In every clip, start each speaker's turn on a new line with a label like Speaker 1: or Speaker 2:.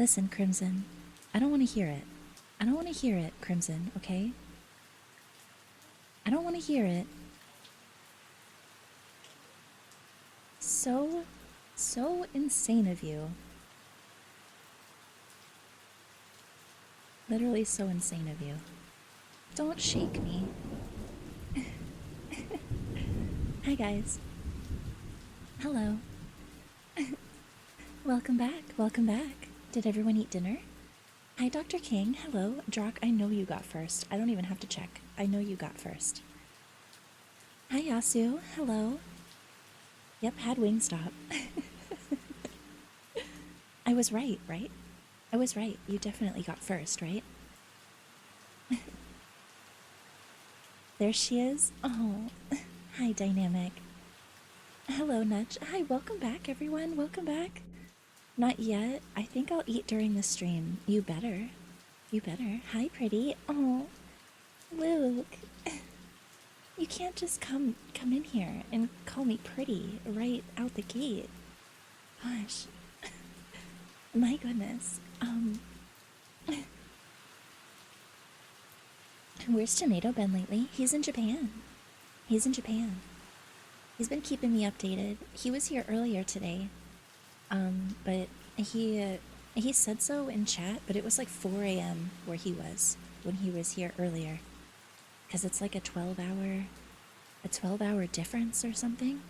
Speaker 1: Listen, Crimson. I don't want to hear it. I don't want to hear it, Crimson, okay? I don't want to hear it. So insane of you. Literally so insane of you. Don't shake me. Hi, guys. Hello. Welcome back. Welcome back. Did everyone eat dinner? Hi, Dr. King. Hello. Drock, I know you got first. I don't even have to check. I know you got first. Hi, Yasu. Hello. Yep, had Wingstop. I was right, right? I was right. You definitely got first, right? There she is. Oh, hi, Dynamic. Hello, Nudge. Hi, welcome back, everyone. Welcome back. Not yet. I think I'll eat during the stream. You better. You better. Hi, pretty. Oh, Luke. You can't just come in here and call me pretty right out the gate. Gosh. My goodness. Where's Tomato been lately? He's in Japan. He's in Japan. He's been keeping me updated. He was here earlier today. But he said so in chat, but it was like 4 a.m. where he was when he was here earlier. Cuz it's like a 12-hour difference or something.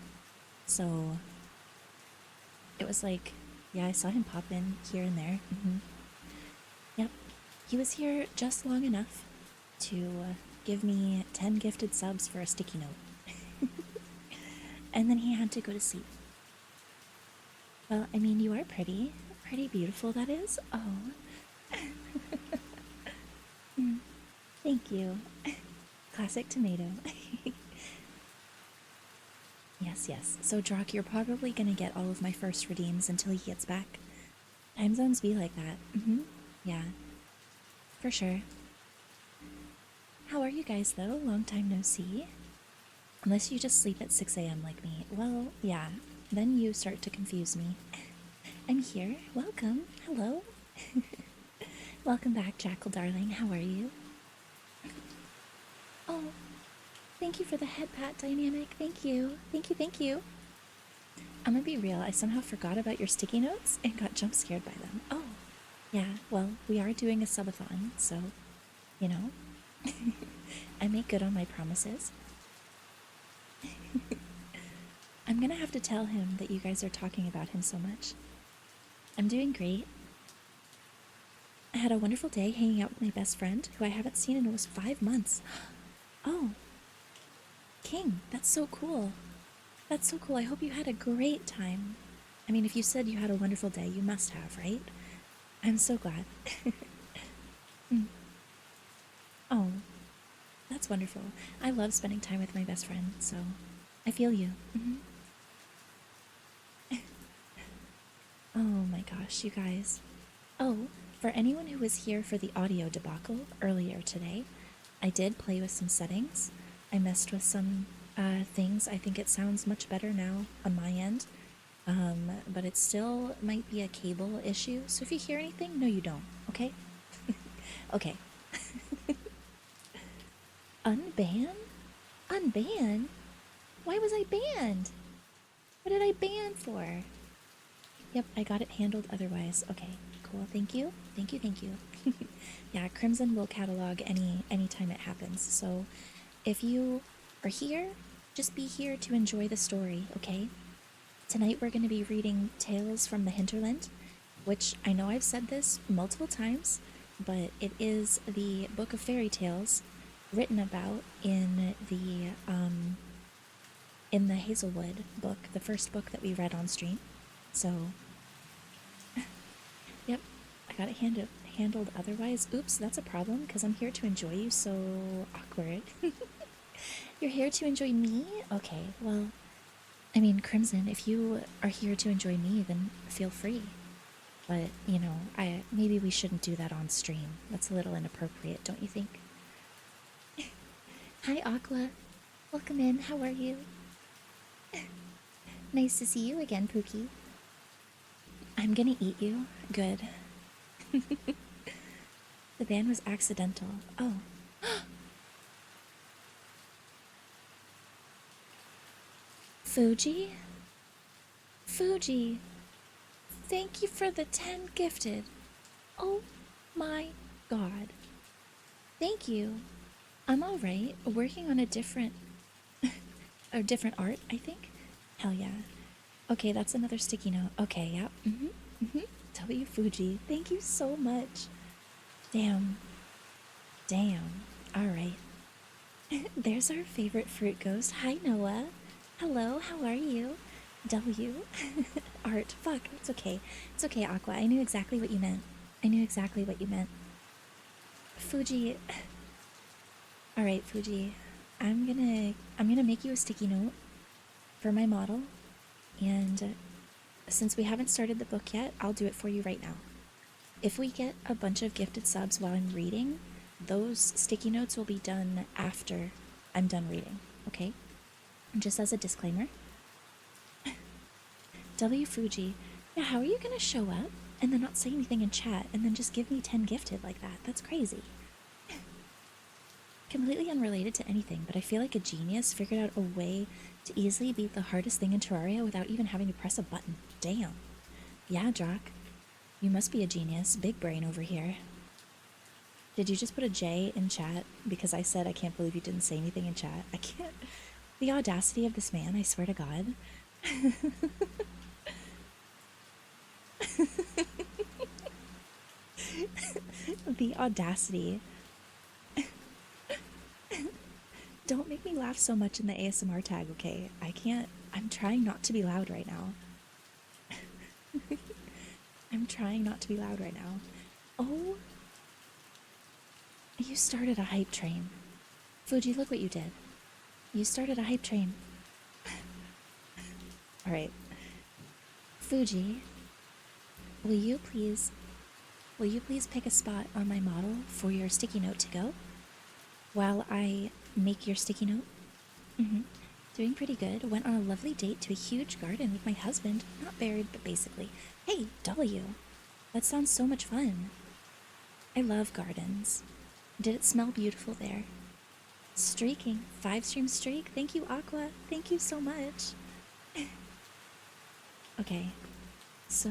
Speaker 1: So it was like, yeah, I saw him pop in here and there. Yep. He was here just long enough to give me 10 gifted subs for a sticky note. And then he had to go to sleep. Well, I mean, you are pretty. Pretty beautiful, that is. Oh. Thank you. Classic tomato. Yes. So, Drock, you're probably gonna get all of my first redeems until he gets back. Time zones be like that. Yeah. For sure. How are you guys, though? Long time no see. Unless you just sleep at 6 a.m. like me. Well, yeah. Then you start to confuse me. I'm here. Welcome. Hello. Welcome back, Jackal darling. How are you? Oh, thank you for the head pat, Dynamic. Thank you. Thank you. I'm gonna be real. I somehow forgot about your sticky notes and got jump scared by them. Oh, yeah. Well, we are doing a subathon, so, you know, I make good on my promises. I'm gonna have to tell him that you guys are talking about him so much. I'm doing great. I had a wonderful day hanging out with my best friend, who I haven't seen in almost 5 months. Oh, King, that's so cool. That's so cool. I hope you had a great time. I mean, if you said you had a wonderful day, you must have, right? I'm so glad. Oh, that's wonderful. I love spending time with my best friend, so I feel you. Oh my gosh, you guys. Oh, for anyone who was here for the audio debacle earlier today, I did play with some settings. I messed with some things. I think it sounds much better now on my end, but it still might be a cable issue. So if you hear anything, no, you don't. Okay? Okay. Unban? Unban? Why was I banned? What did I ban for? Yep, I got it handled otherwise. Okay, cool. Thank you. Thank you. Yeah, Crimson will catalog anytime it happens. So if you are here, just be here to enjoy the story, okay? Tonight we're going to be reading Tales from the Hinterland, which I know I've said this multiple times, but it is the book of fairy tales written about in the Hazelwood book, the first book that we read on stream. So, yep, I got it handled otherwise. Oops, that's a problem because I'm here to enjoy you. So awkward. You're here to enjoy me? Okay, well, I mean, Crimson, if you are here to enjoy me, then feel free. But, you know, maybe we shouldn't do that on stream. That's a little inappropriate, don't you think? Hi, Aqua. Welcome in. How are you? Nice to see you again, Pookie. I'm gonna eat you. Good. The ban was accidental. Oh. Fuji? Fuji, thank you for the 10 gifted. Oh my god. Thank you. I'm alright. Working on a different art, I think. Hell yeah. Okay, that's another sticky note. Okay, yeah. W Fuji, thank you so much. Damn. Damn. Alright. There's our favorite fruit ghost. Hi, Noah. Hello, how are you? W. Art. Fuck, it's okay. It's okay, Aqua. I knew exactly what you meant. I knew exactly what you meant. Fuji. Alright, Fuji. I'm gonna make you a sticky note for my model, and since we haven't started the book yet, I'll do it for you right now. If we get a bunch of gifted subs while I'm reading, those sticky notes will be done after I'm done reading, okay? Just as a disclaimer. W Fuji, now how are you gonna show up and then not say anything in chat and then just give me 10 gifted like that? That's crazy. Completely unrelated to anything, but I feel like a genius figured out a way to easily beat the hardest thing in Terraria without even having to press a button. Damn. Yeah, Drac. You must be a genius. Big brain over here. Did you just put a J in chat because I said I can't believe you didn't say anything in chat? I can't. The audacity of this man, I swear to God. The audacity. Don't make me laugh so much in the ASMR tag, okay? I can't. I'm trying not to be loud right now. I'm trying not to be loud right now. Oh, you started a hype train. Fuji, look what you did. You started a hype train. Alright. Fuji, will you please pick a spot on my model for your sticky note to go? While I make your sticky note? Doing pretty good. Went on a lovely date to a huge garden with my husband. Not buried, but basically. Hey, W. That sounds so much fun. I love gardens. Did it smell beautiful there? Streaking. 5-stream streak. Thank you, Aqua. Thank you so much. Okay. So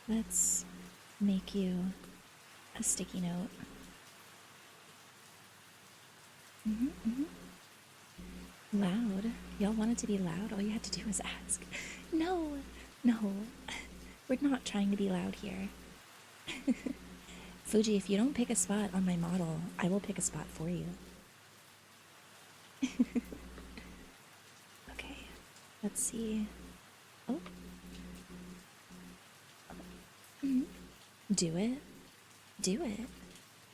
Speaker 1: let's make you a sticky note. Loud? Y'all wanted to be loud? All you had to do was ask. No, we're not trying to be loud here. Fuji, if you don't pick a spot on my model, I will pick a spot for you. Okay, let's see. Oh. Do it. Do it.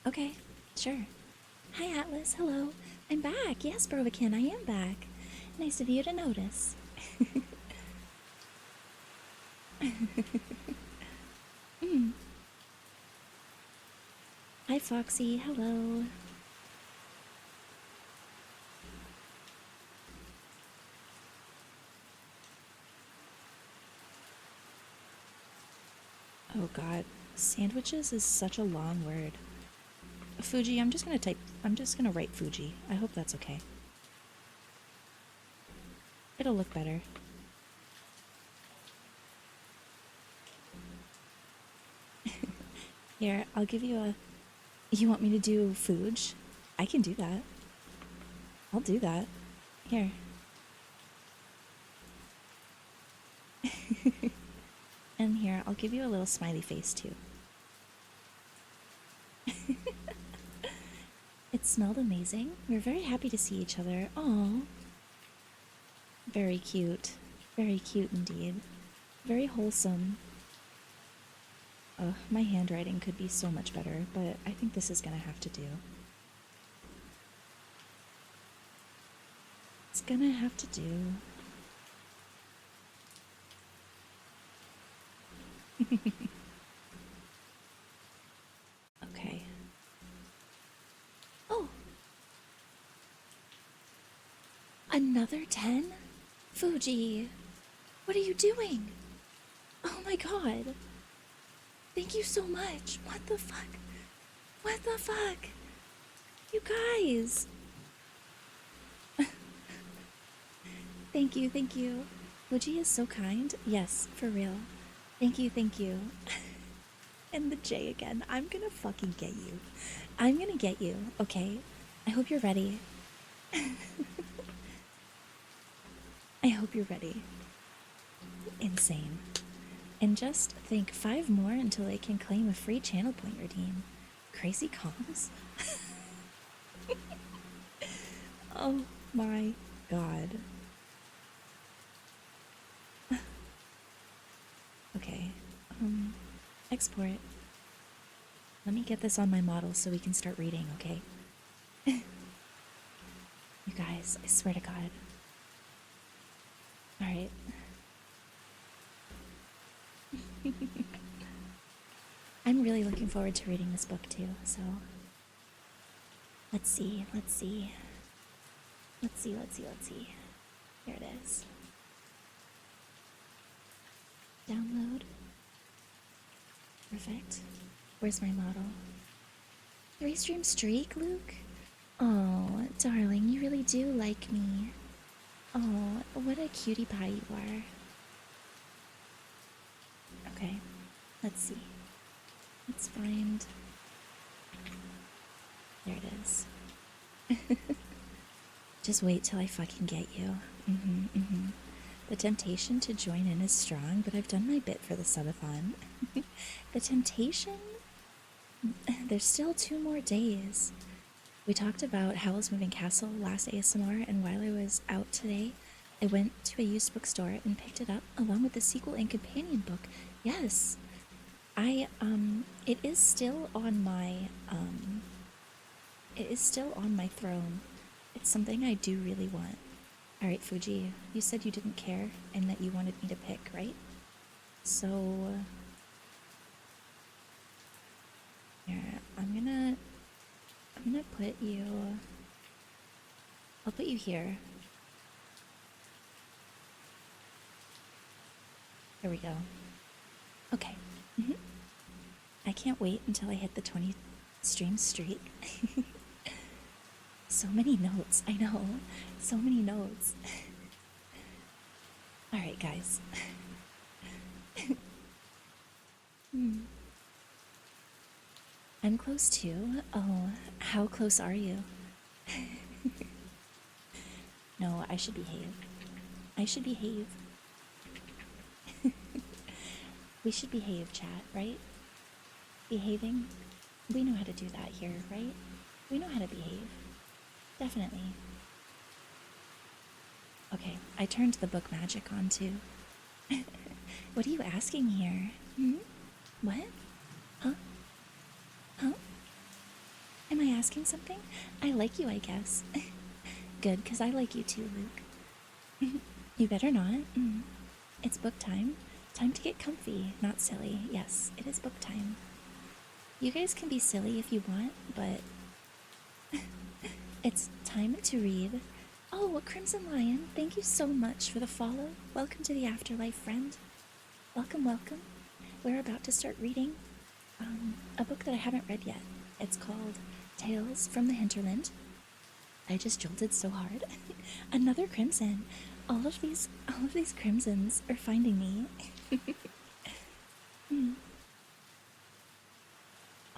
Speaker 1: Okay, sure. Hi, Atlas. Hello. I'm back. Yes, Brovican, I am back. Nice of you to notice. Hi, Foxy. Hello. Oh god, sandwiches is such a long word. Fuji, I'm just gonna write Fuji. I hope that's okay. It'll look better. Here, I'll give you a... You want me to do Fuj? I can do that. I'll do that. Here. And here, I'll give you a little smiley face too. It smelled amazing. We're very happy to see each other. Aww. Very cute. Very cute indeed. Very wholesome. My handwriting could be so much better, but I think this is gonna have to do. It's gonna have to do. Okay. Oh! Another 10? Fuji! What are you doing? Oh my god. Thank you so much. What the fuck? What the fuck? You guys. Thank you, thank you. Fuji is so kind. Yes, for real. Thank you, thank you. And the J again. I'm gonna fucking get you. I'm gonna get you, okay? I hope you're ready. I hope you're ready. Insane. And just think 5 more until I can claim a free channel point redeem. Crazy comms? Oh my god. Okay. Export. Let me get this on my model so we can start reading, okay? You guys, I swear to God. Alright. I'm really looking forward to reading this book too, so let's see. Here it is. Download. Perfect. Where's my model? 3-stream streak, Luke? Oh, darling, you really do like me. Oh, what a cutie pie you are. Okay, let's see. Let's find... There it is. Just wait till I fucking get you. The temptation to join in is strong, but I've done my bit for the subathon. The temptation? There's still 2 more days. We talked about Howl's Moving Castle last ASMR, and while I was out today, I went to a used bookstore and picked it up along with the sequel and companion book. Yes, it is still on my, throne. It's something I do really want. Alright, Fuji, you said you didn't care and that you wanted me to pick, right? So, here, I'm gonna put you, I'll put you here. There we go. Okay. I can't wait until I hit the 20 stream streak. So many notes, I know. So many notes. Alright, guys. I'm close too. Oh, how close are you? No, I should behave. I should behave. We should behave, chat, right? Behaving? We know how to do that here, right? We know how to behave. Definitely. Okay, I turned the book magic on too. What are you asking here? What? Huh? Huh? Am I asking something? I like you, I guess. Good, because I like you too, Luke. You better not. It's book time. Time to get comfy, not silly. Yes, it is book time. You guys can be silly if you want, but it's time to read. Oh, Crimson Lion, thank you so much for the follow. Welcome to the afterlife, friend. Welcome, welcome. We're about to start reading a book that I haven't read yet. It's called Tales from the Hinterland. I just jolted so hard. Another crimson. All of these crimsons are finding me.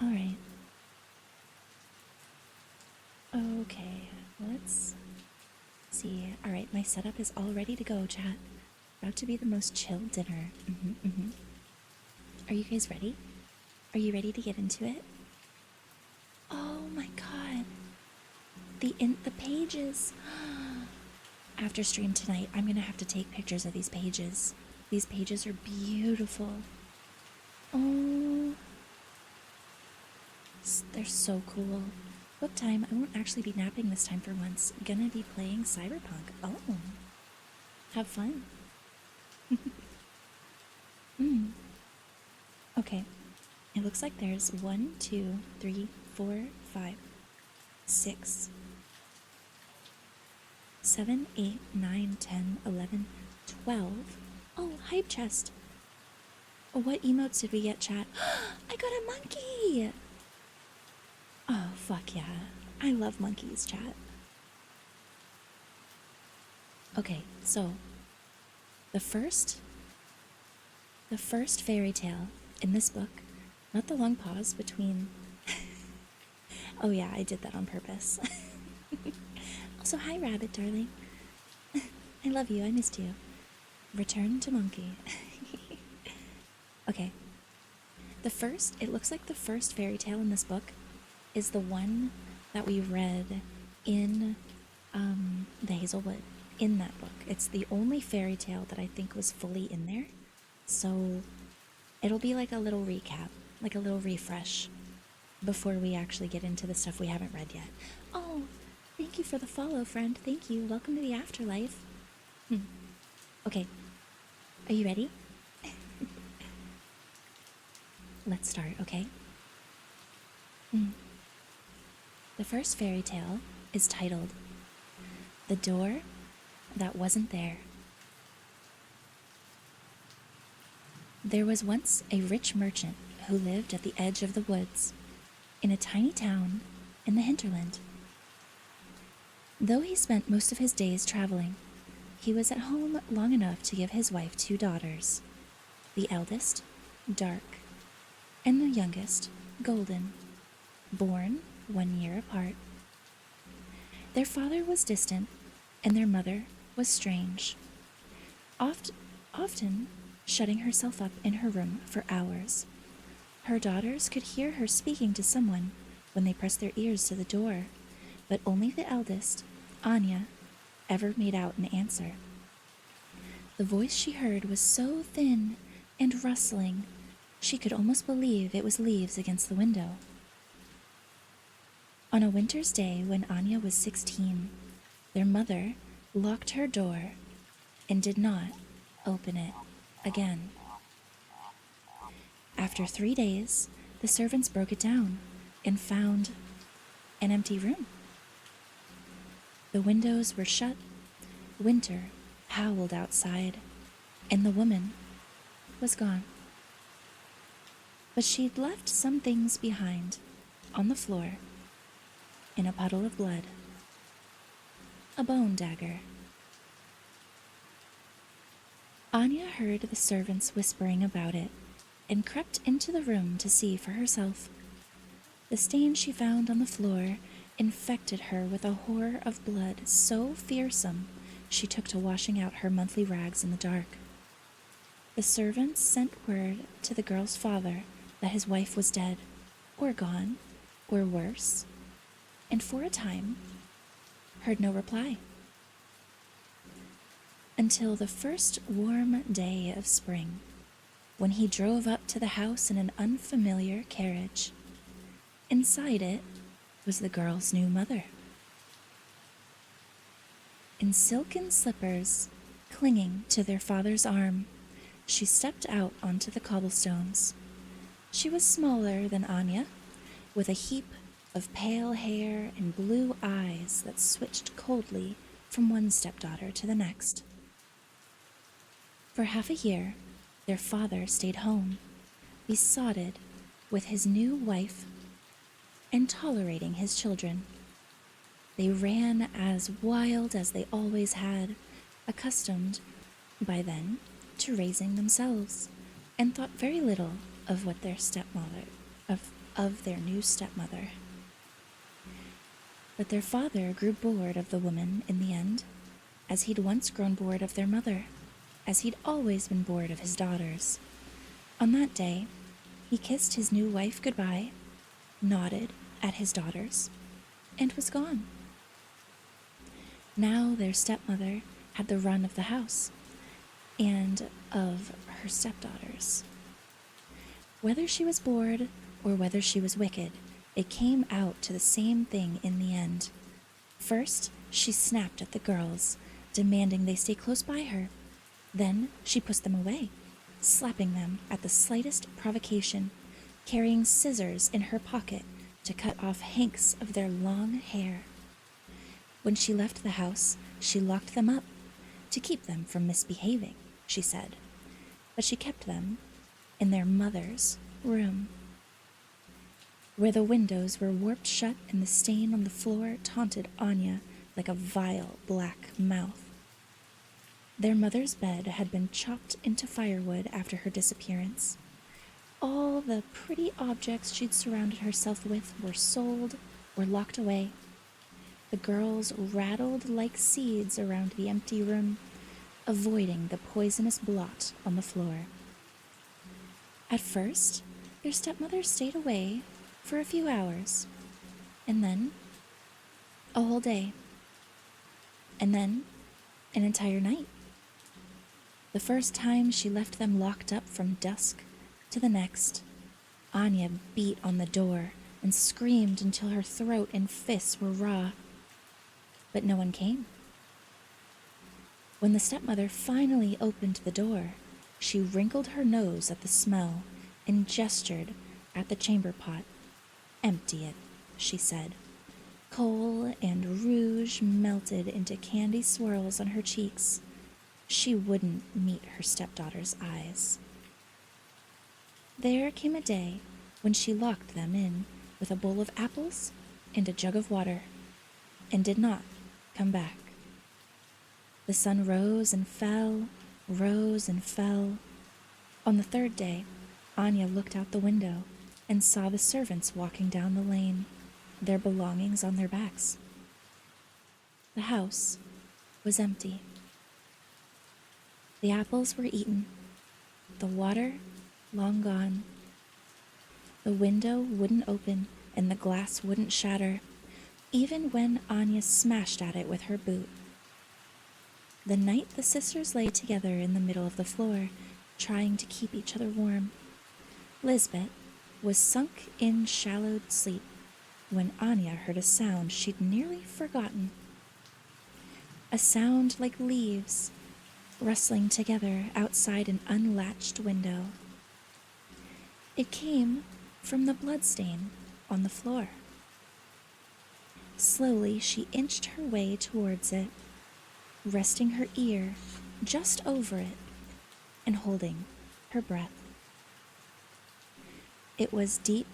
Speaker 1: All right. Okay, let's see. All right, my setup is all ready to go, chat. About to be the most chill dinner. Are you guys ready? Are you ready to get into it? Oh my god. The pages. After stream tonight, I'm gonna have to take pictures of these pages. These pages are beautiful. Oh, they're so cool. Book time. I won't actually be napping this time for once. I'm gonna be playing Cyberpunk. Oh, have fun. Okay. It looks like there's 1, 2, 3, 4, 5, 6, 7, 8, 9, 10, 11, 12. Oh, hype chest. What emotes did we get, chat? I got a monkey! Oh, fuck yeah. I love monkeys, chat. Okay, so the first fairy tale in this book, not the long pause between. Oh yeah, I did that on purpose. Also, hi rabbit darling. I love you, I missed you. Return to monkey. Okay. It looks like the first fairy tale in this book is the one that we read in the Hazelwood, in that book. It's the only fairy tale that I think was fully in there. So it'll be like a little recap, like a little refresh before we actually get into the stuff we haven't read yet. Oh, thank you for the follow, friend. Thank you. Welcome to the afterlife. Okay. Are you ready? Let's start, okay? The first fairy tale is titled The Door That Wasn't There. There was once a rich merchant who lived at the edge of the woods in a tiny town in the hinterland. Though he spent most of his days traveling, he was at home long enough to give his wife 2 daughters, the eldest, Dark, and the youngest, Golden, born 1 year apart. Their father was distant, and their mother was strange, often shutting herself up in her room for hours. Her daughters could hear her speaking to someone when they pressed their ears to the door, but only the eldest, Anya, ever made out an answer. The voice she heard was so thin and rustling, she could almost believe it was leaves against the window. On a winter's day when Anya was 16, their mother locked her door and did not open it again. After 3 days, the servants broke it down and found an empty room. The windows were shut, winter howled outside, and the woman was gone. But she'd left some things behind on the floor in a puddle of blood. A bone dagger. Anya heard the servants whispering about it and crept into the room to see for herself. The stain she found on the floor infected her with a horror of blood so fearsome she took to washing out her monthly rags in the dark. The servants sent word to the girl's father that his wife was dead, or gone, or worse, and for a time heard no reply. Until the first warm day of spring, when he drove up to the house in an unfamiliar carriage. Inside it was the girl's new mother. In silken slippers, clinging to their father's arm, she stepped out onto the cobblestones. She was smaller than Anya, with a heap of pale hair and blue eyes that switched coldly from one stepdaughter to the next. For half a year, their father stayed home, besotted with his new wife and tolerating his children. They ran as wild as they always had, accustomed by then to raising themselves, and thought very little of what their stepmother, of their new stepmother. But their father grew bored of the woman in the end, as he'd once grown bored of their mother, as he'd always been bored of his daughters. On that day, he kissed his new wife goodbye, nodded at his daughters, and was gone. Now their stepmother had the run of the house and of her stepdaughters. Whether she was bored or whether she was wicked, it came out to the same thing in the end. First, she snapped at the girls, demanding they stay close by her. Then she pushed them away, slapping them at the slightest provocation, carrying scissors in her pocket to cut off hanks of their long hair. When she left the house, she locked them up, to keep them from misbehaving, she said. But she kept them in their mother's room, where the windows were warped shut and the stain on the floor taunted Anya like a vile black mouth. Their mother's bed had been chopped into firewood after her disappearance. All the pretty objects she'd surrounded herself with were sold or locked away. The girls rattled like seeds around the empty room, avoiding the poisonous blot on the floor. At first, their stepmother stayed away for a few hours, and then a whole day, and then an entire night. The first time she left them locked up from dusk to the next, Anya beat on the door and screamed until her throat and fists were raw. But no one came. When the stepmother finally opened the door, she wrinkled her nose at the smell and gestured at the chamber pot. "Empty it," she said. Coal and rouge melted into candy swirls on her cheeks. She wouldn't meet her stepdaughter's eyes. There came a day when she locked them in with a bowl of apples and a jug of water, and did not come back. The sun rose and fell, rose and fell. On the third day, Anya looked out the window and saw the servants walking down the lane, their belongings on their backs. The house was empty. The apples were eaten, the water long gone. The window wouldn't open and the glass wouldn't shatter, even when Anya smashed at it with her boot. The night the sisters lay together in the middle of the floor, trying to keep each other warm, Lisbeth was sunk in shallow sleep when Anya heard a sound she'd nearly forgotten. A sound like leaves rustling together outside an unlatched window. It came from the bloodstain on the floor. Slowly she inched her way towards it, resting her ear just over it and holding her breath. It was deep,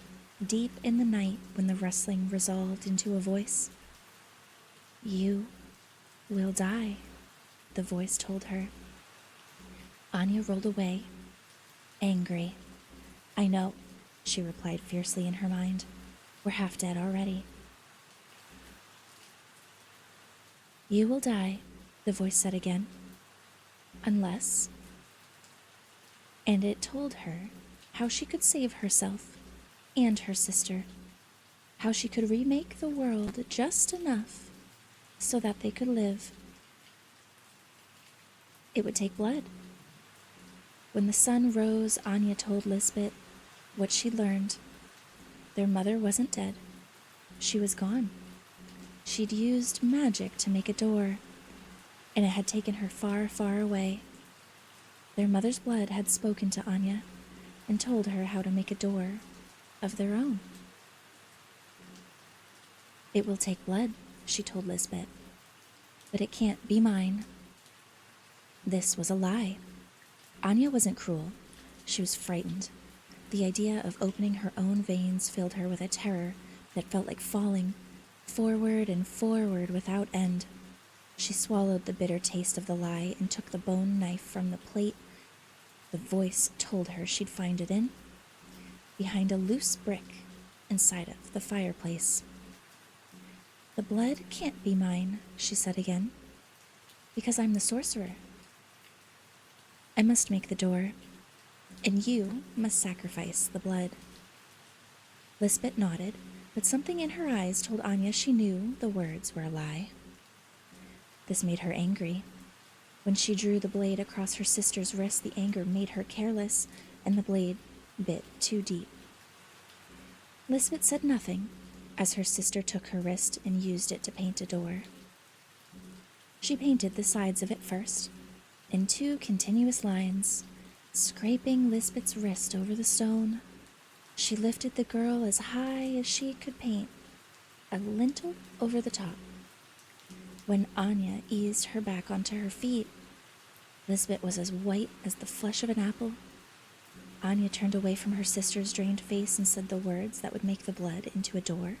Speaker 1: deep in the night when the rustling resolved into a voice. "You will die," the voice told her. Anya rolled away, angry. "I know," she replied fiercely in her mind. "We're half dead already." "You will die," the voice said again. "Unless..." And it told her how she could save herself and her sister, how she could remake the world just enough so that they could live. It would take blood. When the sun rose, Anya told Lisbeth what she'd learned. Their mother wasn't dead. She was gone. She'd used magic to make a door, and it had taken her far, far away. Their mother's blood had spoken to Anya and told her how to make a door of their own. "It will take blood," she told Lisbeth, "but it can't be mine." This was a lie. Anya wasn't cruel. She was frightened. The idea of opening her own veins filled her with a terror that felt like falling forward and forward without end. She swallowed the bitter taste of the lie and took the bone knife from the plate the voice told her she'd find it in, behind a loose brick inside of the fireplace. "The blood can't be mine," she said again, "because I'm the sorcerer. I must make the door, and you must sacrifice the blood." Lisbeth nodded, but something in her eyes told Anya she knew the words were a lie. This made her angry. When she drew the blade across her sister's wrist, the anger made her careless, and the blade bit too deep. Lisbeth said nothing as her sister took her wrist and used it to paint a door. She painted the sides of it first, in 2 continuous lines, scraping Lisbeth's wrist over the stone. She lifted the girl as high as she could paint, a lintel over the top. When Anya eased her back onto her feet, Lisbeth was as white as the flesh of an apple. Anya turned away from her sister's drained face and said the words that would make the blood into a door.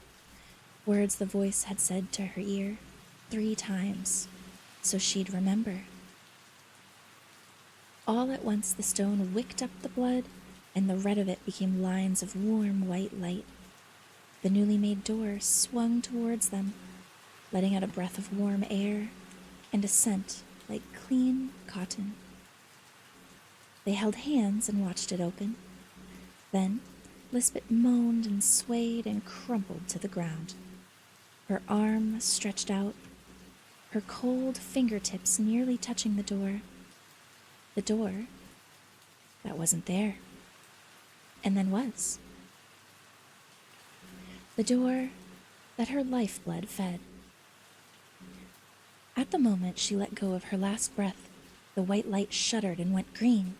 Speaker 1: Words the voice had said to her ear 3 times, so she'd remember. All at once the stone wicked up the blood, and the red of it became lines of warm white light. The newly made door swung towards them, letting out a breath of warm air and a scent like clean cotton. They held hands and watched it open. Then Lisbeth moaned and swayed and crumpled to the ground. Her arm stretched out, her cold fingertips nearly touching the door. The door that wasn't there, and then was. The door that her lifeblood fed. At the moment she let go of her last breath, the white light shuddered and went green.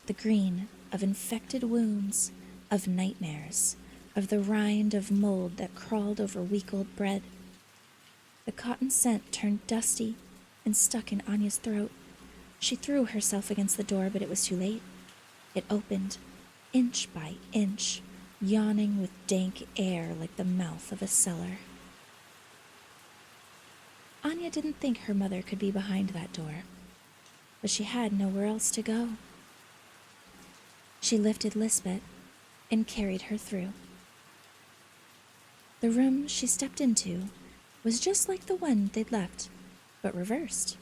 Speaker 1: The green of infected wounds, of nightmares, of the rind of mold that crawled over week-old bread. The cotton scent turned dusty and stuck in Anya's throat. She threw herself against the door, but it was too late. It opened, inch by inch, yawning with dank air like the mouth of a cellar. Anya didn't think her mother could be behind that door, but she had nowhere else to go. She lifted Lisbeth and carried her through. The room she stepped into was just like the one they'd left, but reversed.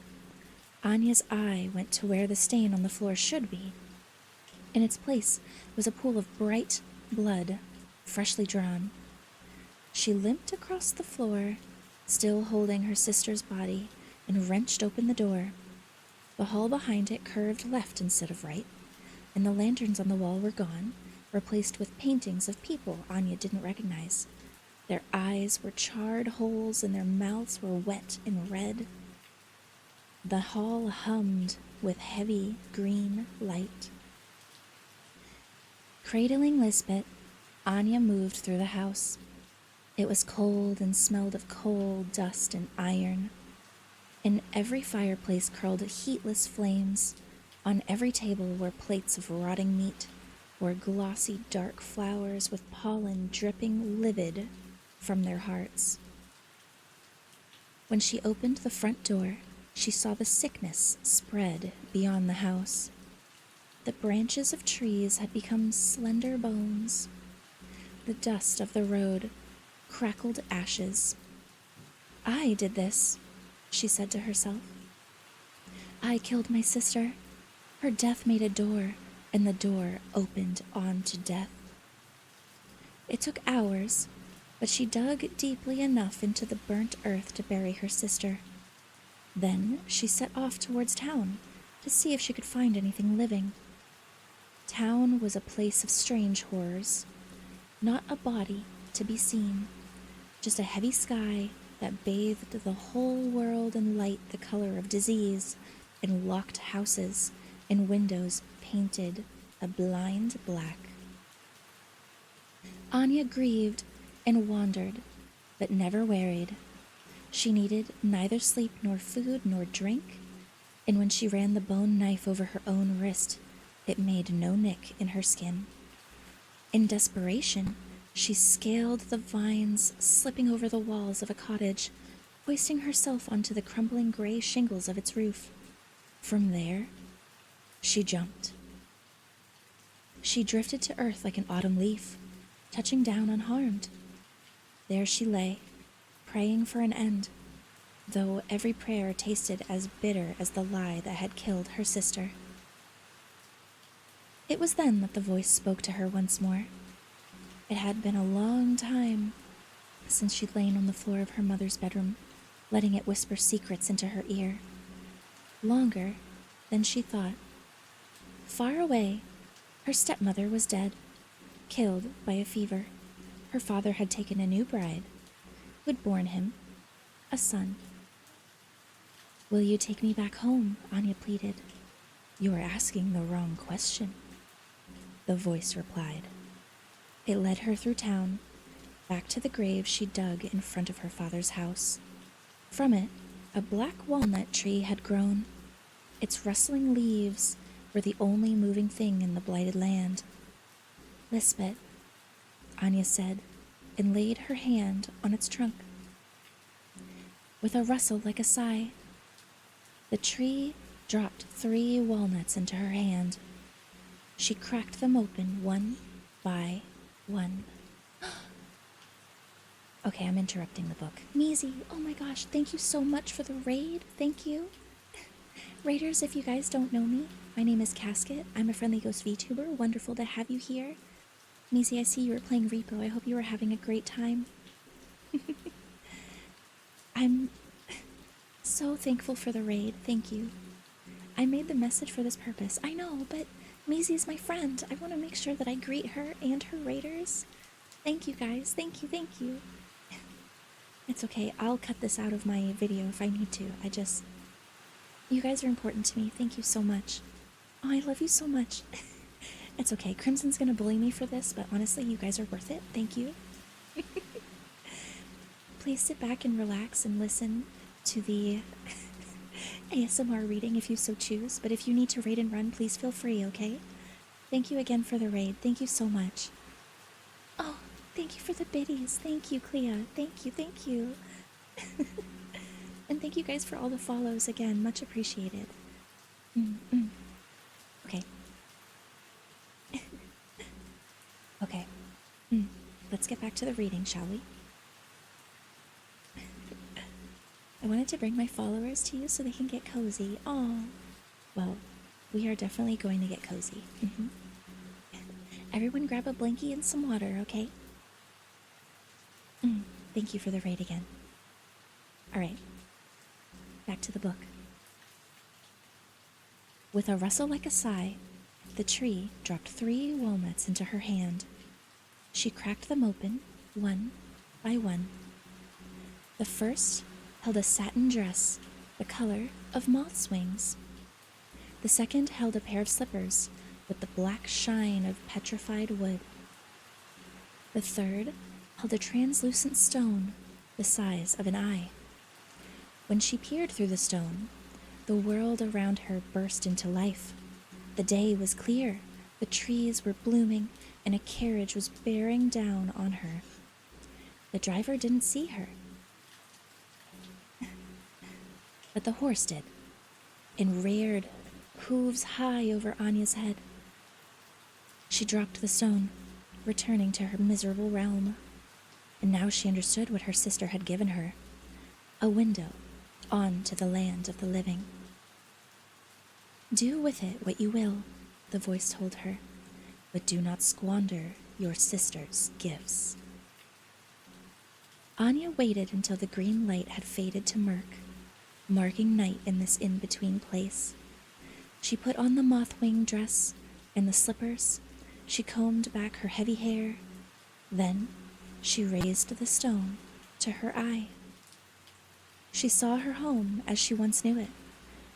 Speaker 1: Anya's eye went to where the stain on the floor should be. In its place was a pool of bright blood, freshly drawn. She limped across the floor, still holding her sister's body, and wrenched open the door. The hall behind it curved left instead of right, and the lanterns on the wall were gone, replaced with paintings of people Anya didn't recognize. Their eyes were charred holes and their mouths were wet and red. The hall hummed with heavy green light. Cradling Lisbeth, Anya moved through the house. It was cold and smelled of coal, dust, and iron. In every fireplace curled heatless flames. On every table were plates of rotting meat, or glossy dark flowers with pollen dripping livid from their hearts. When she opened the front door, she saw the sickness spread beyond the house. The branches of trees had become slender bones. The dust of the road crackled ashes. I did this, she said to herself. I killed my sister. Her death made a door, and the door opened onto death. It took hours, but she dug deeply enough into the burnt earth to bury her sister. Then she set off towards town to see if she could find anything living. Town was a place of strange horrors. Not a body to be seen, just a heavy sky that bathed the whole world in light the color of disease, and locked houses and windows painted a blind black. Anya grieved and wandered, but never wearied. She needed neither sleep nor food nor drink, and when she ran the bone knife over her own wrist, it made no nick in her skin. In desperation, she scaled the vines, slipping over the walls of a cottage, hoisting herself onto the crumbling gray shingles of its roof. From there, she jumped. She drifted to earth like an autumn leaf, touching down unharmed. There she lay, praying for an end, though every prayer tasted as bitter as the lie that had killed her sister. It was then that the voice spoke to her once more. It had been a long time since she'd lain on the floor of her mother's bedroom, letting it whisper secrets into her ear. Longer than she thought. Far away, her stepmother was dead, killed by a fever. Her father had taken a new bride, who'd borne him a son. Will you take me back home? Anya pleaded. You are asking the wrong question, the voice replied. It led her through town, back to the grave she dug in front of her father's house. From it, a black walnut tree had grown. Its rustling leaves were the only moving thing in the blighted land. Lisbeth, Anya said, and laid her hand on its trunk. With a rustle like a sigh, the tree dropped 3 walnuts into her hand. She cracked them open one by one. Okay, I'm interrupting the book. Measy, oh my gosh, thank you so much for the raid. Thank you. Raiders, if you guys don't know me, my name is Casket. I'm a friendly ghost VTuber. Wonderful to have you here. Measy, I see you were playing Repo. I hope you were having a great time. I'm so thankful for the raid. Thank you. I made the message for this purpose. I know, but Measy is my friend. I want to make sure that I greet her and her raiders. Thank you, guys. Thank you, thank you. It's okay. I'll cut this out of my video if I need to. You guys are important to me. Thank you so much. Oh, I love you so much. It's okay. Crimson's gonna bully me for this, but honestly, you guys are worth it. Thank you. Please sit back and relax and listen to the ASMR reading if you so choose, but if you need to raid and run, please feel free, okay? Thank you again for the raid. Thank you so much. Oh, thank you for the biddies. Thank you, Clea. Thank you, thank you. And thank you guys for all the follows again. Much appreciated. Okay. Okay. Let's get back to the reading, shall we? I wanted to bring my followers to you so they can get cozy. Aw. Well, we are definitely going to get cozy. Everyone grab a blankie and some water, okay? Thank you for the raid again. Alright. Back to the book. With a rustle like a sigh, the tree dropped 3 walnuts into her hand. She cracked them open, one by one. The first held a satin dress the color of moth's wings. The second held a pair of slippers with the black shine of petrified wood. The third held a translucent stone the size of an eye. When she peered through the stone, the world around her burst into life. The day was clear, the trees were blooming, and a carriage was bearing down on her. The driver didn't see her, but the horse did, and reared, hooves high over Anya's head. She dropped the stone, returning to her miserable realm, and now she understood what her sister had given her, a window on to the land of the living. Do with it what you will, the voice told her, but do not squander your sister's gifts. Anya waited until the green light had faded to murk, marking night in this in-between place. She put on the moth-wing dress and the slippers. She combed back her heavy hair. Then she raised the stone to her eye. She saw her home as she once knew it,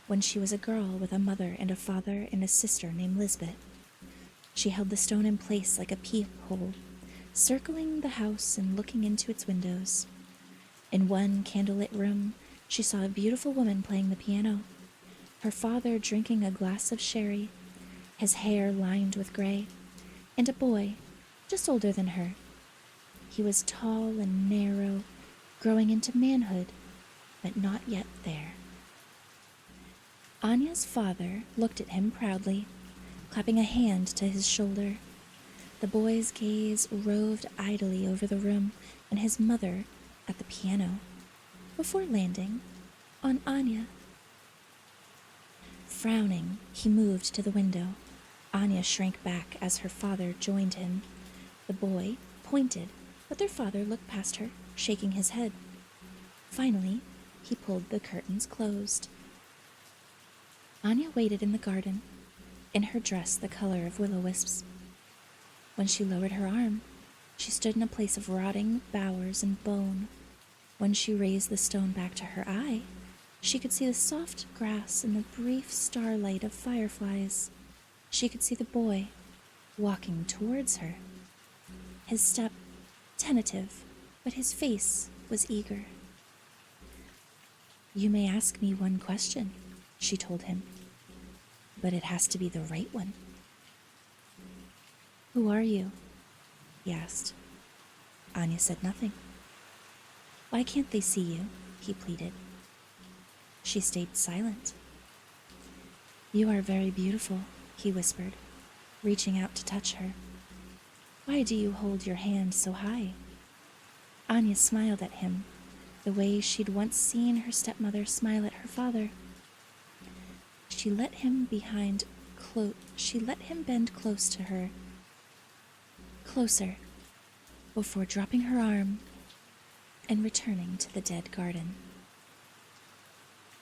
Speaker 1: when she was a girl with a mother and a father and a sister named Lisbeth. She held the stone in place like a peephole, circling the house and looking into its windows. In one candlelit room, she saw a beautiful woman playing the piano, her father drinking a glass of sherry, his hair lined with gray, and a boy, just older than her. He was tall and narrow, growing into manhood, but not yet there. Anya's father looked at him proudly, clapping a hand to his shoulder. The boy's gaze roved idly over the room and his mother at the piano, before landing on Anya. Frowning, he moved to the window. Anya shrank back as her father joined him. The boy pointed, but their father looked past her, shaking his head. Finally, he pulled the curtains closed. Anya waited in the garden, in her dress the color of will-o-wisps. When she lowered her arm, she stood in a place of rotting bowers and bone. When she raised the stone back to her eye, she could see the soft grass and the brief starlight of fireflies. She could see the boy walking towards her, his step tentative, but his face was eager. "You may ask me one question," she told him, "but it has to be the right one." "Who are you?" he asked. Anya said nothing. Why can't they see you? He pleaded. She stayed silent. You are very beautiful, he whispered, reaching out to touch her. Why do you hold your hand so high? Anya smiled at him, the way she'd once seen her stepmother smile at her father. She let him bend close to her, closer, before dropping her arm and returning to the dead garden.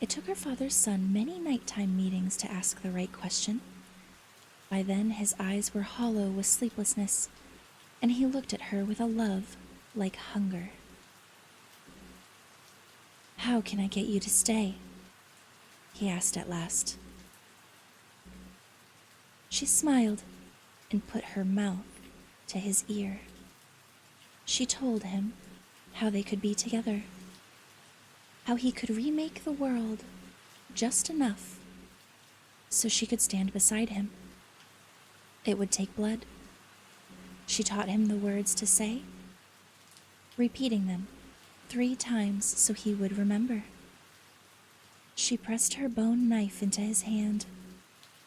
Speaker 1: It took her father's son many nighttime meetings to ask the right question. By then his eyes were hollow with sleeplessness, and he looked at her with a love like hunger. How can I get you to stay? He asked at last. She smiled and put her mouth to his ear. She told him how they could be together, how he could remake the world just enough so she could stand beside him. It would take blood. She taught him the words to say, repeating them 3 times so he would remember. She pressed her bone knife into his hand,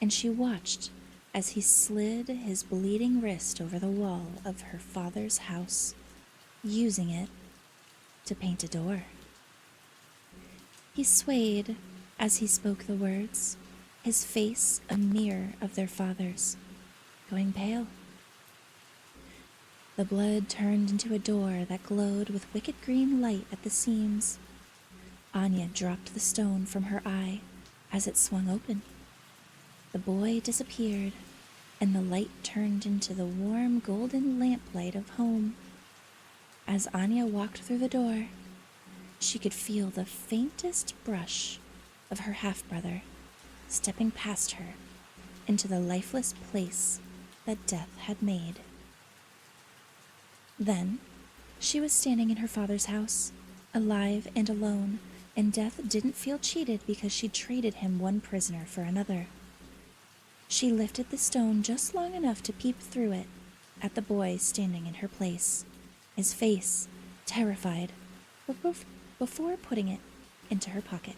Speaker 1: and she watched as he slid his bleeding wrist over the wall of her father's house, using it to paint a door. He swayed as he spoke the words, his face a mirror of their father's, going pale. The blood turned into a door that glowed with wicked green light at the seams. Anya dropped the stone from her eye as it swung open. The boy disappeared, and the light turned into the warm golden lamplight of home. As Anya walked through the door, she could feel the faintest brush of her half-brother stepping past her into the lifeless place that death had made. Then, she was standing in her father's house, alive and alone, and death didn't feel cheated because she'd traded him one prisoner for another. She lifted the stone just long enough to peep through it at the boy standing in her place, his face terrified, before putting it into her pocket.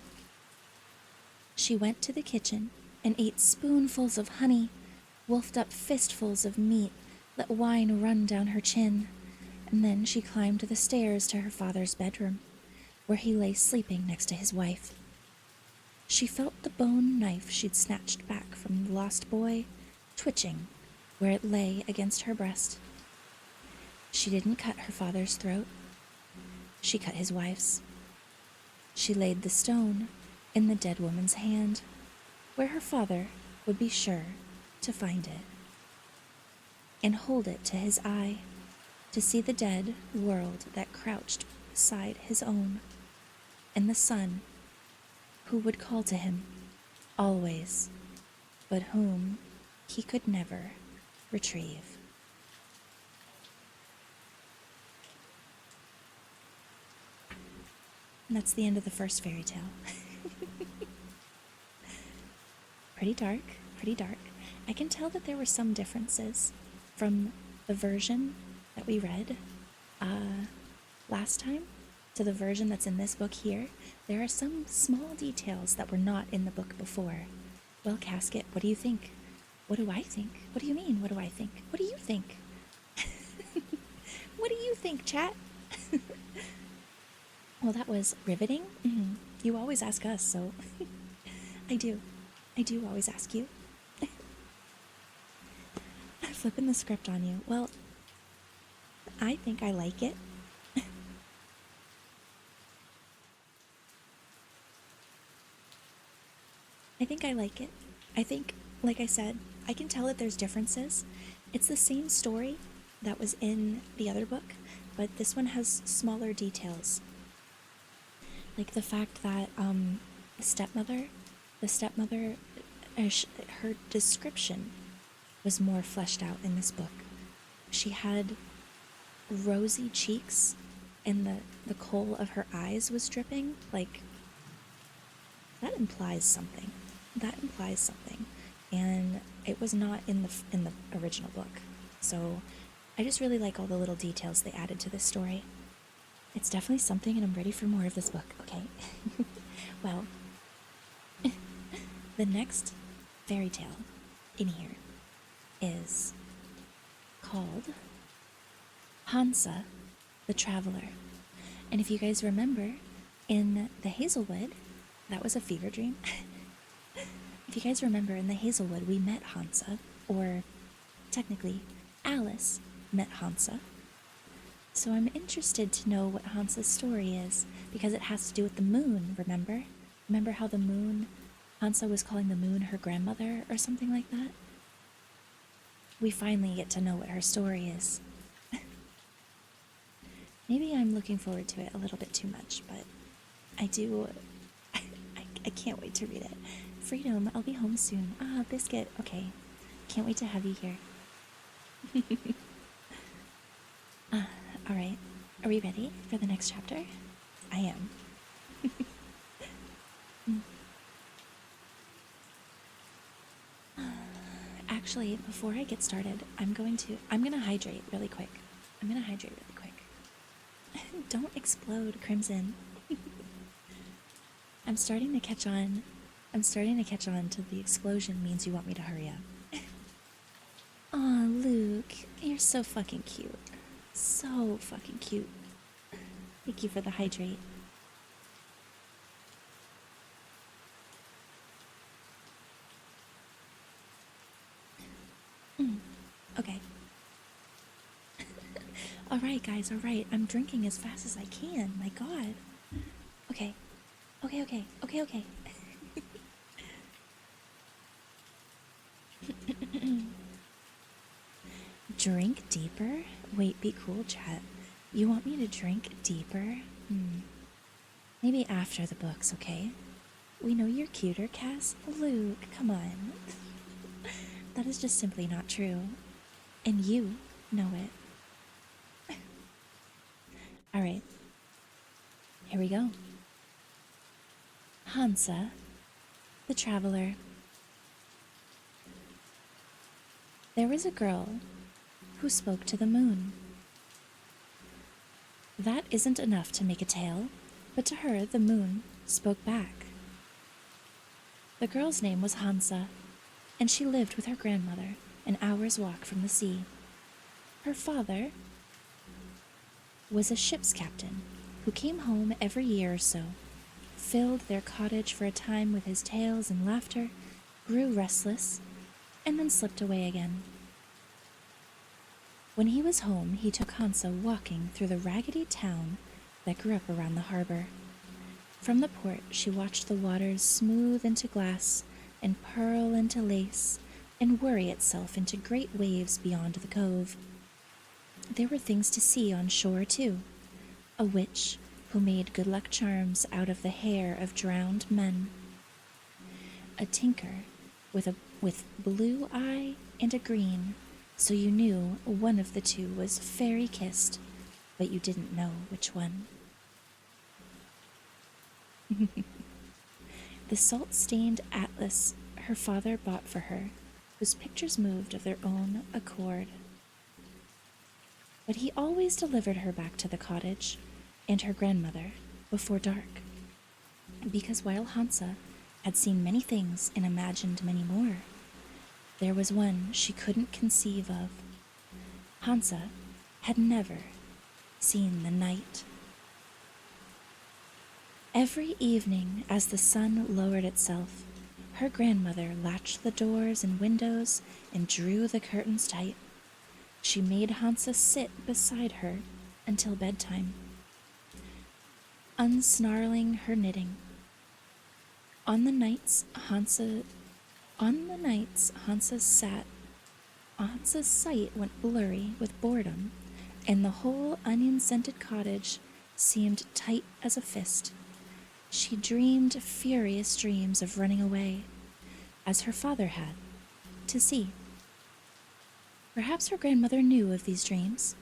Speaker 1: She went to the kitchen and ate spoonfuls of honey, wolfed up fistfuls of meat, let wine run down her chin, and then she climbed the stairs to her father's bedroom, where he lay sleeping next to his wife. She felt the bone knife she'd snatched back from the lost boy twitching where it lay against her breast. She didn't cut her father's throat. She cut his wife's. She laid the stone in the dead woman's hand, where her father would be sure to find it, and hold it to his eye to see the dead world that crouched beside his own, and the son who would call to him always, but whom he could never retrieve. And that's the end of the first fairy tale. Pretty dark, pretty dark. I can tell that there were some differences from the version that we read last time to the version that's in this book here. There are some small details that were not in the book before. Well, Casket, what do you think? What do I think? What do you mean, what do I think? What do you think? What do you think, chat? Well, that was riveting. Mm-hmm. You always ask us, so I do always ask you. I'm flipping the script on you. Well, I think I like it. I think I like it. I think, like I said, I can tell that there's differences. It's the same story that was in the other book, but this one has smaller details. Like the fact that the stepmother, her description was more fleshed out in this book. She had rosy cheeks, and the coal of her eyes was dripping. Like, that implies something. And it was not in the original book. So I just really like all the little details they added to this story. It's definitely something, and I'm ready for more of this book, okay? Well, the next fairy tale in here is called Hansa the Traveler. And if you guys remember, in the Hazelwood, that was a fever dream. If you guys remember, in the Hazelwood, we met Hansa, or technically, Alice met Hansa. So I'm interested to know what Hansa's story is, because it has to do with the moon, remember? Remember how the moon, Hansa was calling the moon her grandmother, or something like that? We finally get to know what her story is. Maybe I'm looking forward to it a little bit too much, but I do. I can't wait to read it. Freedom, I'll be home soon. Ah, Biscuit. Okay. Can't wait to have you here. Alright. Are we ready for the next chapter? I am. Actually, before I get started, I'm gonna hydrate really quick. Don't explode, Crimson. I'm starting to catch on to the explosion means you want me to hurry up. Aw, Luke, you're so fucking cute. So fucking cute. Thank you for the hydrate. Okay. Alright, guys, alright. I'm drinking as fast as I can. My god. Okay. Okay. Drink deeper? Wait, be cool, chat. You want me to drink deeper? Maybe after the books, okay? We know you're cuter, Cass. Luke, come on. That is just simply not true. And you know it. Alright. Here we go. Hansa, the Traveler. There was a girl who spoke to the moon. That isn't enough to make a tale, but to her the moon spoke back. The girl's name was Hansa, and she lived with her grandmother an hour's walk from the sea. Her father was a ship's captain who came home every year or so, filled their cottage for a time with his tales and laughter, grew restless, and then slipped away again. When he was home, he took Hansa walking through the raggedy town that grew up around the harbor. From the port, she watched the waters smooth into glass and pearl into lace and worry itself into great waves beyond the cove. There were things to see on shore, too. A witch who made good luck charms out of the hair of drowned men. A tinker with blue eye and a green, so you knew one of the two was fairy-kissed, but you didn't know which one. The salt-stained atlas her father bought for her, whose pictures moved of their own accord. But he always delivered her back to the cottage and her grandmother before dark, because while Hansa had seen many things and imagined many more, there was one she couldn't conceive of. Hansa had never seen the night. Every evening, as the sun lowered itself, her grandmother latched the doors and windows and drew the curtains tight. She made Hansa sit beside her until bedtime, unsnarling her knitting. On the nights Hansa's sight went blurry with boredom, and the whole onion-scented cottage seemed tight as a fist. She dreamed furious dreams of running away, as her father had, to sea. Perhaps her grandmother knew of these dreams,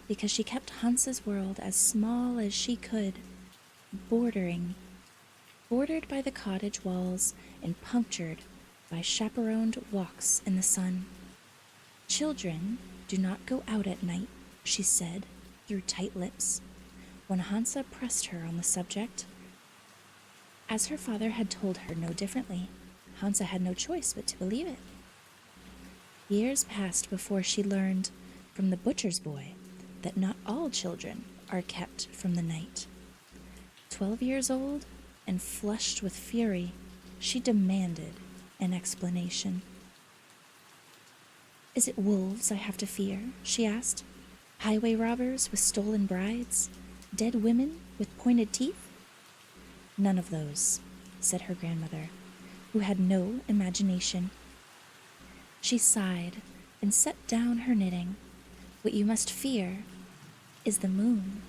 Speaker 1: because she kept Hansa's world as small as she could, bordered by the cottage walls and punctured by chaperoned walks in the sun. Children Do not go out at night, she said through tight lips. When Hansa pressed her on the subject, as her father had told her no differently, Hansa had no choice but to believe it. Years passed before she learned from the butcher's boy that not all children are kept from the night. 12 years old and flushed with fury, she demanded an explanation. Is it wolves I have to fear? She asked. Highway robbers with stolen brides? Dead women with pointed teeth? None of those, said her grandmother, who had no imagination. She sighed and set down her knitting. What you must fear is the moon.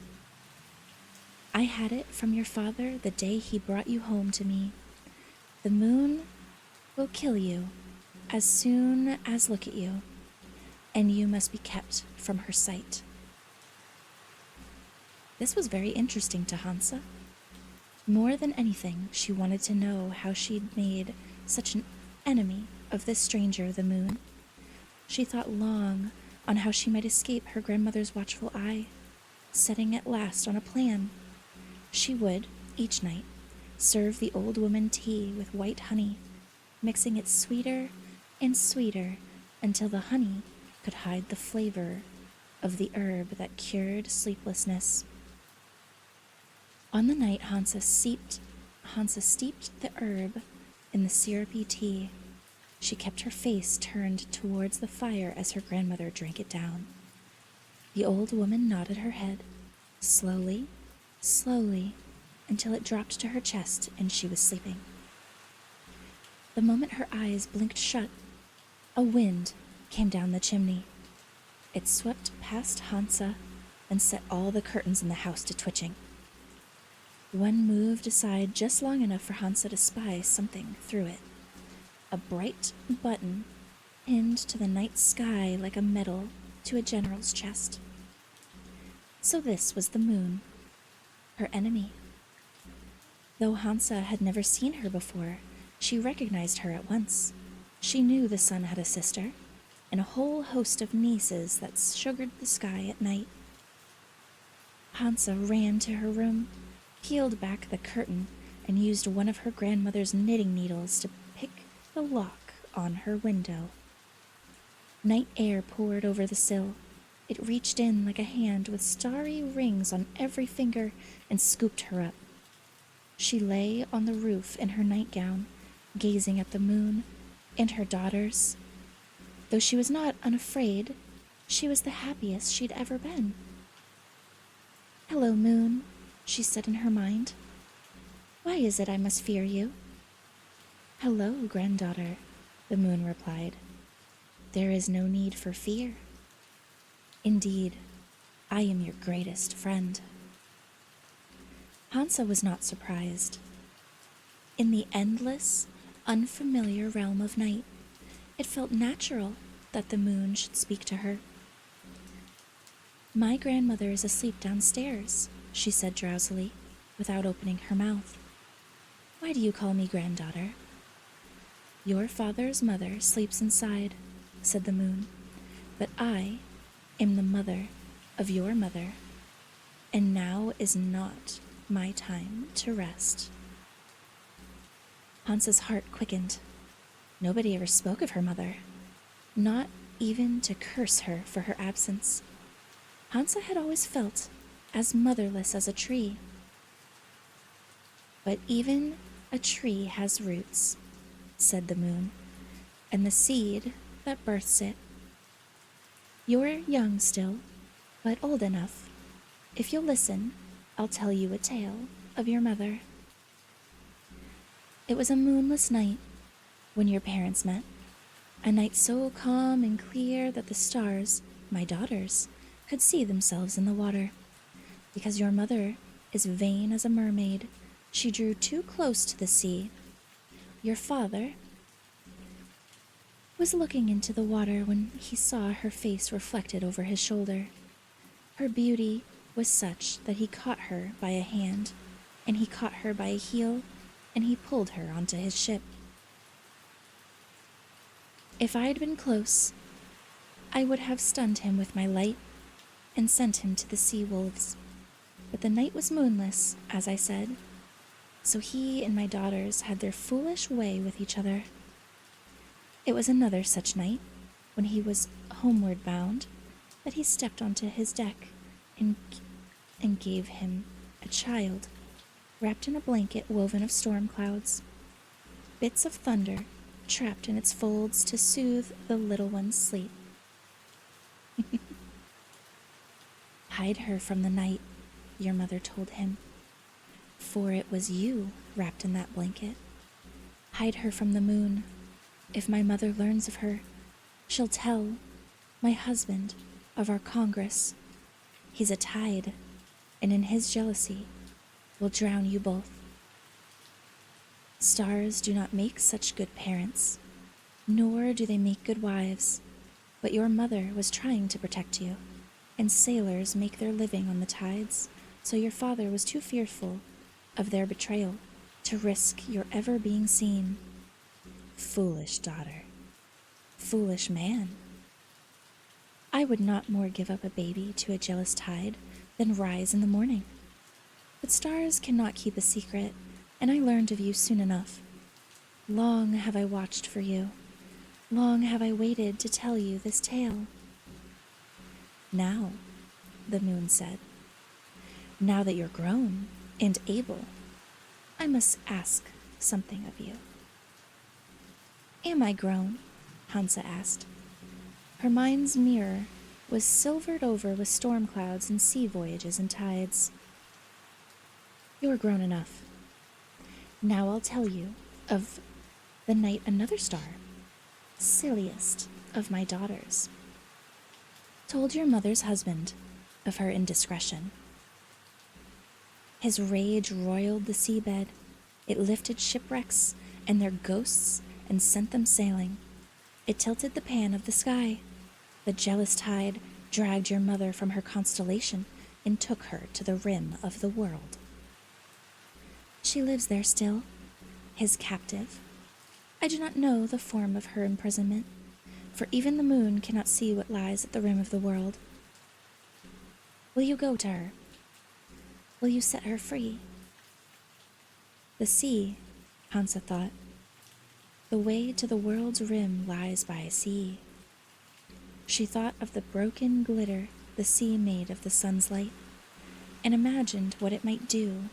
Speaker 1: I had it from your father the day he brought you home to me. The moon will kill you as soon as look at you, and you must be kept from her sight. This was very interesting to Hansa. More than anything, she wanted to know how she'd made such an enemy of this stranger, the moon. She thought long on how she might escape her grandmother's watchful eye, setting at last on a plan. She would, each night, serve the old woman tea with white honey, mixing it sweeter and sweeter until the honey could hide the flavor of the herb that cured sleeplessness. On the night Hansa steeped the herb in the syrupy tea, she kept her face turned towards the fire as her grandmother drank it down. The old woman nodded her head, slowly, slowly, until it dropped to her chest and she was sleeping. The moment her eyes blinked shut, a wind came down the chimney. It swept past Hansa and set all the curtains in the house to twitching. One moved aside just long enough for Hansa to spy something through it. A bright button pinned to the night sky like a medal to a general's chest. So this was the moon, her enemy. Though Hansa had never seen her before, she recognized her at once. She knew the sun had a sister, and a whole host of nieces that sugared the sky at night. Hansa ran to her room, peeled back the curtain, and used one of her grandmother's knitting needles to pick the lock on her window. Night air poured over the sill. It reached in like a hand with starry rings on every finger and scooped her up. She lay on the roof in her nightgown, gazing at the moon and her daughters. Though she was not unafraid, she was the happiest she'd ever been. Hello, moon, she said in her mind. Why is it I must fear you? Hello, granddaughter, the moon replied. There is no need for fear. Indeed, I am your greatest friend. Hansa was not surprised. In the endless, unfamiliar realm of night, it felt natural that the moon should speak to her. My grandmother is asleep downstairs, she said drowsily, without opening her mouth. Why do you call me granddaughter? Your father's mother sleeps inside, said the moon, but I am the mother of your mother, and now is not my time to rest. Hansa's heart quickened. Nobody ever spoke of her mother, not even to curse her for her absence. Hansa had always felt as motherless as a tree. But even a tree has roots, said the moon, and the seed that births it. You're young still, but old enough. If you'll listen, I'll tell you a tale of your mother. It was a moonless night when your parents met, a night so calm and clear that the stars, my daughters, could see themselves in the water. Because your mother is vain as a mermaid, she drew too close to the sea. Your father was looking into the water when he saw her face reflected over his shoulder. Her beauty was such that he caught her by a hand, and he caught her by a heel, and he pulled her onto his ship. If I had been close, I would have stunned him with my light and sent him to the sea wolves. But the night was moonless, as I said, so he and my daughters had their foolish way with each other. It was another such night, when he was homeward bound, that he stepped onto his deck and gave him a child, wrapped in a blanket woven of storm clouds, bits of thunder trapped in its folds to soothe the little one's sleep. Hide her from the night, your mother told him, for it was you wrapped in that blanket. Hide her from the moon. If my mother learns of her, she'll tell my husband of our Congress. He's a tide, and in his jealousy will drown you both. Stars do not make such good parents, nor do they make good wives, but your mother was trying to protect you, and sailors make their living on the tides, so your father was too fearful of their betrayal to risk your ever being seen. Foolish daughter, foolish man. I would not more give up a baby to a jealous tide than rise in the morning. But stars cannot keep a secret, and I learned of you soon enough. Long have I watched for you. Long have I waited to tell you this tale. Now, the moon said, now that you're grown and able, I must ask something of you. Am I grown? Hansa asked. Her mind's mirror was silvered over with storm clouds and sea voyages and tides. You're grown enough. Now I'll tell you of the night another star, silliest of my daughters, told your mother's husband of her indiscretion. His rage roiled the seabed. It lifted shipwrecks and their ghosts and sent them sailing. It tilted the pan of the sky. The jealous tide dragged your mother from her constellation and took her to the rim of the world. She lives there still, his captive. I do not know the form of her imprisonment, for even the moon cannot see what lies at the rim of the world. Will you go to her? Will you set her free? The sea, Hansa thought. The way to the world's rim lies by a sea. She thought of the broken glitter the sea made of the sun's light, and imagined what it might do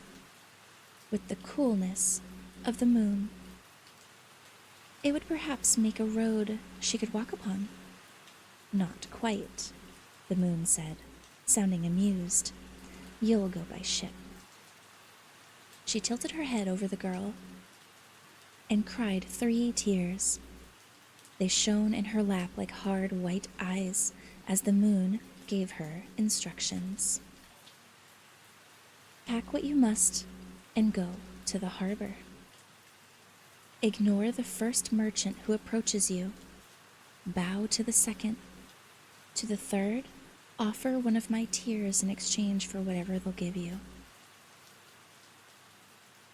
Speaker 1: with the coolness of the moon. It would perhaps make a road she could walk upon. Not quite, the moon said, sounding amused. You'll go by ship. She tilted her head over the girl and cried 3 tears. They shone in her lap like hard white eyes as the moon gave her instructions. Pack what you must and go to the harbor. Ignore the first merchant who approaches you. Bow to the second. To the third, offer one of my tears in exchange for whatever they'll give you.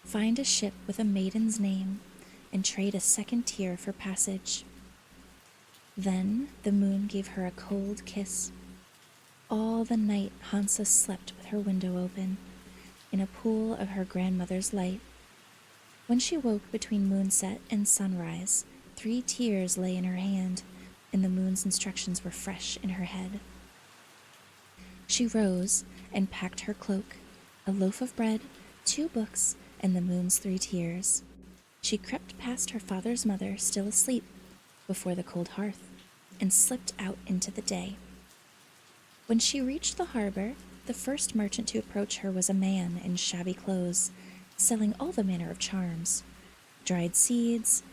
Speaker 1: Find a ship with a maiden's name and trade a second tear for passage. Then the moon gave her a cold kiss. All the night Hansa slept with her window open, in a pool of her grandmother's light. When she woke between moonset and sunrise, 3 tears lay in her hand, and the moon's instructions were fresh in her head. She rose and packed her cloak, a loaf of bread, 2 books, and the moon's 3 tears. She crept past her father's mother, still asleep, before the cold hearth, and slipped out into the day. When she reached the harbor, the first merchant to approach her was a man in shabby clothes, selling all the manner of charms. Dried seeds,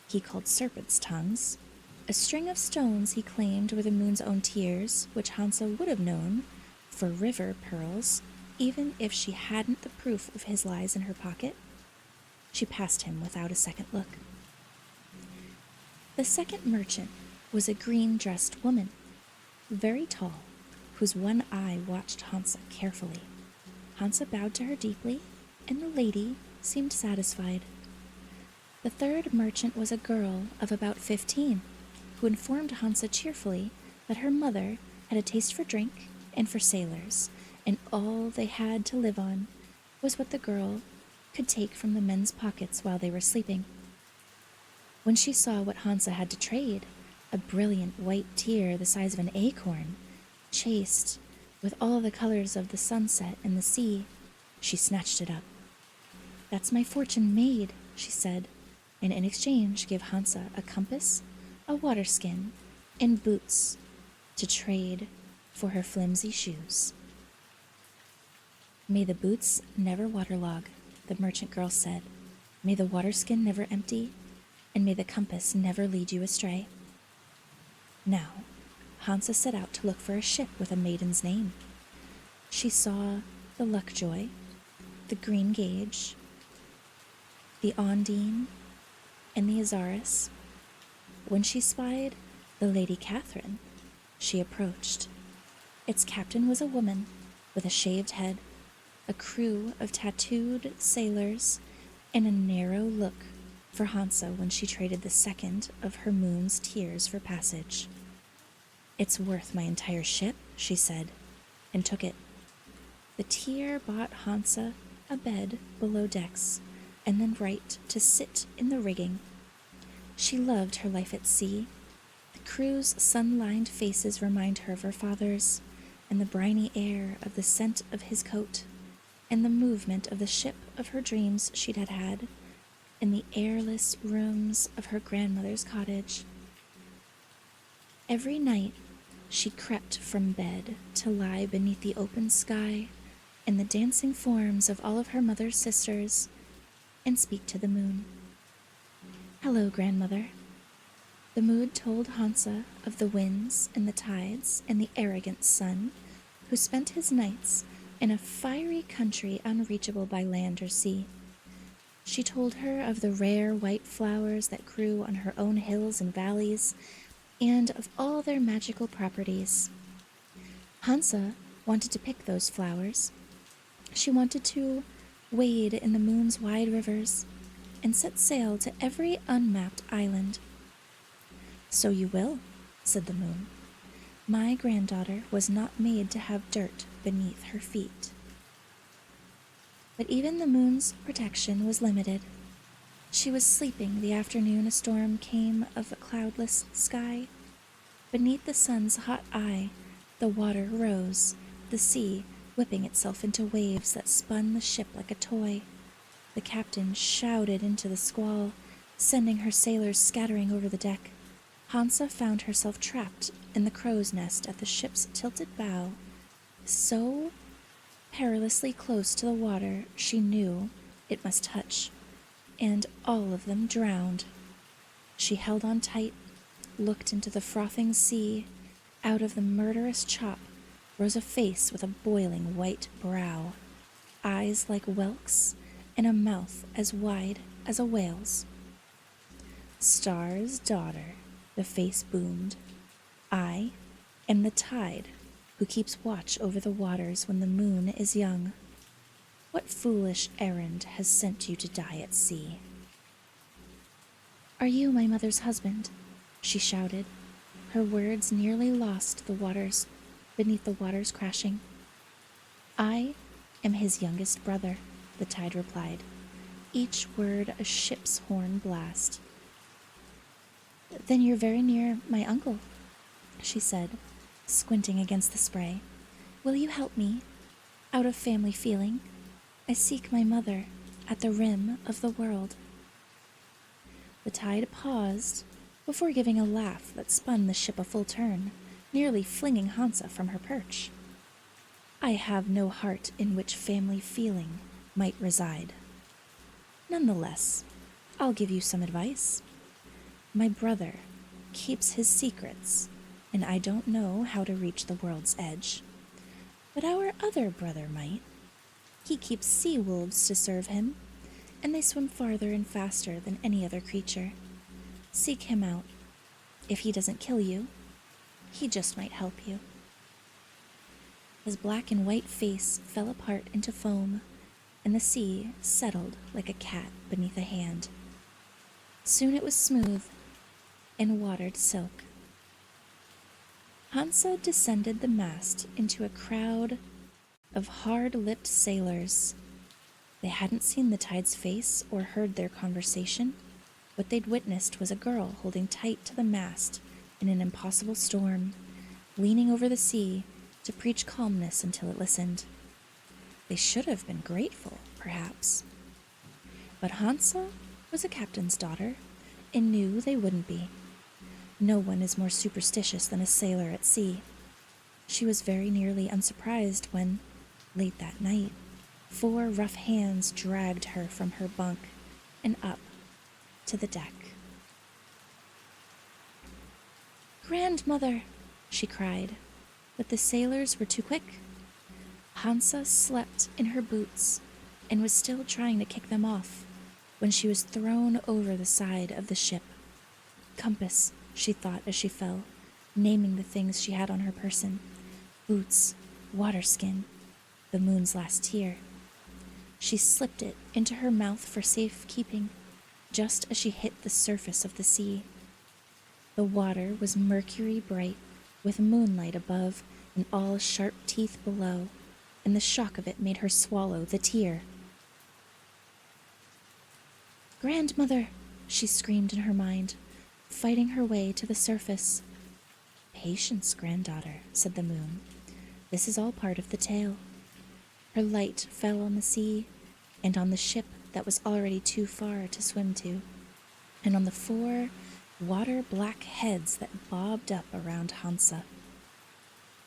Speaker 1: he called serpents' tongues. A string of stones he claimed were the moon's own tears, which Hansa would have known for river pearls, even if she hadn't the proof of his lies in her pocket. She passed him without a second look. The second merchant was a green-dressed woman, very tall, whose one eye watched Hansa carefully. Hansa bowed to her deeply, and the lady seemed satisfied. The third merchant was a girl of about 15, who informed Hansa cheerfully that her mother had a taste for drink and for sailors, and all they had to live on was what the girl could take from the men's pockets while they were sleeping. When she saw what Hansa had to trade, a brilliant white tear the size of an acorn, chased with all the colors of the sunset and the sea, she snatched it up. "That's my fortune made," she said, and in exchange gave Hansa a compass, a water skin, and boots to trade for her flimsy shoes. "May the boots never waterlog," the merchant girl said. "May the water skin never empty, and may the compass never lead you astray." Now, Hansa set out to look for a ship with a maiden's name. She saw the Lockjoy, the Green Gage, the Ondine, and the Azores. When she spied the Lady Catherine, she approached. Its captain was a woman with a shaved head, a crew of tattooed sailors, and a narrow look for Hansa when she traded the second of her moon's tears for passage. "It's worth my entire ship," she said, and took it. The tear bought Hansa a bed below decks, and then right to sit in the rigging. She loved her life at sea. The crew's sun-lined faces remind her of her father's, and the briny air of the scent of his coat, and the movement of the ship of her dreams she'd had, in the airless rooms of her grandmother's cottage. Every night she crept from bed to lie beneath the open sky and the dancing forms of all of her mother's sisters and speak to the moon. "Hello, grandmother." The moon told Hansa of the winds and the tides and the arrogant sun, who spent his nights in a fiery country unreachable by land or sea. She told her of the rare white flowers that grew on her own hills and valleys, and of all their magical properties. Hansa wanted to pick those flowers. She wanted to wade in the moon's wide rivers and set sail to every unmapped island. "So you will," said the moon. "My granddaughter was not made to have dirt beneath her feet." But even the moon's protection was limited. She was sleeping the afternoon a storm came of a cloudless sky. Beneath the sun's hot eye, the water rose, the sea whipping itself into waves that spun the ship like a toy. The captain shouted into the squall, sending her sailors scattering over the deck. Hansa found herself trapped in the crow's nest at the ship's tilted bow, so perilously close to the water she knew it must touch, and all of them drowned. She held on tight, looked into the frothing sea. Out of the murderous chop rose a face with a boiling white brow, eyes like whelks, and a mouth as wide as a whale's. "Star's daughter," the face boomed. "I am the tide who keeps watch over the waters when the moon is young. What foolish errand has sent you to die at sea?" "Are you my mother's husband?" she shouted. Her words nearly lost the waters beneath the waters crashing. "I am his youngest brother," the tide replied, each word a ship's horn blast. "Then you're very near my uncle," she said, squinting against the spray. "Will you help me? Out of family feeling, I seek my mother at the rim of the world." The tide paused before giving a laugh that spun the ship a full turn, nearly flinging Hansa from her perch. "I have no heart in which family feeling might reside. Nonetheless, I'll give you some advice. My brother keeps his secrets, and I don't know how to reach the world's edge. But our other brother might. He keeps sea wolves to serve him, and they swim farther and faster than any other creature. Seek him out. If he doesn't kill you, he just might help you." His black and white face fell apart into foam, and the sea settled like a cat beneath a hand. Soon it was smooth and watered silk. Hansa descended the mast into a crowd of hard-lipped sailors. They hadn't seen the tide's face or heard their conversation. What they'd witnessed was a girl holding tight to the mast in an impossible storm, leaning over the sea to preach calmness until it listened. They should have been grateful, perhaps. But Hansa was a captain's daughter and knew they wouldn't be. No one is more superstitious than a sailor at sea. She was very nearly unsurprised when, late that night, 4 rough hands dragged her from her bunk and up to the deck. "Grandmother!" she cried, but the sailors were too quick. Hansa slept in her boots and was still trying to kick them off when she was thrown over the side of the ship. Compass, she thought as she fell, naming the things she had on her person: boots, water skin, the moon's last tear. She slipped it into her mouth for safekeeping, just as she hit the surface of the sea. The water was mercury bright, with moonlight above and all sharp teeth below, and the shock of it made her swallow the tear. "Grandmother!" she screamed in her mind, fighting her way to the surface. "Patience, granddaughter," said the moon. "This is all part of the tale." Her light fell on the sea, and on the ship that was already too far to swim to, and on the 4 water-black heads that bobbed up around Hansa.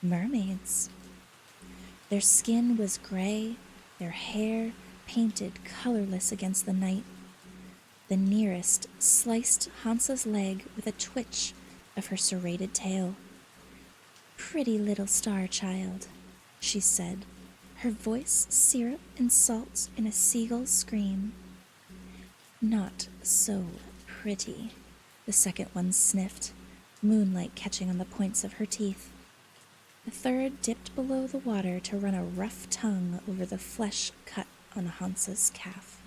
Speaker 1: Mermaids. Their skin was gray, their hair painted colorless against the night. The nearest sliced Hansa's leg with a twitch of her serrated tail. "Pretty little star child," she said, her voice syrup and salt in a seagull's scream. "Not so pretty," the second one sniffed, moonlight catching on the points of her teeth. The third dipped below the water to run a rough tongue over the flesh cut on Hansa's calf.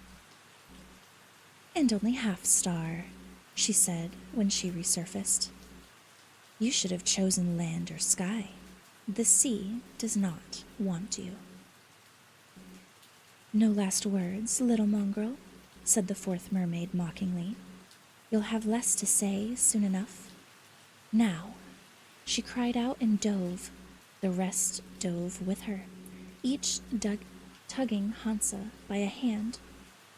Speaker 1: "And only half star," she said when she resurfaced. "You should have chosen land or sky. The sea does not want you." "No last words, little mongrel," said the 4th mermaid mockingly. "You'll have less to say soon enough. Now," she cried out and dove. The rest dove with her, each tugging Hansa by a hand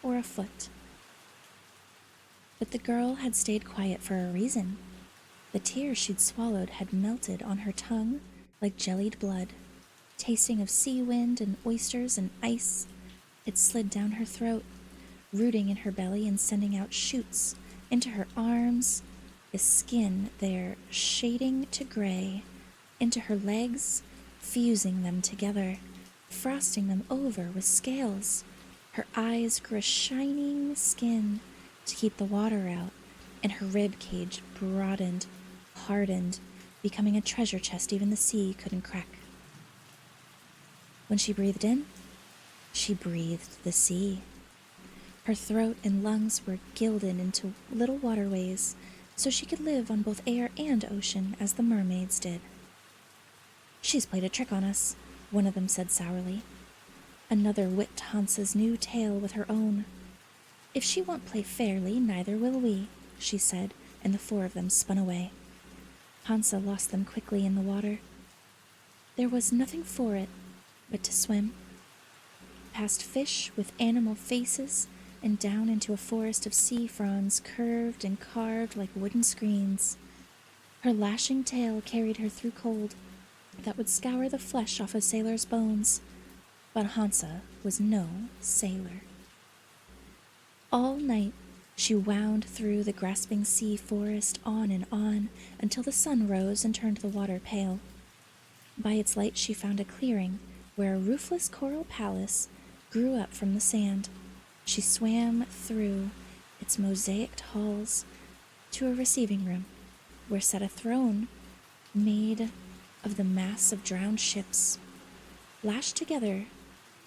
Speaker 1: or a foot. But the girl had stayed quiet for a reason. The tears she'd swallowed had melted on her tongue like jellied blood, tasting of sea wind and oysters and ice. It slid down her throat, rooting in her belly and sending out shoots into her arms, the skin there shading to gray, into her legs, fusing them together, frosting them over with scales. Her eyes grew a shining skin to keep the water out, and her rib cage broadened, hardened, becoming a treasure chest even the sea couldn't crack. When she breathed in, she breathed the sea. Her throat and lungs were gilded into little waterways, so she could live on both air and ocean as the mermaids did. "She's played a trick on us," one of them said sourly. Another whipped Hansa's new tail with her own. "If she won't play fairly, neither will we," she said, and the 4 of them spun away. Hansa lost them quickly in the water. There was nothing for it but to swim. Past fish with animal faces and down into a forest of sea fronds curved and carved like wooden screens. Her lashing tail carried her through cold that would scour the flesh off a sailor's bones. But Hansa was no sailor. All night she wound through the grasping sea forest on and on until the sun rose and turned the water pale. By its light she found a clearing where a roofless coral palace grew up from the sand. She swam through its mosaicked halls to a receiving room where sat a throne made of the mass of drowned ships, lashed together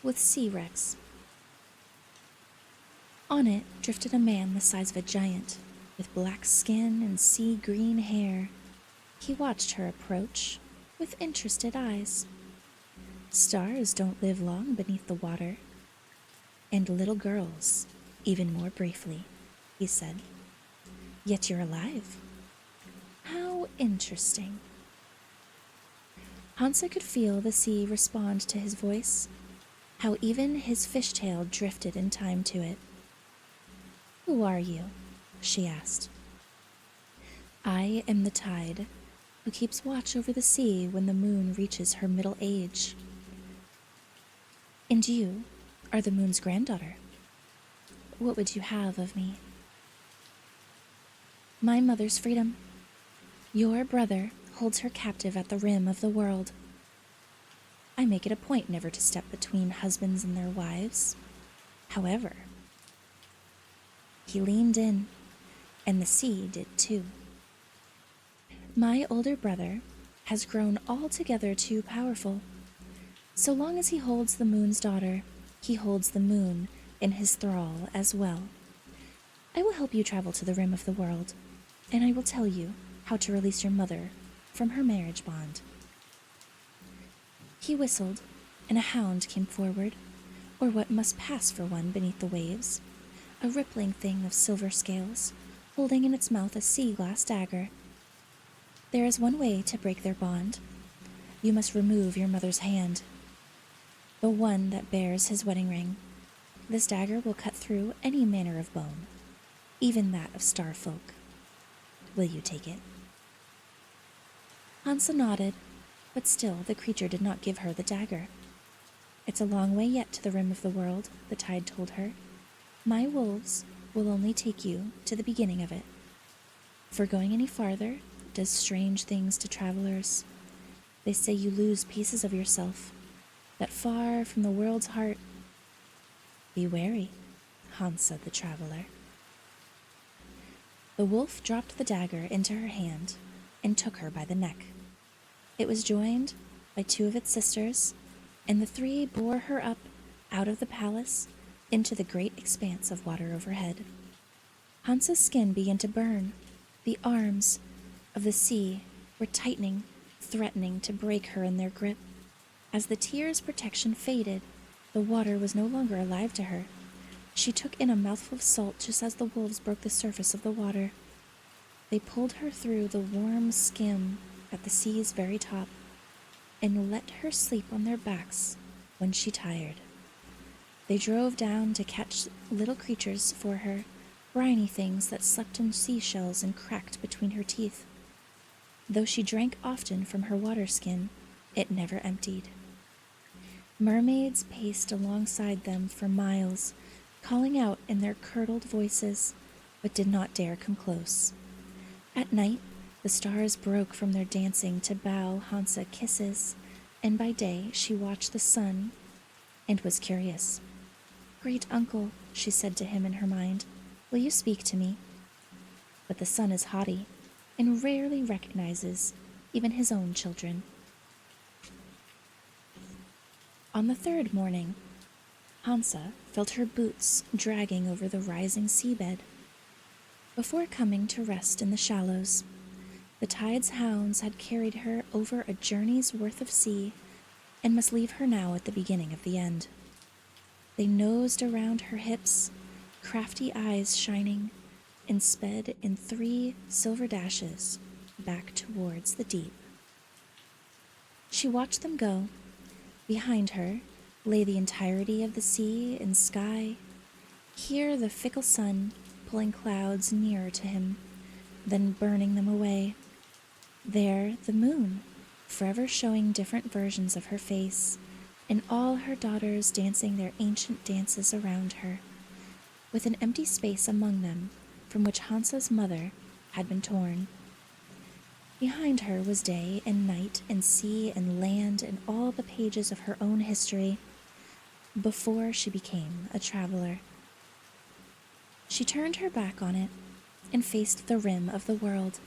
Speaker 1: with sea wrecks. On it drifted a man the size of a giant, with black skin and sea-green hair. He watched her approach with interested eyes. Stars don't live long beneath the water, and little girls, even more briefly, he said. Yet you're alive. How interesting. Hansa could feel the sea respond to his voice, how even his fishtail drifted in time to it. Who are you? She asked. I am the tide, who keeps watch over the sea when the moon reaches her middle age. And you are the moon's granddaughter. What would you have of me? My mother's freedom. Your brother holds her captive at the rim of the world. I make it a point never to step between husbands and their wives. However, he leaned in, and the sea did too. My older brother has grown altogether too powerful. So long as he holds the moon's daughter, he holds the moon in his thrall as well. I will help you travel to the rim of the world, and I will tell you how to release your mother from her marriage bond. He whistled, and a hound came forward, or what must pass for one beneath the waves, a rippling thing of silver scales, holding in its mouth a sea-glass dagger. There is one way to break their bond. You must remove your mother's hand, the one that bears his wedding ring. This dagger will cut through any manner of bone, even that of star folk. Will you take it? Hansa nodded, but still the creature did not give her the dagger. It's a long way yet to the rim of the world, the tide told her. My wolves will only take you to the beginning of it. For going any farther does strange things to travelers. They say you lose pieces of yourself, that far from the world's heart. Be wary, Hansa the traveler. The wolf dropped the dagger into her hand and took her by the neck. It was joined by two of its sisters, and the three bore her up out of the palace into the great expanse of water overhead. Hansa's skin began to burn. The arms of the sea were tightening, threatening to break her in their grip. As the tier's protection faded, the water was no longer alive to her. She took in a mouthful of salt just as the wolves broke the surface of the water. They pulled her through the warm skim at the sea's very top and let her sleep on their backs when she tired. They drove down to catch little creatures for her, briny things that slept in seashells and cracked between her teeth. Though she drank often from her water skin, it never emptied. Mermaids paced alongside them for miles, calling out in their curdled voices, but did not dare come close. At night, the stars broke from their dancing to bow Hansa kisses, and by day she watched the sun and was curious. Great uncle, she said to him in her mind, will you speak to me? But the sun is haughty and rarely recognizes even his own children. On the third morning, Hansa felt her boots dragging over the rising seabed. Before coming to rest in the shallows, the tide's hounds had carried her over a journey's worth of sea and must leave her now at the beginning of the end. They nosed around her hips, crafty eyes shining, and sped in 3 silver dashes back towards the deep. She watched them go. Behind her lay the entirety of the sea and sky. Here the fickle sun pulling clouds nearer to him, then burning them away. There the moon, forever showing different versions of her face, and all her daughters dancing their ancient dances around her, with an empty space among them from which Hansa's mother had been torn. Behind her was day and night and sea and land and all the pages of her own history before she became a traveler. She turned her back on it and faced the rim of the world.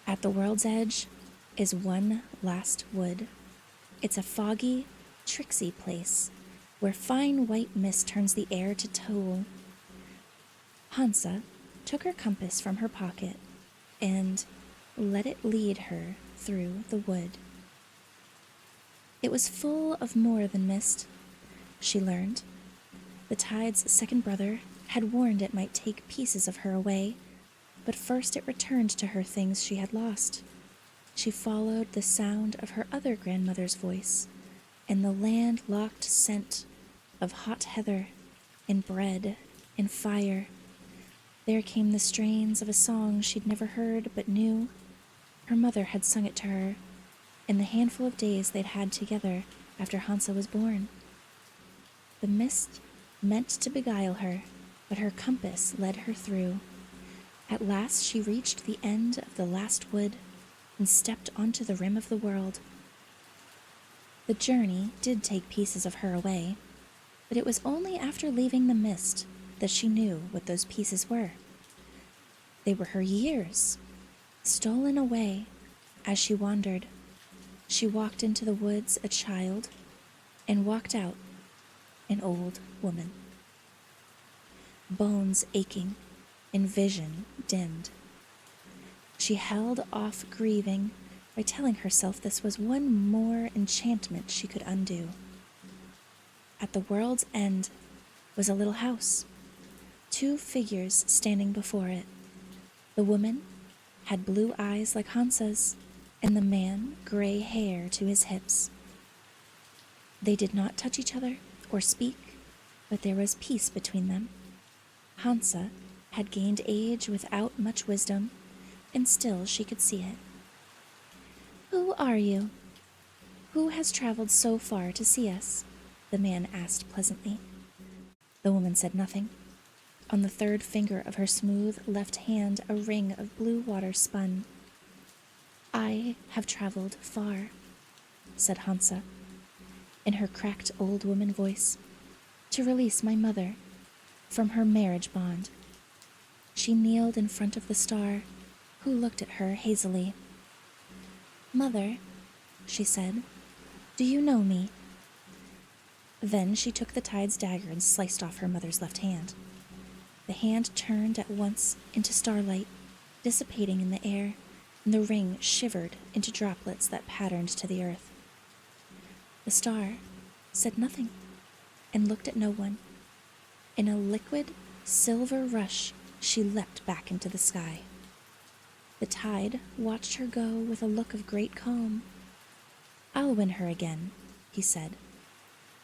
Speaker 1: At the world's edge is one last wood. It's a foggy, tricksy place where fine white mist turns the air to tow. Hansa took her compass from her pocket and let it lead her through the wood. It was full of more than mist, she learned. The tide's second brother had warned it might take pieces of her away, but first it returned to her things she had lost. She followed the sound of her other grandmother's voice, and the land-locked scent of hot heather and bread and fire. There came the strains of a song she'd never heard but knew. Her mother had sung it to her in the handful of days they'd had together after Hansa was born. The mist meant to beguile her, but her compass led her through. At last she reached the end of the last wood and stepped onto the rim of the world. The journey did take pieces of her away, but it was only after leaving the mist that she knew what those pieces were. They were her years, stolen away as she wandered. She walked into the woods a child and walked out an old woman. Bones aching and vision dimmed. She held off grieving by telling herself this was one more enchantment she could undo. At the world's end was a little house, 2 figures standing before it. The woman had blue eyes like Hansa's, and the man gray hair to his hips. They did not touch each other or speak, but there was peace between them. Hansa had gained age without much wisdom, and still she could see it. "Who are you? Who has traveled so far to see us?" the man asked pleasantly. The woman said nothing. On the 3rd finger of her smooth left hand a ring of blue water spun. "I have traveled far," said Hansa, in her cracked old woman voice, "to release my mother from her marriage bond." She kneeled in front of the star, who looked at her hazily. "Mother," she said, "do you know me?" Then she took the tide's dagger and sliced off her mother's left hand. The hand turned at once into starlight, dissipating in the air, and the ring shivered into droplets that patterned to the earth. The star said nothing and looked at no one. In a liquid, silver rush, she leapt back into the sky. The tide watched her go with a look of great calm. "I'll win her again," he said.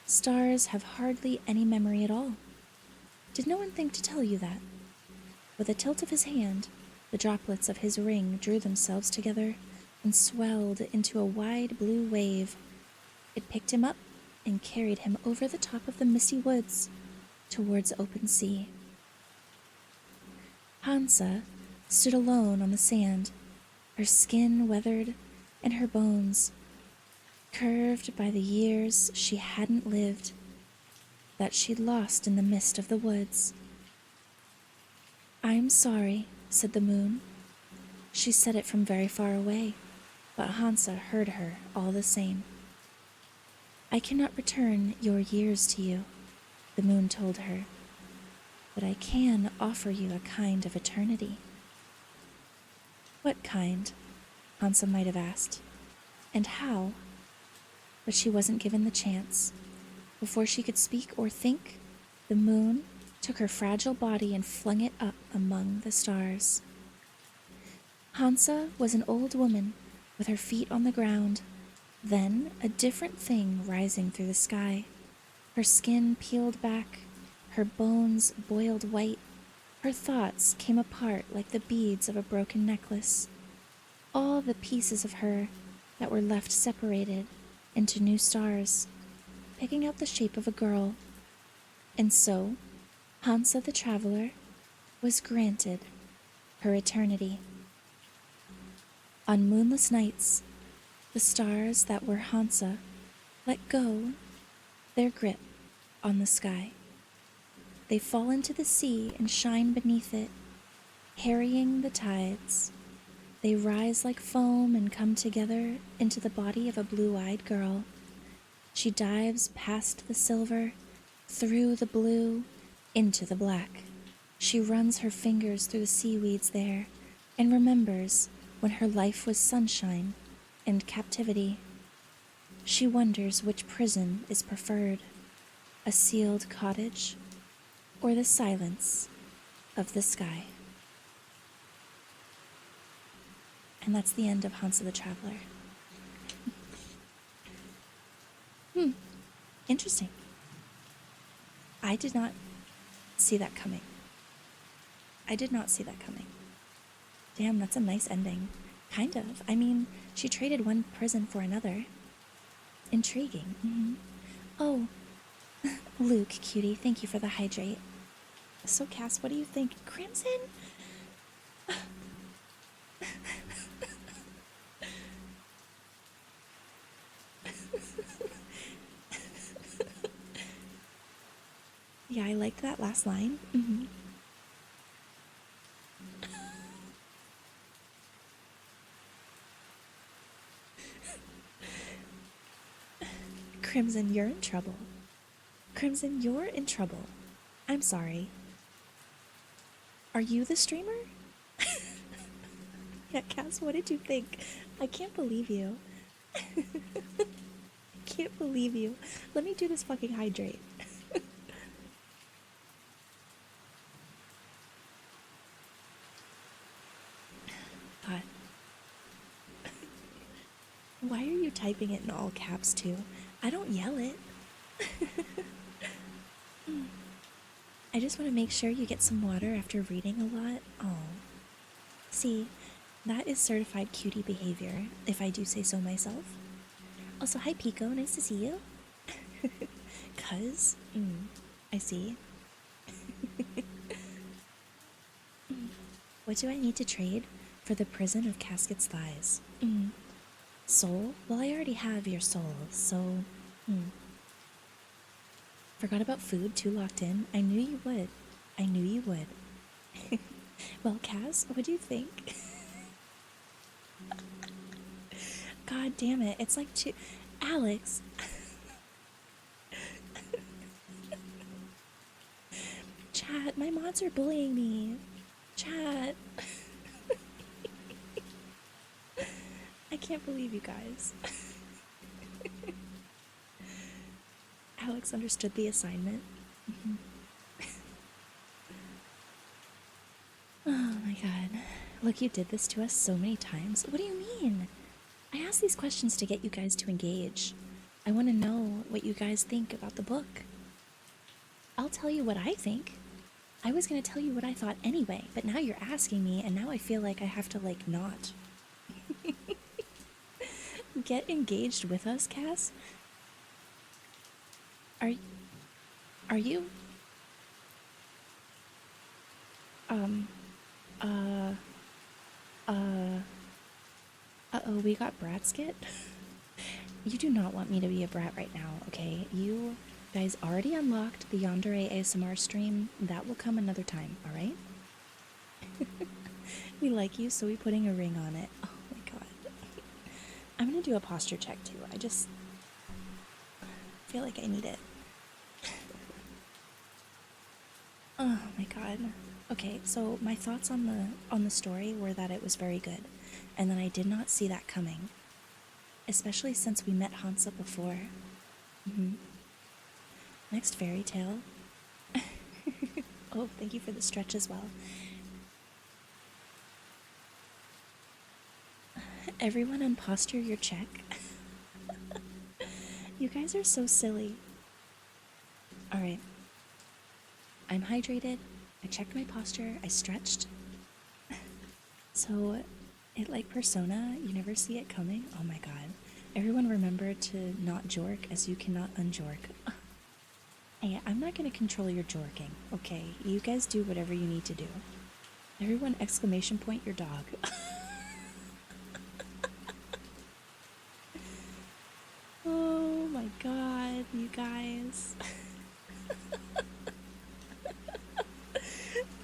Speaker 1: "Stars have hardly any memory at all. Did no one think to tell you that?" With a tilt of his hand, the droplets of his ring drew themselves together and swelled into a wide blue wave. It picked him up and carried him over the top of the misty woods towards open sea. Hansa stood alone on the sand, her skin weathered and her bones curved by the years she hadn't lived, that she'd lost in the mist of the woods. "I'm sorry," said the moon. She said it from very far away, but Hansa heard her all the same. "I cannot return your years to you," the moon told her, "but I can offer you a kind of eternity." What kind? Hansa might have asked. And how? But she wasn't given the chance. Before she could speak or think, the moon took her fragile body and flung it up among the stars. Hansa was an old woman with her feet on the ground, then a different thing rising through the sky. Her skin peeled back, her bones boiled white, her thoughts came apart like the beads of a broken necklace. All the pieces of her that were left separated into new stars, picking out the shape of a girl. And so, Hansa the traveler was granted her eternity. On moonless nights, the stars that were Hansa let go their grip on the sky. They fall into the sea and shine beneath it, harrying the tides. They rise like foam and come together into the body of a blue-eyed girl. She dives past the silver, through the blue, into the black. She runs her fingers through the seaweeds there and remembers when her life was sunshine and captivity. She wonders which prison is preferred, a sealed cottage or the silence of the sky. And that's the end of Hansa the Traveler. Interesting. I did not see that coming. I did not see that coming. Damn, that's a nice ending. Kind of. I mean, she traded one prison for another. Intriguing. Oh, Luke, cutie, thank you for the hydrate. So, Cass, what do you think? Crimson? Yeah, I liked that last line. Crimson, you're in trouble. Crimson, you're in trouble. I'm sorry. Are you the streamer? Yeah, Cass, what did you think? I can't believe you. I can't believe you. Let me do this fucking hydrate. God. Why are you typing it in all caps too? I don't yell it. I just want to make sure you get some water after reading a lot. Oh. See, that is certified cutie behavior, if I do say so myself. Also, hi Pico, nice to see you. Cuz? I see. What do I need to trade for the prison of Casket's thighs? Soul? Well, I already have your soul, so... Forgot about food, too locked in. I knew you would. I knew you would. Well, Cass, what do you think? God damn it, it's like two... Alex! Chat, my mods are bullying me. Chat. I can't believe you guys. Alex understood the assignment. Oh my god. Look, you did this to us so many times. What do you mean? I ask these questions to get you guys to engage. I want to know what you guys think about the book. I'll tell you what I think. I was going to tell you what I thought anyway, but now you're asking me, and now I feel like I have to, like, not. Get engaged with us, Cass? Are you? Uh-oh, we got Bratskit? You do not want me to be a brat right now, okay? You guys already unlocked the Yandere ASMR stream. That will come another time, alright? We like you, so we're putting a ring on it. Oh my god. I'm gonna do a posture check too. I just feel like I need it. Oh my god. Okay, so my thoughts on the story were that it was very good, and that I did not see that coming, especially since we met Hansa before. Next fairy tale. Oh, thank you for the stretch as well. Everyone imposter your check. You guys are so silly. Alright. I'm hydrated. I checked my posture. I stretched. So, it like Persona, you never see it coming. Oh my god. Everyone remember to not jork as you cannot unjork. Hey, I'm not gonna control your jorking, okay? You guys do whatever you need to do. Everyone exclamation point your dog. Oh my god, you guys.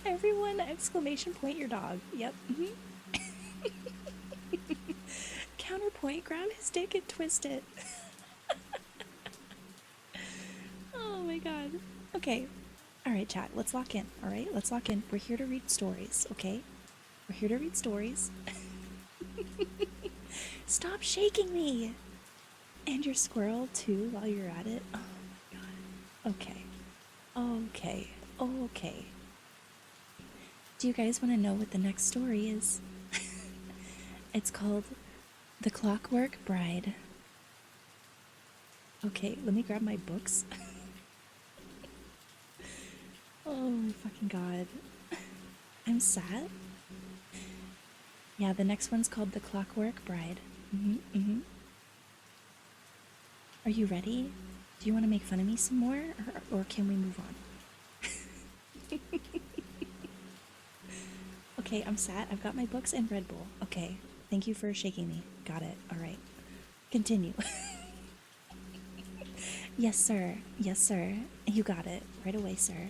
Speaker 1: Everyone exclamation point your dog. Yep. Counterpoint, grab his dick and twist it. Oh my god. Okay. Alright, chat, let's lock in, alright? Let's lock in. We're here to read stories, okay? We're here to read stories. Stop shaking me! And your squirrel, too, while you're at it? Oh, my God. Okay. Okay. Okay. Do you guys want to know what the next story is? It's called The Clockwork Bride. Okay, let me grab my books. Oh my fucking God. I'm sad. Yeah, the next one's called The Clockwork Bride. Are you ready? Do you want to make fun of me some more, or can we move on? Okay, I'm sat. I've got my books and Red Bull. Okay, thank you for shaking me. Got it. All right. Continue. Yes, sir. Yes, sir. You got it. Right away, sir.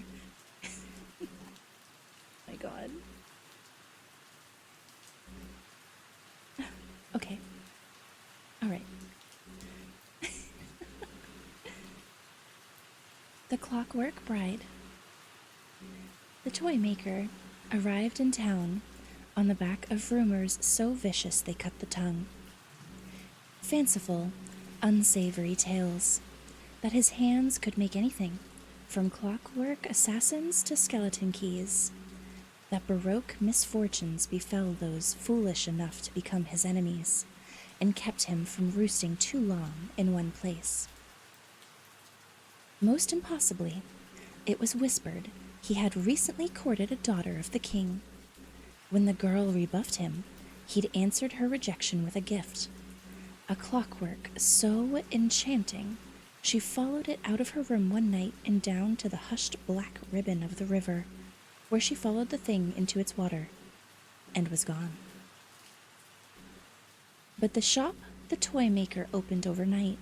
Speaker 1: My God. Okay. All right. The Clockwork Bride. The toy maker arrived in town on the back of rumors so vicious they cut the tongue. Fanciful, unsavory tales that his hands could make anything, from clockwork assassins to skeleton keys. That baroque misfortunes befell those foolish enough to become his enemies, and kept him from roosting too long in one place. Most impossibly, it was whispered he had recently courted a daughter of the king. When the girl rebuffed him, he'd answered her rejection with a gift, a clockwork so enchanting she followed it out of her room one night and down to the hushed black ribbon of the river, where she followed the thing into its water and was gone. But the shop the toy maker opened overnight,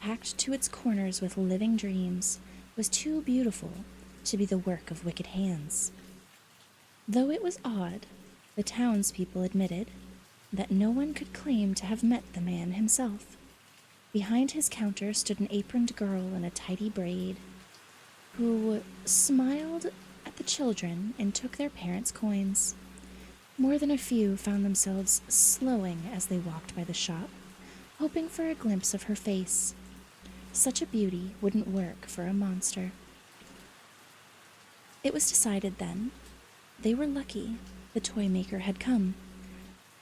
Speaker 1: packed to its corners with living dreams, was too beautiful to be the work of wicked hands. Though it was odd, the townspeople admitted that no one could claim to have met the man himself. Behind his counter stood an aproned girl in a tidy braid, who smiled at the children and took their parents' coins. More than a few found themselves slowing as they walked by the shop, hoping for a glimpse of her face. Such a beauty wouldn't work for a monster. It was decided then they were lucky the toy maker had come,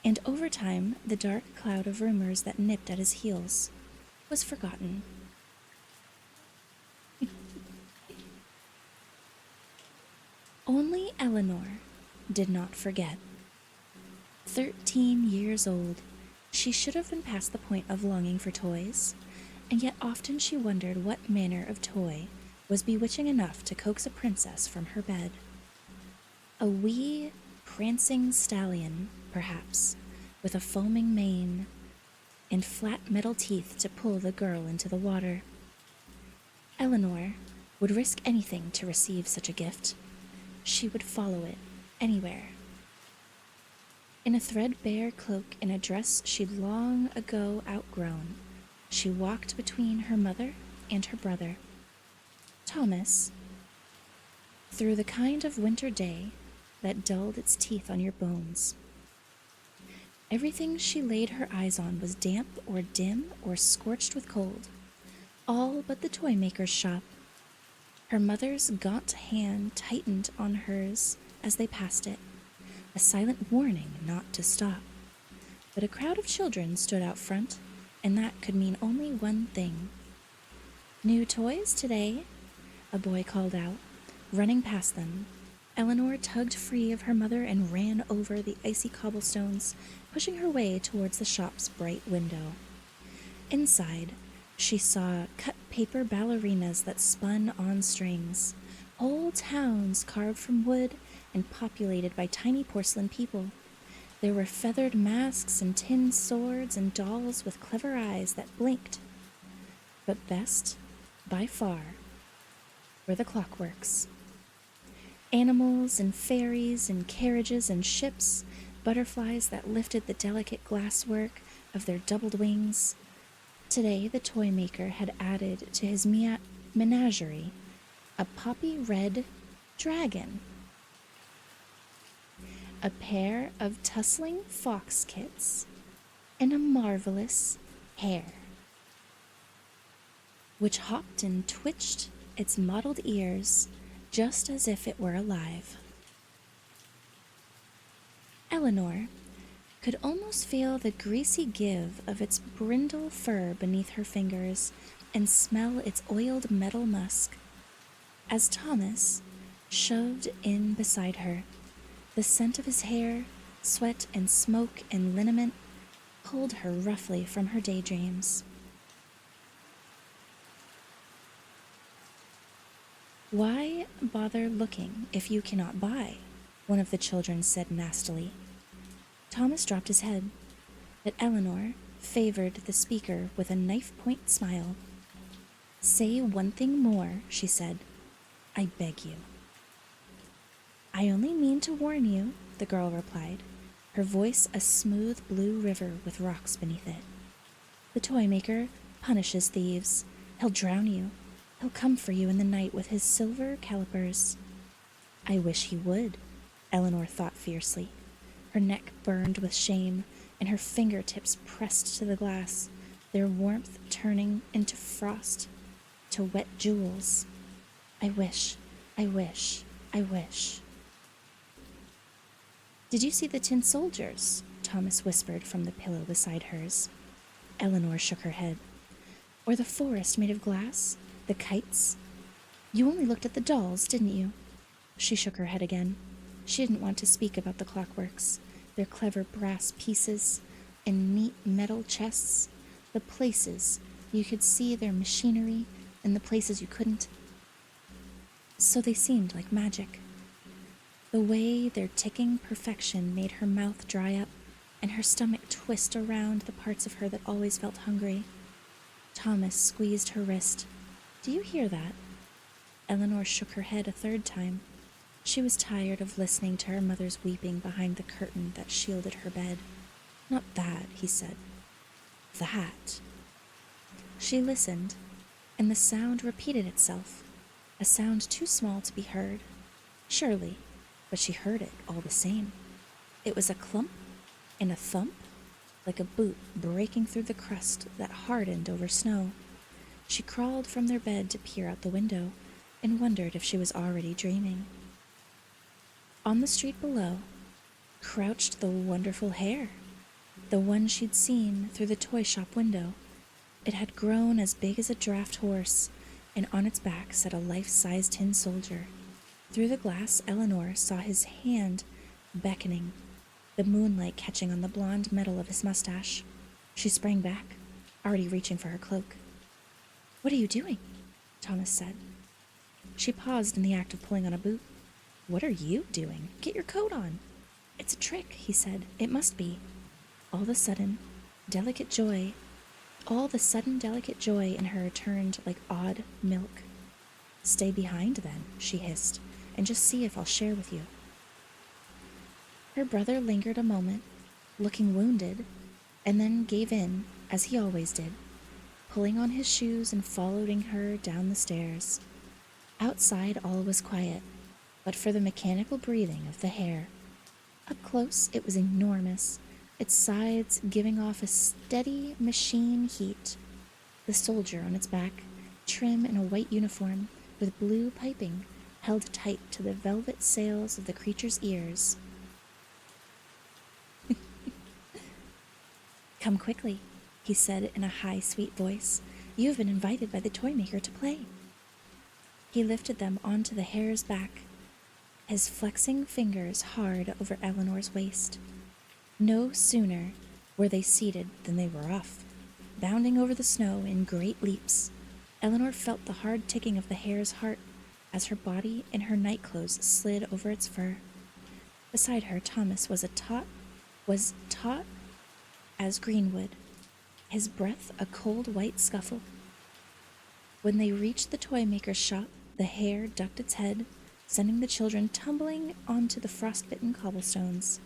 Speaker 1: and over time the dark cloud of rumors that nipped at his heels was forgotten. Only Eleanor did not forget. 13 years old, she should have been past the point of longing for toys, and yet often she wondered what manner of toy was bewitching enough to coax a princess from her bed. A wee, prancing stallion, perhaps, with a foaming mane and flat metal teeth to pull the girl into the water. Eleanor would risk anything to receive such a gift. She would follow it anywhere. In a threadbare cloak and a dress she'd long ago outgrown, she walked between her mother and her brother, Thomas, through the kind of winter day that dulled its teeth on your bones. Everything she laid her eyes on was damp or dim or scorched with cold, all but the toy maker's shop. Her mother's gaunt hand tightened on hers as they passed it, a silent warning not to stop. But a crowd of children stood out front, and that could mean only one thing. "New toys today?" a boy called out, running past them. Eleanor tugged free of her mother and ran over the icy cobblestones, pushing her way towards the shop's bright window. Inside, she saw cut paper ballerinas that spun on strings, whole towns carved from wood and populated by tiny porcelain people. There were feathered masks and tin swords and dolls with clever eyes that blinked. But best, by far, were the clockworks. Animals and fairies and carriages and ships, butterflies that lifted the delicate glasswork of their doubled wings. Today the toy maker had added to his menagerie a poppy red dragon. a pair of tussling fox kits, and a marvelous hare, which hopped and twitched its mottled ears just as if it were alive. Eleanor could almost feel the greasy give of its brindle fur beneath her fingers and smell its oiled metal musk. As Thomas shoved in beside her, the scent of his hair, sweat, and smoke and liniment pulled her roughly from her daydreams. "Why bother looking if you cannot buy?" one of the children said nastily. Thomas dropped his head, but Eleanor favored the speaker with a knife-point smile. "Say one thing more," she said. "I beg you." "I only mean to warn you," the girl replied, her voice a smooth blue river with rocks beneath it. "The toy maker punishes thieves. He'll drown you. He'll come for you in the night with his silver calipers." "I wish he would," Eleanor thought fiercely. Her neck burned with shame, and her fingertips pressed to the glass, their warmth turning into frost, to wet jewels. "I wish, I wish, I wish." "Did you see the tin soldiers?" Thomas whispered from the pillow beside hers. Eleanor shook her head. "Or the forest made of glass? The kites? You only looked at the dolls, didn't you?" She shook her head again. She didn't want to speak about the clockworks, their clever brass pieces and neat metal chests, the places you could see their machinery and the places you couldn't. So they seemed like magic. The way their ticking perfection made her mouth dry up and her stomach twist around the parts of her that always felt hungry. Thomas squeezed her wrist. "Do you hear that?" Eleanor shook her head a third time. She was tired of listening to her mother's weeping behind the curtain that shielded her bed. "Not that," he said. "That." She listened, and the sound repeated itself, a sound too small to be heard. Surely, but she heard it all the same. It was a clump and a thump, like a boot breaking through the crust that hardened over snow. She crawled from their bed to peer out the window and wondered if she was already dreaming. On the street below crouched the wonderful hare, the one she'd seen through the toy shop window. It had grown as big as a draft horse, and on its back sat a life-size tin soldier. Through the glass, Eleanor saw his hand beckoning, the moonlight catching on the blonde metal of his mustache. She sprang back, already reaching for her cloak. "What are you doing?" Thomas said. She paused in the act of pulling on a boot. "What are you doing? Get your coat on." "It's a trick," he said. "It must be." All the sudden, delicate joy in her turned like odd milk. "Stay behind, then," she hissed, "and just see if I'll share with you." Her brother lingered a moment, looking wounded, and then gave in, as he always did, pulling on his shoes and following her down the stairs. Outside all was quiet, but for the mechanical breathing of the hare. Up close it was enormous, its sides giving off a steady machine heat. The soldier on its back, trim in a white uniform with blue piping, held tight to the velvet sails of the creature's ears. "Come quickly," he said in a high, sweet voice. "You have been invited by the toy maker to play." He lifted them onto the hare's back, his flexing fingers hard over Eleanor's waist. No sooner were they seated than they were off, bounding over the snow in great leaps. Eleanor felt the hard ticking of the hare's heart as her body in her nightclothes slid over its fur. Beside her, Thomas was taut as greenwood, his breath a cold white scuffle. When they reached the toy maker's shop, the hare ducked its head, sending the children tumbling onto the frostbitten cobblestones.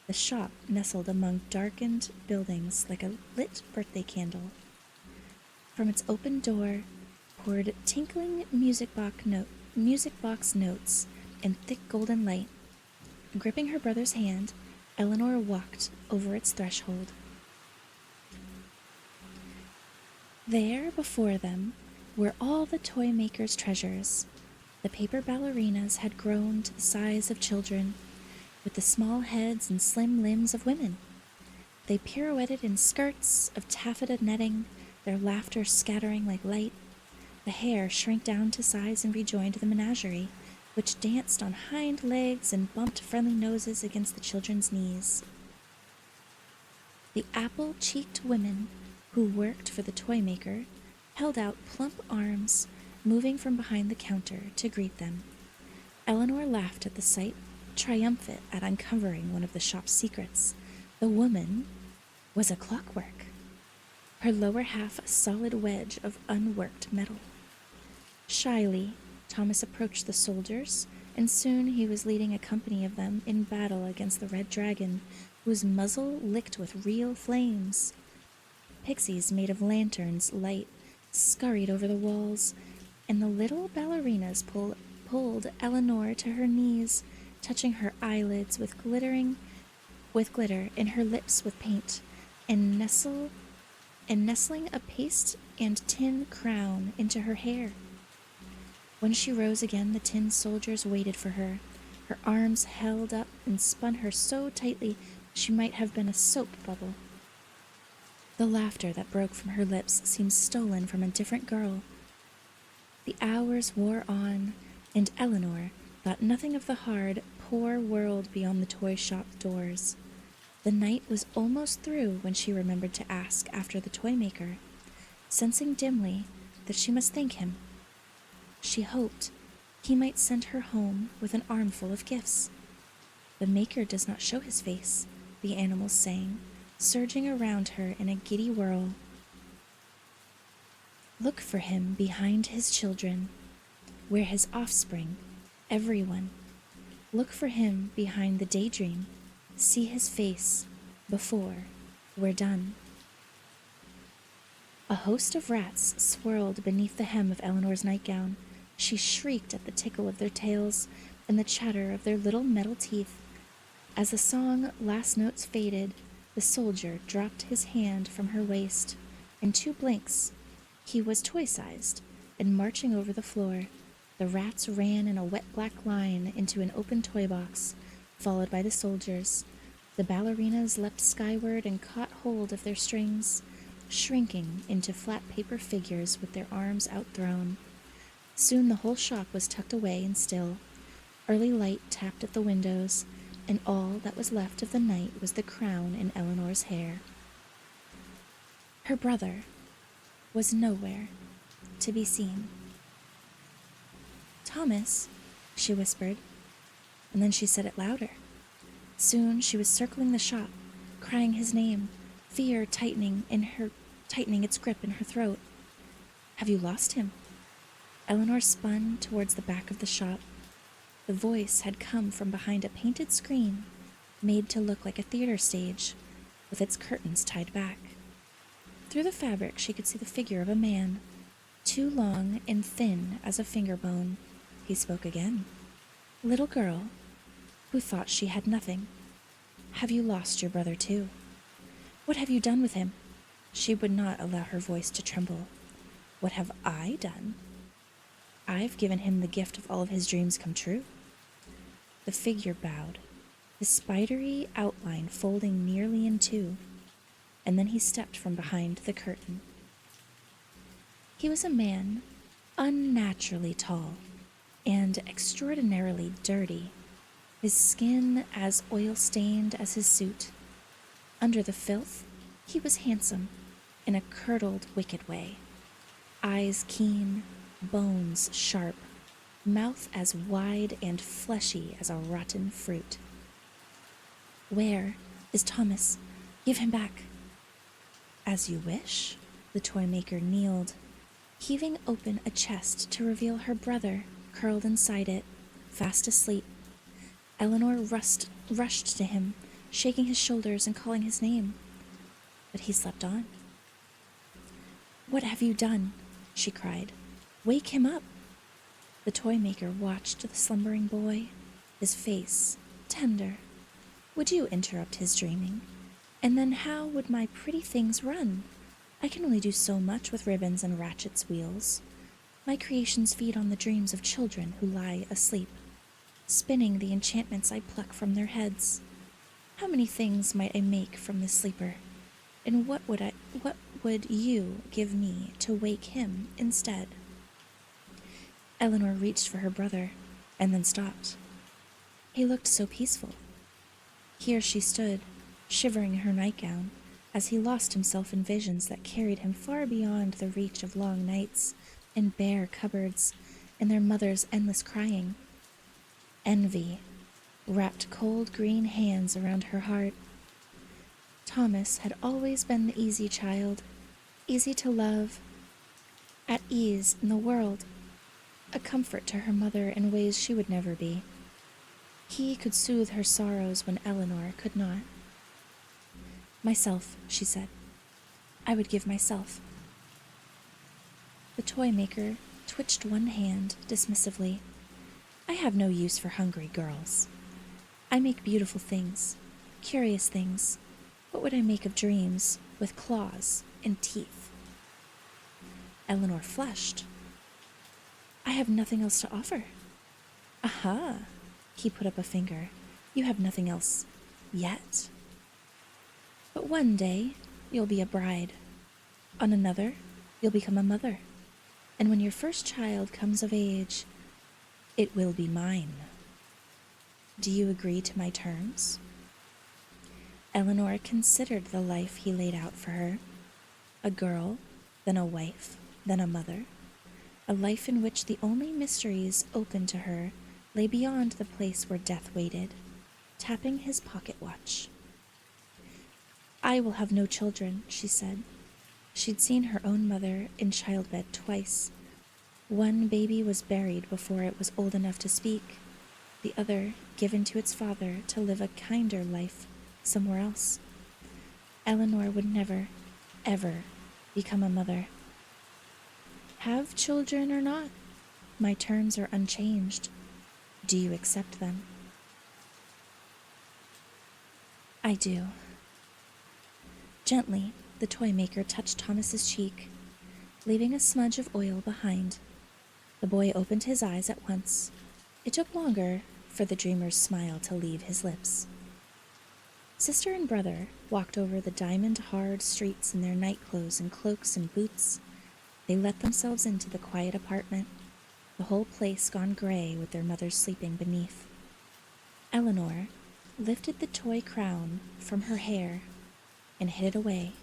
Speaker 1: The shop nestled among darkened buildings like a lit birthday candle. From its open door poured tinkling music box notes in thick golden light. Gripping her brother's hand, Eleanor walked over its threshold. There, before them, were all the toy maker's treasures. The paper ballerinas had grown to the size of children, with the small heads and slim limbs of women. They pirouetted in skirts of taffeta netting, their laughter scattering like light. The hair shrank down to size and rejoined the menagerie, which danced on hind legs and bumped friendly noses against the children's knees. The apple-cheeked women who worked for the toy maker held out plump arms, moving from behind the counter to greet them. Eleanor laughed at the sight, triumphant at uncovering one of the shop's secrets. The woman was a clockwork, her lower half a solid wedge of unworked metal. Shyly, Thomas approached the soldiers, and soon he was leading a company of them in battle against the red dragon, whose muzzle licked with real flames. Pixies made of lanterns light scurried over the walls, and the little ballerinas pulled Eleanor to her knees, touching her eyelids with glitter, and her lips with paint, and nestling a paste and tin crown into her hair. When she rose again, the tin soldiers waited for her. Her arms held up and spun her so tightly she might have been a soap bubble. The laughter that broke from her lips seemed stolen from a different girl. The hours wore on, and Eleanor thought nothing of the hard, poor world beyond the toy shop doors. The night was almost through when she remembered to ask after the toy maker, sensing dimly that she must thank him. She hoped he might send her home with an armful of gifts. The maker does not show his face, the animals sang, surging around her in a giddy whirl. Look for him behind his children, where his offspring, everyone. Look for him behind the daydream. See his face before we're done. A host of rats swirled beneath the hem of Eleanor's nightgown. She shrieked at the tickle of their tails and the chatter of their little metal teeth. As the song last notes faded, the soldier dropped his hand from her waist. In 2 blinks, he was toy-sized and marching over the floor. The rats ran in a wet black line into an open toy box, followed by the soldiers. The ballerinas leapt skyward and caught hold of their strings, shrinking into flat paper figures with their arms outthrown. Soon the whole shop was tucked away and still. Early light tapped at the windows, and all that was left of the night was the crown in Eleanor's hair. Her brother was nowhere to be seen. "Thomas," she whispered, and then she said it louder. Soon she was circling the shop, crying his name, fear tightening its grip in her throat. "Have you lost him?" Eleanor spun towards the back of the shop. The voice had come from behind a painted screen made to look like a theater stage, with its curtains tied back. Through the fabric she could see the figure of a man, too long and thin as a finger bone. He spoke again. "Little girl, who thought she had nothing, have you lost your brother too? What have you done with him?" She would not allow her voice to tremble. "What have I done? I've given him the gift of all of his dreams come true." The figure bowed, his spidery outline folding nearly in 2, and then he stepped from behind the curtain. He was a man, unnaturally tall and extraordinarily dirty, his skin as oil-stained as his suit. Under the filth, he was handsome, in a curdled, wicked way. Eyes keen, bones sharp, mouth as wide and fleshy as a rotten fruit. "Where is Thomas? Give him back." "As you wish." The toy maker kneeled, heaving open a chest to reveal her brother curled inside it, fast asleep. Eleanor rushed to him, shaking his shoulders and calling his name. But he slept on. "What have you done?" she cried. "Wake him up." The toy maker watched the slumbering boy, his face tender. Would you interrupt his dreaming? And then how would my pretty things run? I can only do so much with ribbons and ratchets' wheels. My creations feed on the dreams of children who lie asleep, spinning the enchantments I pluck from their heads. How many things might I make from the sleeper? And what would you give me to wake him instead? Eleanor reached for her brother, and then stopped. He looked so peaceful. Here she stood, shivering in her nightgown, as he lost himself in visions that carried him far beyond the reach of long nights and bare cupboards and their mother's endless crying. Envy wrapped cold green hands around her heart. Thomas had always been the easy child, easy to love, at ease in the world, a comfort to her mother in ways she would never be. He could soothe her sorrows when Eleanor could not. Myself, she said. I would give myself. The toy maker twitched one hand dismissively. I have no use for hungry girls. I make beautiful things, curious things. What would I make of dreams with claws and teeth? Eleanor flushed. I have nothing else to offer. Aha! He put up a finger. You have nothing else yet. But one day, you'll be a bride. On another, you'll become a mother. And when your first child comes of age, it will be mine. Do you agree to my terms? Eleanor considered the life he laid out for her. A girl, then a wife, then a mother. A life in which the only mysteries open to her lay beyond the place where death waited, tapping his pocket watch. I will have no children, she said. She'd seen her own mother in childbed twice. One baby was buried before it was old enough to speak, the other given to its father to live a kinder life somewhere else. Eleanor would never, ever become a mother. Have children or not, my terms are unchanged. Do you accept them? I do. Gently, the toy maker touched Thomas's cheek, leaving a smudge of oil behind. The boy opened his eyes at once. It took longer for the dreamer's smile to leave his lips. Sister and brother walked over the diamond-hard streets in their nightclothes and cloaks and boots. They let themselves into the quiet apartment, the whole place gone gray with their mothers sleeping beneath. Eleanor lifted the toy crown from her hair and hid it away,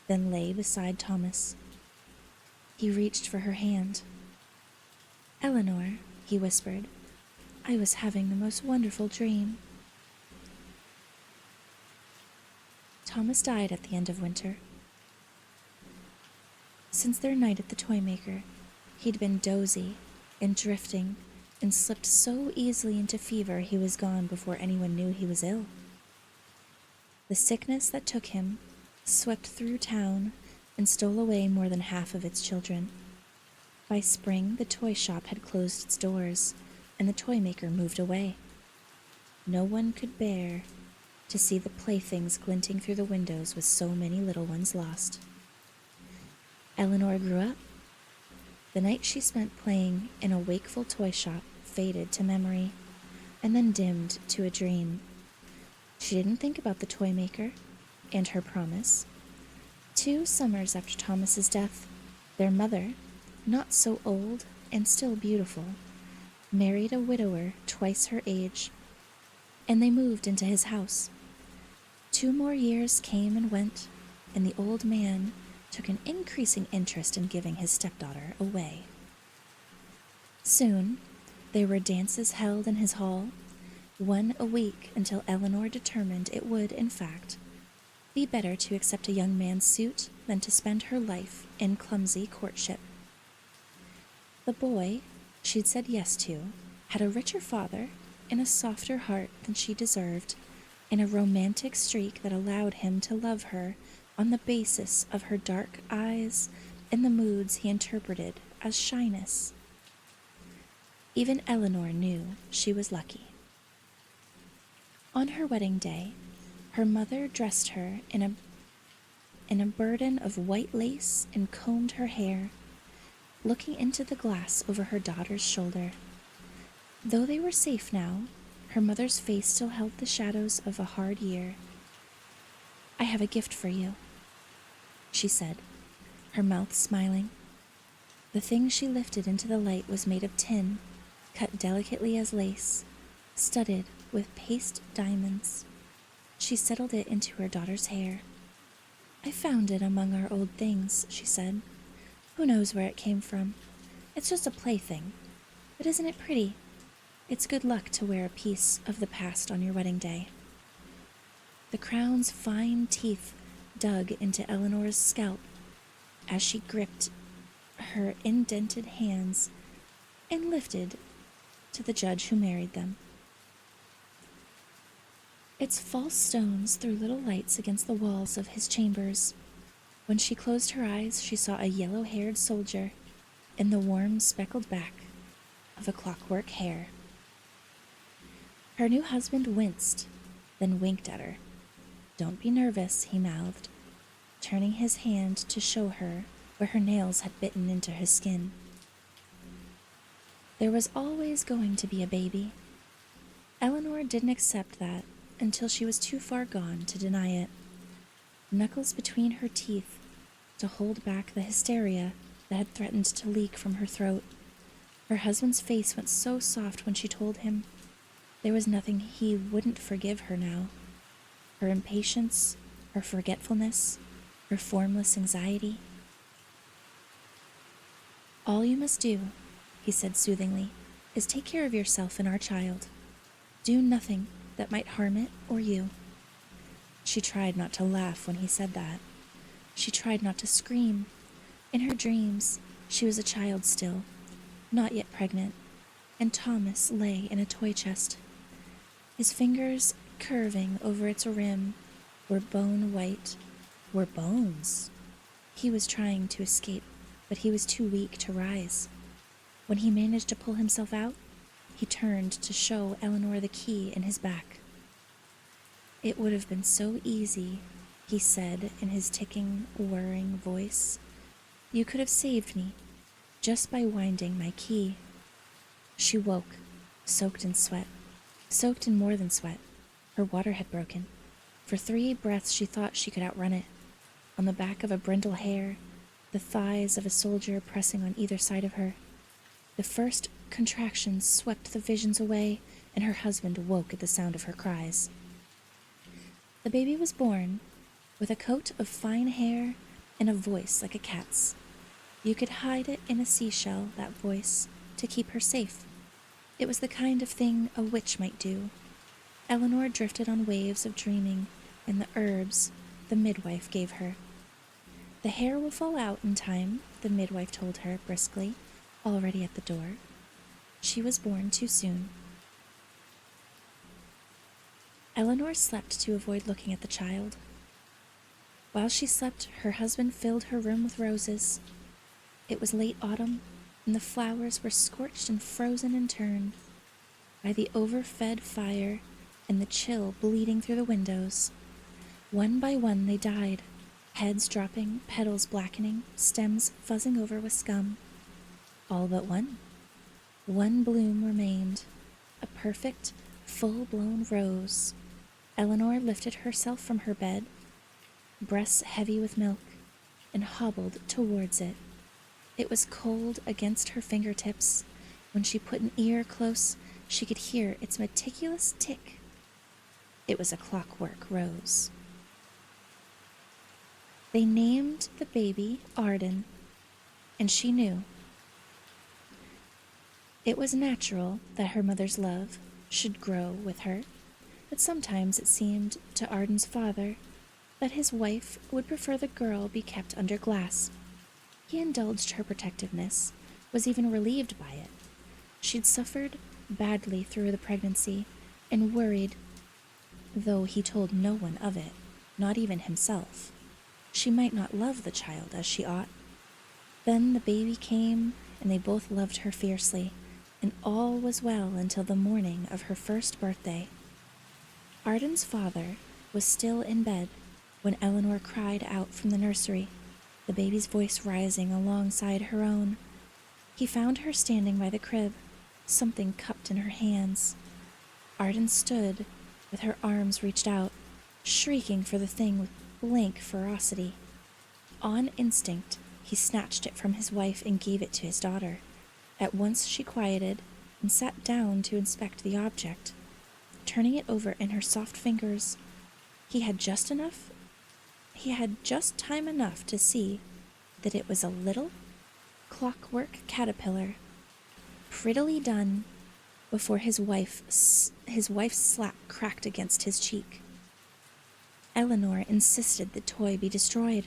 Speaker 1: then lay beside Thomas. He reached for her hand. Eleanor, he whispered, I was having the most wonderful dream. Thomas died at the end of winter. Since their night at the toy maker, he'd been dozy and drifting and slipped so easily into fever he was gone before anyone knew he was ill. The sickness that took him swept through town and stole away more than half of its children. By spring, the toy shop had closed its doors, and the toy maker moved away. No one could bear to see the playthings glinting through the windows with so many little ones lost. Eleanor grew up. The night she spent playing in a wakeful toy shop faded to memory, and then dimmed to a dream. She didn't think about the toy maker and her promise. 2 summers after Thomas's death, their mother, not so old and still beautiful, married a widower twice her age, and they moved into his house. 2 more years came and went, and the old man took an increasing interest in giving his stepdaughter away. Soon, there were dances held in his hall, 1 a week, until Eleanor determined it would, in fact, be better to accept a young man's suit than to spend her life in clumsy courtship. The boy she'd said yes to had a richer father and a softer heart than she deserved, and a romantic streak that allowed him to love her on the basis of her dark eyes and the moods he interpreted as shyness. Even Eleanor knew she was lucky. On her wedding day, her mother dressed her in a burden of white lace and combed her hair, looking into the glass over her daughter's shoulder. Though they were safe now, her mother's face still held the shadows of a hard year. "I have a gift for you," she said, her mouth smiling. The thing she lifted into the light was made of tin, cut delicately as lace, studded with paste diamonds. She settled it into her daughter's hair. "I found it among our old things," she said. "Who knows where it came from? It's just a plaything. But isn't it pretty? It's good luck to wear a piece of the past on your wedding day." The crown's fine teeth dug into Eleanor's scalp as she gripped her indented hands and lifted to the judge who married them. Its false stones threw little lights against the walls of his chambers. When she closed her eyes, she saw a yellow-haired soldier in the warm, speckled back of a clockwork hair. Her new husband winced, then winked at her. "Don't be nervous," he mouthed, turning his hand to show her where her nails had bitten into his skin. There was always going to be a baby. Eleanor didn't accept that until she was too far gone to deny it. Knuckles between her teeth to hold back the hysteria that had threatened to leak from her throat. Her husband's face went so soft when she told him there was nothing he wouldn't forgive her now. Her impatience, her forgetfulness, her formless anxiety. "All you must do," he said soothingly, "is take care of yourself and our child. Do nothing that might harm it or you." She tried not to laugh when he said that. She tried not to scream. In her dreams, she was a child still, not yet pregnant, and Thomas lay in a toy chest. His fingers, curving over its rim, were bone white, were bones. He was trying to escape, but he was too weak to rise. When he managed to pull himself out, he turned to show Eleanor the key in his back. "It would have been so easy," he said in his ticking, whirring voice. "You could have saved me just by winding my key." She woke, soaked in sweat, soaked in more than sweat. Her water had broken. For 3 breaths she thought she could outrun it. On the back of a brindle hare, the thighs of a soldier pressing on either side of her. The first contractions swept the visions away, and her husband woke at the sound of her cries. The baby was born, with a coat of fine hair and a voice like a cat's. You could hide it in a seashell, that voice, to keep her safe. It was the kind of thing a witch might do. Eleanor drifted on waves of dreaming in the herbs the midwife gave her. "The hair will fall out in time," the midwife told her briskly, already at the door. She was born too soon. Eleanor slept to avoid looking at the child. While she slept, her husband filled her room with roses. It was late autumn, and the flowers were scorched and frozen in turn by the overfed fire and the chill bleeding through the windows. One by one they died, heads dropping, petals blackening, stems fuzzing over with scum. All but one. One bloom remained, a perfect, full-blown rose. Eleanor lifted herself from her bed, breasts heavy with milk, and hobbled towards it. It was cold against her fingertips. When she put an ear close, she could hear its meticulous tick. It was a clockwork rose. They named the baby Arden, and she knew. It was natural that her mother's love should grow with her, but sometimes it seemed to Arden's father that his wife would prefer the girl be kept under glass. He indulged her protectiveness, was even relieved by it. She'd suffered badly through the pregnancy and worried, though he told no one of it, not even himself. She might not love the child as she ought. Then the baby came, and they both loved her fiercely, and all was well until the morning of her first birthday. Arden's father was still in bed when Eleanor cried out from the nursery, the baby's voice rising alongside her own. He found her standing by the crib, something cupped in her hands. Arden stood with her arms reached out, shrieking for the thing with blank ferocity. On instinct, he snatched it from his wife and gave it to his daughter. At once she quieted and sat down to inspect the object. Turning it over in her soft fingers, he had just time enough to see that it was a little clockwork caterpillar, prettily done, before his wife's slap cracked against his cheek. Eleanor insisted the toy be destroyed.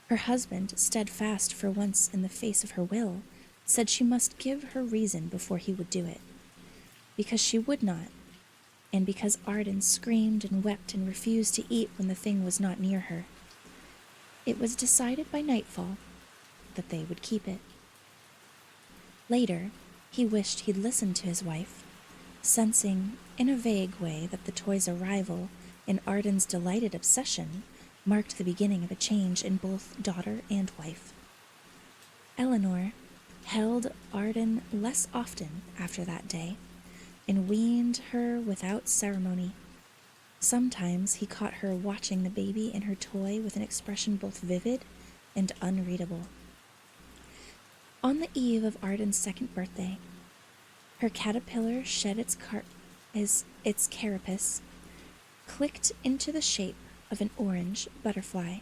Speaker 1: Her husband, steadfast for once in the face of her will, said she must give her reason before he would do it. Because she would not, and because Arden screamed and wept and refused to eat when the thing was not near her. It was decided by nightfall that they would keep it. Later, he wished he'd listened to his wife, sensing in a vague way that the toy's arrival and Arden's delighted obsession marked the beginning of a change in both daughter and wife. Eleanor held Arden less often after that day, and weaned her without ceremony. Sometimes he caught her watching the baby and her toy with an expression both vivid and unreadable. On the eve of Arden's second birthday, her caterpillar shed its carapace, clicked into the shape of an orange butterfly,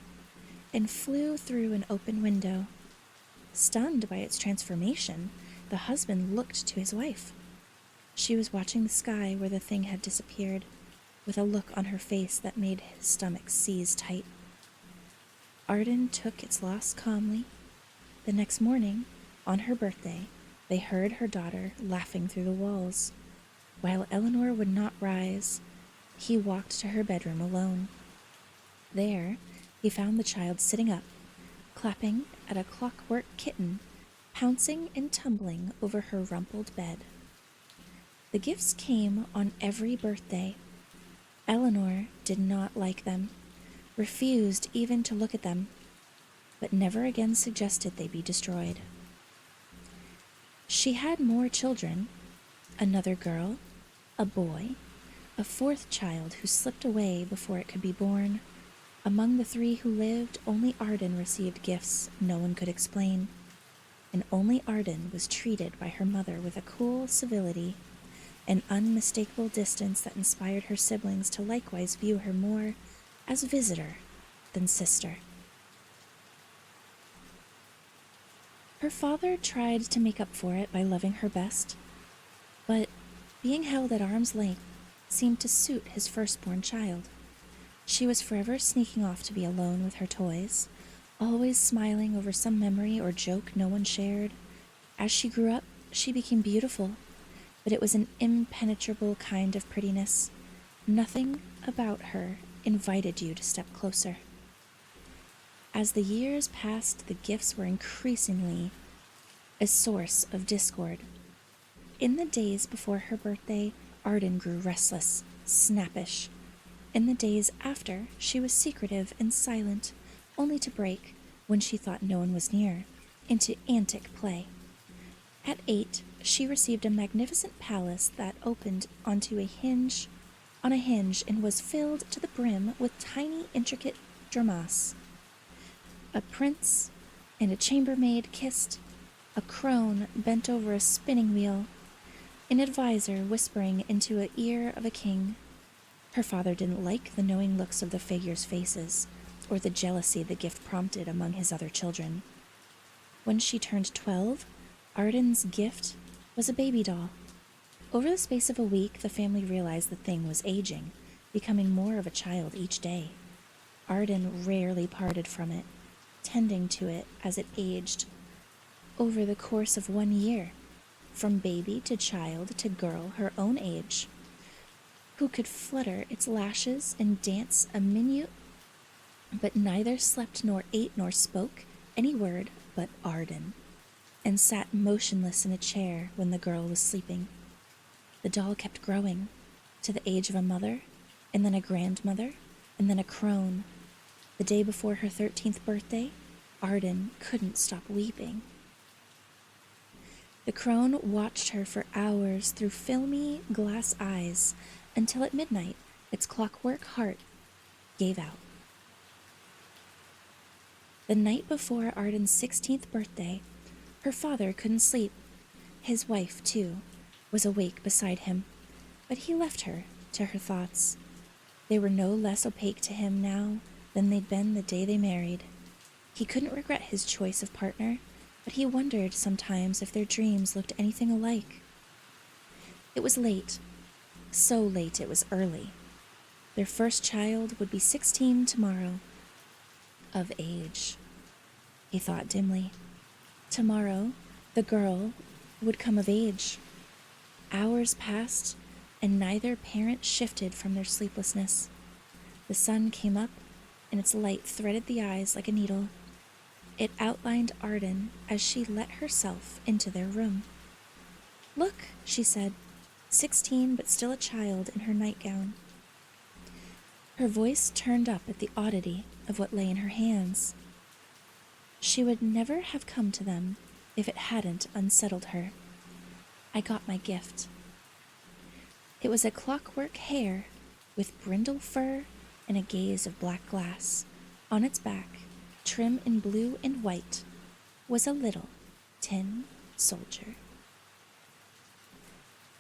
Speaker 1: and flew through an open window. Stunned by its transformation, the husband looked to his wife. She was watching the sky where the thing had disappeared, with a look on her face that made his stomach seize tight. Arden took its loss calmly. The next morning, on her birthday, they heard her daughter laughing through the walls. While Eleanor would not rise, he walked to her bedroom alone. There, he found the child sitting up, clapping at a clockwork kitten, pouncing and tumbling over her rumpled bed. The gifts came on every birthday. Eleanor did not like them, refused even to look at them, but never again suggested they be destroyed. She had more children, another girl, a boy, a fourth child who slipped away before it could be born. Among the three who lived, only Arden received gifts no one could explain, and only Arden was treated by her mother with a cool civility, an unmistakable distance that inspired her siblings to likewise view her more as visitor than sister. Her father tried to make up for it by loving her best, but being held at arm's length seemed to suit his firstborn child. She was forever sneaking off to be alone with her toys, always smiling over some memory or joke no one shared. As she grew up, she became beautiful, but it was an impenetrable kind of prettiness. Nothing about her invited you to step closer. As the years passed, the gifts were increasingly a source of discord. In the days before her birthday, Arden grew restless, snappish. In the days after, she was secretive and silent, only to break, when she thought no one was near, into antic play. At 8, she received a magnificent palace that opened on a hinge and was filled to the brim with tiny, intricate dramas. A prince and a chambermaid kissed, a crone bent over a spinning wheel, an advisor whispering into the ear of a king. Her father didn't like the knowing looks of the figures' faces, or the jealousy the gift prompted among his other children. When she turned 12, Arden's gift was a baby doll. Over the space of a week, the family realized the thing was aging, becoming more of a child each day. Arden rarely parted from it, tending to it as it aged. Over the course of 1 year, from baby to child to girl her own age, who could flutter its lashes and dance a minute, but neither slept nor ate nor spoke any word but Arden, and sat motionless in a chair when the girl was sleeping. The doll kept growing, to the age of a mother, and then a grandmother, and then a crone. The day before her 13th birthday, Arden couldn't stop weeping. The crone watched her for hours through filmy glass eyes until at midnight its clockwork heart gave out. The night before Arden's 16th birthday, her father couldn't sleep. His wife, too, was awake beside him, but he left her to her thoughts. They were no less opaque to him now than they'd been the day they married. He couldn't regret his choice of partner, but he wondered sometimes if their dreams looked anything alike. It was late, so late it was early. Their first child would be 16 tomorrow. Of age, he thought dimly. Tomorrow, the girl would come of age. Hours passed, and neither parent shifted from their sleeplessness. The sun came up, and its light threaded the eyes like a needle. It outlined Arden as she let herself into their room. "Look," she said, 16 but still a child in her nightgown. Her voice turned up at the oddity of what lay in her hands. She would never have come to them if it hadn't unsettled her. "I got my gift." It was a clockwork hare with brindle fur and a gaze of black glass. On its back, trim in blue and white, was a little tin soldier.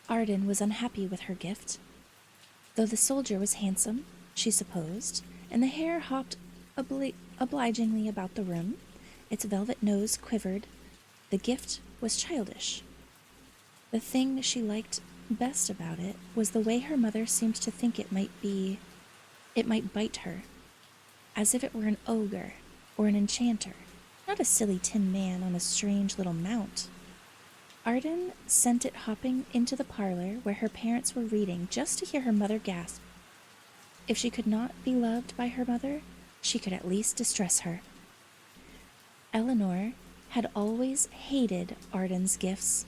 Speaker 1: Arden was unhappy with her gift. Though the soldier was handsome, she supposed, and the hare hopped obligingly about the room, its velvet nose quivered, the gift was childish. The thing she liked best about it was the way her mother seemed to think it might bite her, as if it were an ogre or an enchanter, not a silly tin man on a strange little mount. Arden sent it hopping into the parlor where her parents were reading just to hear her mother gasp. If she could not be loved by her mother, she could at least distress her. Eleanor had always hated Arden's gifts,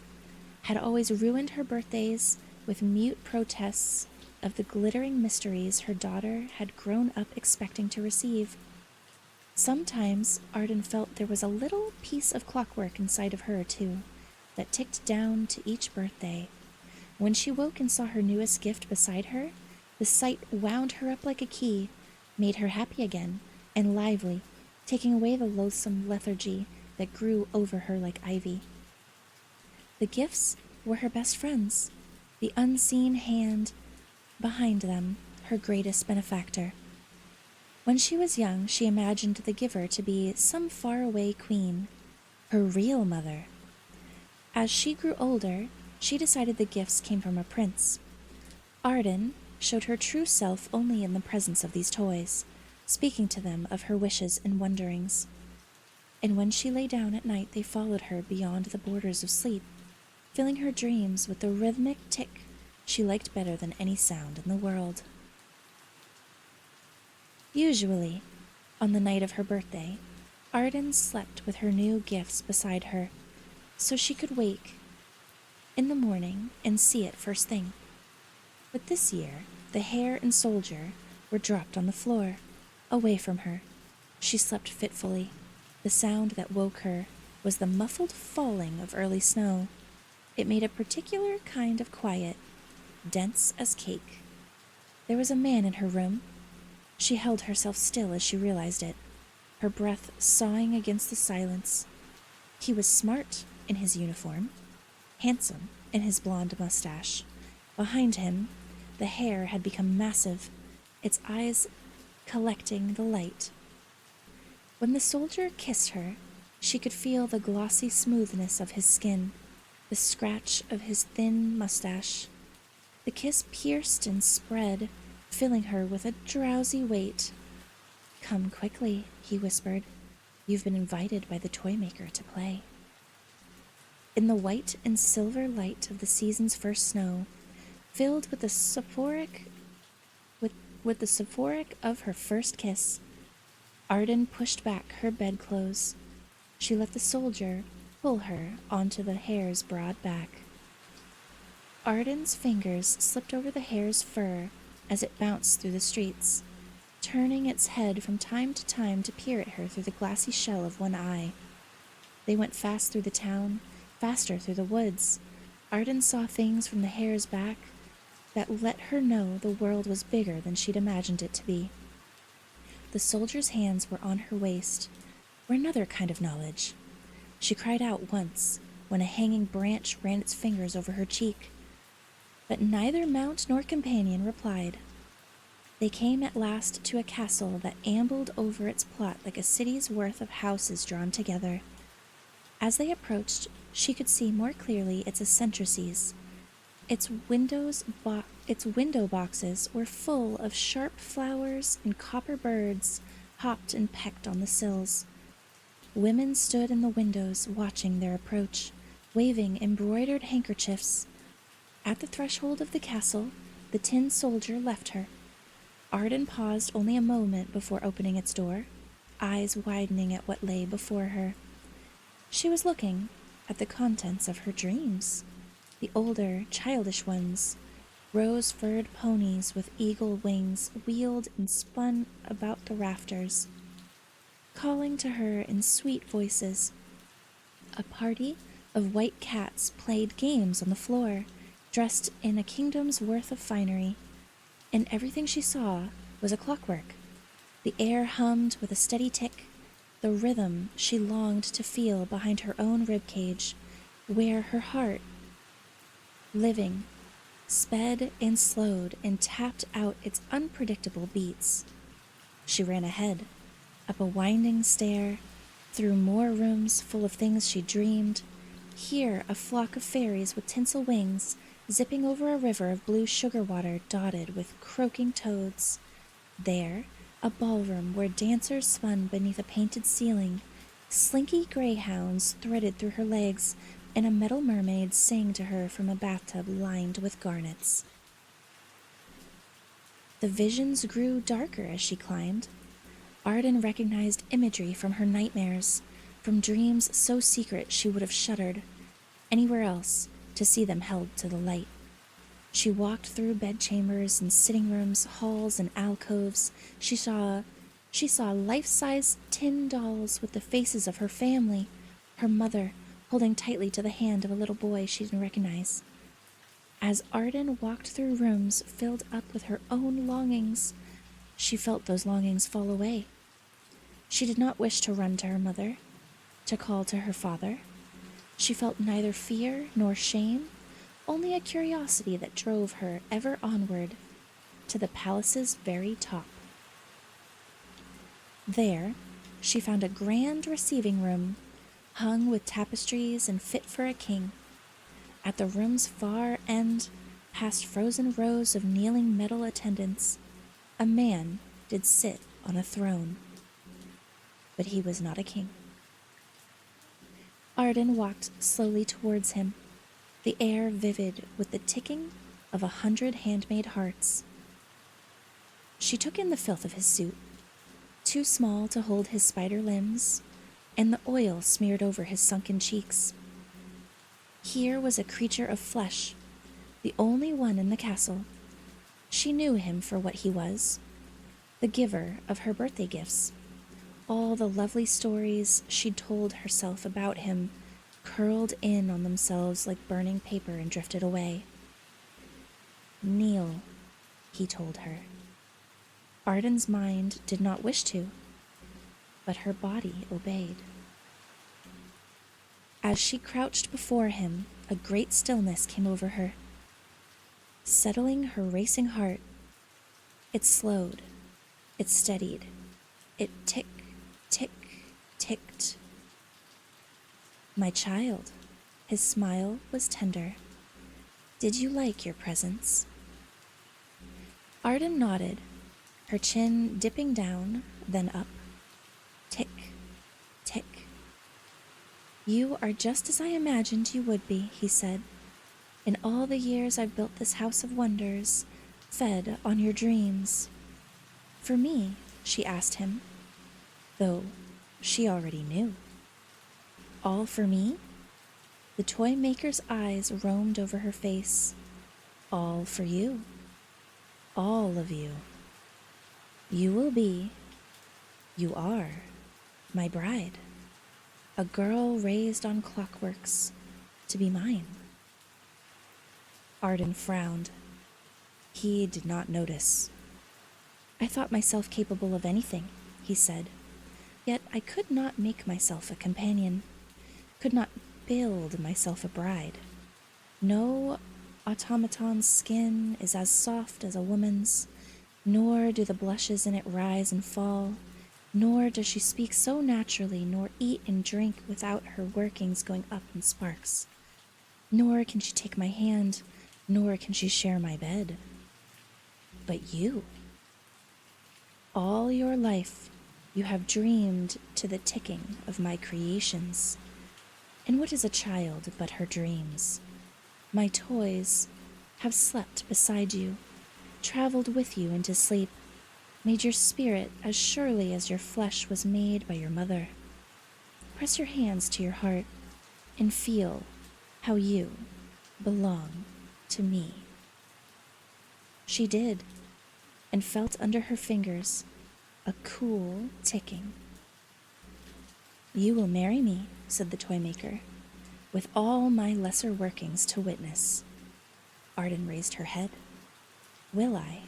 Speaker 1: had always ruined her birthdays with mute protests of the glittering mysteries her daughter had grown up expecting to receive. Sometimes Arden felt there was a little piece of clockwork inside of her, too, that ticked down to each birthday. When she woke and saw her newest gift beside her, the sight wound her up like a key, made her happy again and lively, taking away the loathsome lethargy that grew over her like ivy. The gifts were her best friends, the unseen hand behind them, her greatest benefactor. When she was young, she imagined the giver to be some faraway queen, her real mother. As she grew older, she decided the gifts came from a prince. Arden showed her true self only in the presence of these toys, speaking to them of her wishes and wonderings. And when she lay down at night, they followed her beyond the borders of sleep, filling her dreams with the rhythmic tick she liked better than any sound in the world. Usually, on the night of her birthday, Arden slept with her new gifts beside her, so she could wake in the morning and see it first thing. But this year, the hare and soldier were dropped on the floor, away from her. She slept fitfully. The sound that woke her was the muffled falling of early snow. It made a particular kind of quiet, dense as cake. There was a man in her room. She held herself still as she realized it, her breath sawing against the silence. He was smart in his uniform, handsome in his blonde mustache. Behind him, the hair had become massive, its eyes collecting the light. When the soldier kissed her, she could feel the glossy smoothness of his skin, the scratch of his thin mustache. The kiss pierced and spread, filling her with a drowsy weight. "Come quickly," he whispered. "You've been invited by the toy maker to play." In the white and silver light of the season's first snow, filled with the soporific of her first kiss, Arden pushed back her bedclothes. She let the soldier pull her onto the hare's broad back. Arden's fingers slipped over the hare's fur as it bounced through the streets, turning its head from time to time to peer at her through the glassy shell of one eye. They went fast through the town, faster through the woods. Arden saw things from the hare's back that let her know the world was bigger than she'd imagined it to be. The soldier's hands were on her waist, were another kind of knowledge. She cried out once when a hanging branch ran its fingers over her cheek, but neither mount nor companion replied. They came at last to a castle that ambled over its plot like a city's worth of houses drawn together. As they approached, she could see more clearly its eccentricities. Its window boxes were full of sharp flowers, and copper birds hopped and pecked on the sills. Women stood in the windows watching their approach, waving embroidered handkerchiefs. At the threshold of the castle, the tin soldier left her. Arden paused only a moment before opening its door, eyes widening at what lay before her. She was looking at the contents of her dreams, the older, childish ones, rose-furred ponies with eagle wings wheeled and spun about the rafters, calling to her in sweet voices. A party of white cats played games on the floor, dressed in a kingdom's worth of finery, and everything she saw was a clockwork. The air hummed with a steady tick, the rhythm she longed to feel behind her own ribcage, where her heart, living, sped and slowed and tapped out its unpredictable beats. She ran ahead, up a winding stair, through more rooms full of things she dreamed. Here a flock of fairies with tinsel wings, zipping over a river of blue sugar water dotted with croaking toads. There, a ballroom where dancers spun beneath a painted ceiling. Slinky greyhounds threaded through her legs, and a metal mermaid sang to her from a bathtub lined with garnets. The visions grew darker as she climbed. Arden recognized imagery from her nightmares, from dreams so secret she would have shuddered anywhere else to see them held to the light. She walked through bedchambers and sitting rooms, halls and alcoves. She saw life-size tin dolls with the faces of her family, her mother holding tightly to the hand of a little boy she didn't recognize. As Arden walked through rooms filled up with her own longings, she felt those longings fall away. She did not wish to run to her mother, to call to her father. She felt neither fear nor shame, only a curiosity that drove her ever onward to the palace's very top. There, she found a grand receiving room, hung with tapestries and fit for a king. At the room's far end, past frozen rows of kneeling metal attendants, a man did sit on a throne. But he was not a king. Arden walked slowly towards him, the air vivid with the ticking of 100 handmade hearts. She took in the filth of his suit, too small to hold his spider limbs, and the oil smeared over his sunken cheeks. Here was a creature of flesh, the only one in the castle. She knew him for what he was, the giver of her birthday gifts. All the lovely stories she'd told herself about him curled in on themselves like burning paper and drifted away. Kneel, he told her. Arden's mind did not wish to, but her body obeyed. As she crouched before him, a great stillness came over her, settling her racing heart. It slowed, it steadied, it ticked, ticked. My child, his smile was tender. Did you like your presents? Arden nodded, her chin dipping down, then up. Tick, tick. You are just as I imagined you would be, he said. In all the years I've built this house of wonders, fed on your dreams. For me, she asked him, though she already knew. All for me? The toy maker's eyes roamed over her face. All for you. all of you. You will be, you are, my bride, a girl raised on clockworks to be mine. Arden frowned. He did not notice. I thought myself capable of anything, he said, yet I could not make myself a companion, could not build myself a bride. No automaton's skin is as soft as a woman's, nor do the blushes in it rise and fall, nor does she speak so naturally, nor eat and drink without her workings going up in sparks. Nor can she take my hand, nor can she share my bed. But you, all your life, you have dreamed to the ticking of my creations. And what is a child but her dreams? My toys have slept beside you, traveled with you into sleep, made your spirit as surely as your flesh was made by your mother. Press your hands to your heart and feel how you belong to me. She did, and felt under her fingers a cool ticking. You will marry me, said the toy maker, with all my lesser workings to witness. Arden raised her head. Will I?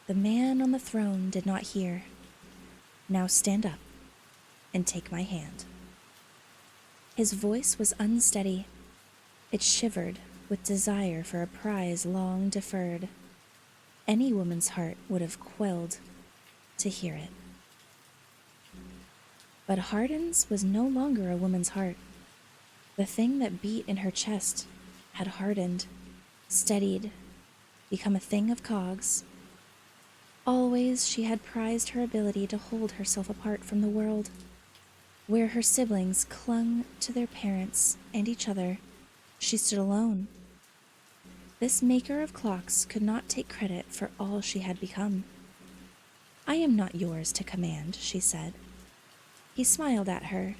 Speaker 1: The man on the throne did not hear. Now stand up and take my hand. His voice was unsteady. It shivered with desire for a prize long deferred. Any woman's heart would have quelled to hear it. But Arden's was no longer a woman's heart. The thing that beat in her chest had hardened, steadied, become a thing of cogs. Always she had prized her ability to hold herself apart from the world. Where her siblings clung to their parents and each other, she stood alone. This maker of clocks could not take credit for all she had become. I am not yours to command, she said. He smiled at her,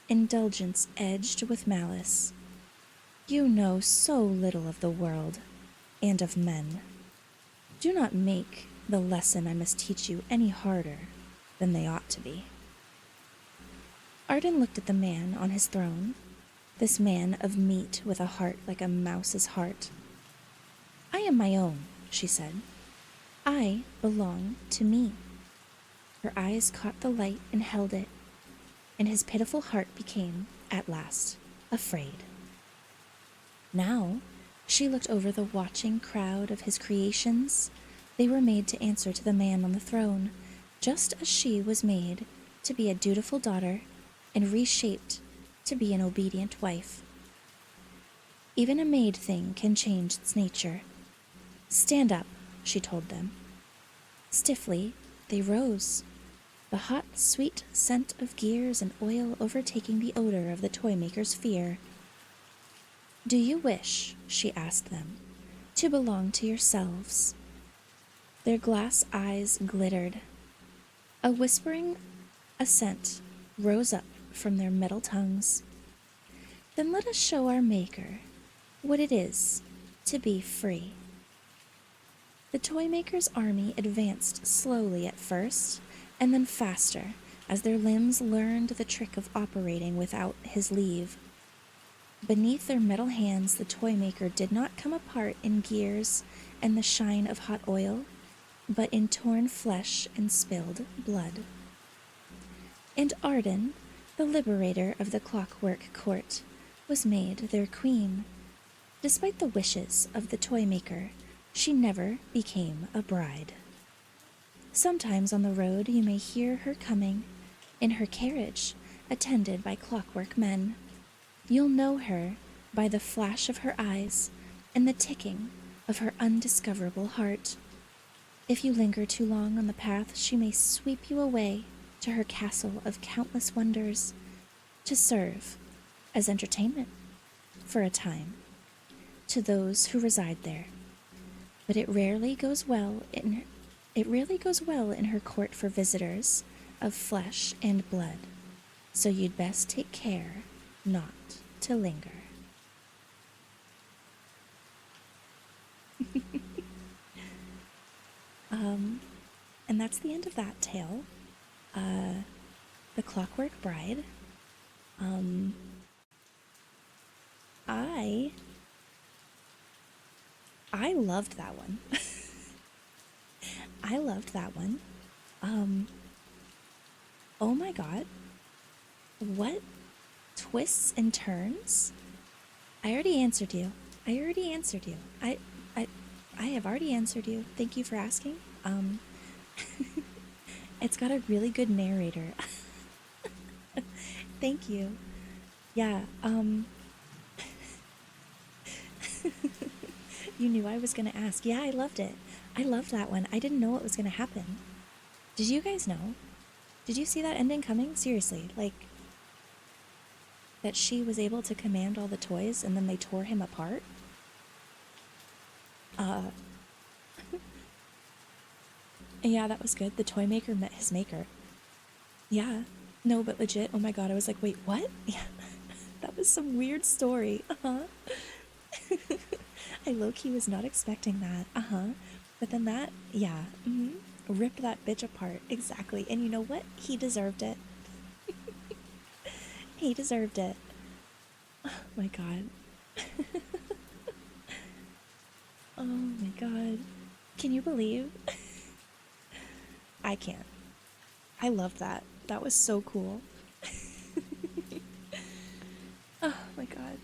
Speaker 1: indulgence edged with malice. You know so little of the world and of men. Do not make the lesson I must teach you any harder than they ought to be. Arden looked at the man on his throne, this man of meat with a heart like a mouse's heart. I am my own, she said. I belong to me. Her eyes caught the light and held it, and his pitiful heart became, at last, afraid. Now she looked over the watching crowd of his creations. They were made to answer to the man on the throne, just as she was made to be a dutiful daughter and reshaped to be an obedient wife. Even a made thing can change its nature. Stand up, she told them. Stiffly, they rose, the hot, sweet scent of gears and oil overtaking the odor of the toy maker's fear. Do you wish, she asked them, to belong to yourselves? Their glass eyes glittered. A whispering assent rose up from their metal tongues. Then let us show our Maker what it is to be free. The toy maker's army advanced slowly at first, and then faster, as their limbs learned the trick of operating without his leave. Beneath their metal hands, the toy maker did not come apart in gears and the shine of hot oil, but in torn flesh and spilled blood. And Arden, the liberator of the clockwork court, was made their queen. Despite the wishes of the toy maker, she never became a bride. Sometimes on the road you may hear her coming, in her carriage, attended by clockwork men. You'll know her by the flash of her eyes and the ticking of her undiscoverable heart. If you linger too long on the path, she may sweep you away to her castle of countless wonders, to serve as entertainment for a time to those who reside there. But it rarely goes well in her court for visitors of flesh and blood, so you'd best take care not to linger. And that's the end of that tale. The Clockwork Bride. I loved that one. I loved that one. Oh my god. What twists and turns? I already answered you. I already answered you. I I have already answered you. Thank you for asking. It's got a really good narrator. Thank you. Yeah, you knew I was gonna ask. Yeah, I loved it. I loved that one. I didn't know what was gonna happen. Did you guys know? Did you see that ending coming? Seriously, like, that she was able to command all the toys and then they tore him apart? Yeah, that was good. The toy maker met his maker. Yeah. No, but legit, oh my god, I was like, wait, what? Yeah. That was some weird story. Uh-huh. I low-key was not expecting that. Uh-huh. But then that, yeah. Ripped that bitch apart. Exactly. And you know what? He deserved it. He deserved it. Oh my god. Oh my god. Can you believe? I can't. I love that. That was so cool. Oh my god.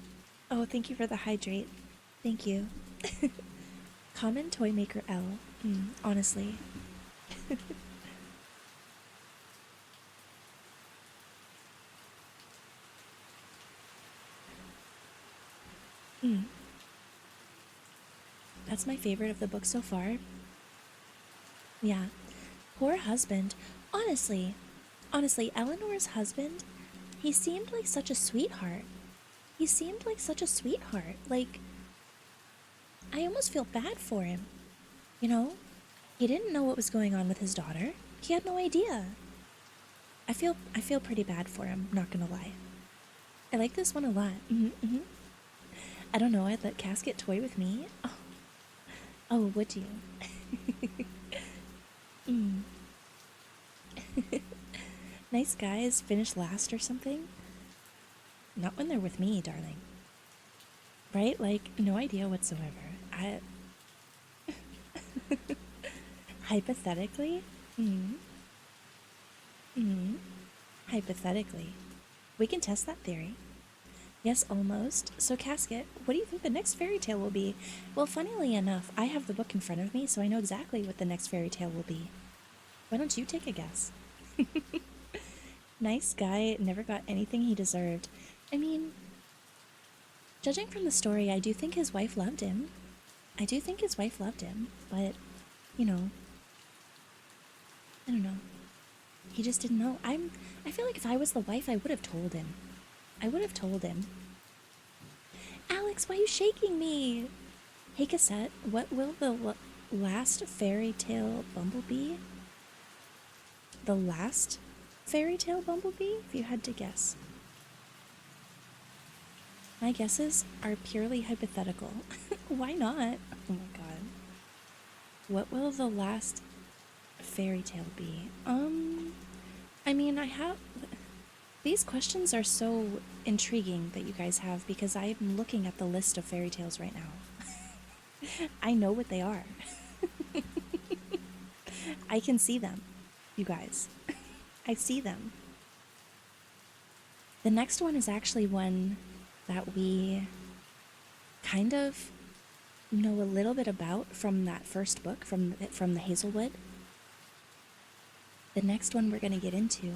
Speaker 1: Oh, thank you for the hydrate. Thank you. Common Toy Maker L. Honestly. That's my favorite of the book so far. Yeah. Poor husband. Honestly, Eleanor's husband, he seemed like such a sweetheart. He seemed like such a sweetheart. Like, I almost feel bad for him. You know? He didn't know what was going on with his daughter. He had no idea. I feel pretty bad for him, not gonna lie. I like this one a lot. I don't know, I'd let Casket toy with me. Oh, would you? Nice guys finish last or something? Not when they're with me, darling. Right? Like, no idea whatsoever. Hypothetically? Hypothetically. We can test that theory. Yes, almost. So, Casket, what do you think the next fairy tale will be? Well, funnily enough, I have the book in front of me, so I know exactly what the next fairy tale will be. Why don't you take a guess? Nice guy, never got anything he deserved. I mean, judging from the story, I do think his wife loved him. But, you know, I don't know. He just didn't know. I feel like if I was the wife, I would have told him. Alex, why are you shaking me? Hey, Cassette, what will the last fairy tale bumblebee? The last fairy tale bumblebee, if you had to guess? My guesses are purely hypothetical. Why not? Oh my god. What will the last fairy tale be? I mean, these questions are so intriguing that you guys have because I'm looking at the list of fairy tales right now. I know what they are. I can see them, you guys. I see them. The next one is actually one that we kind of know a little bit about from that first book, from the Hazelwood. The next one we're going to get into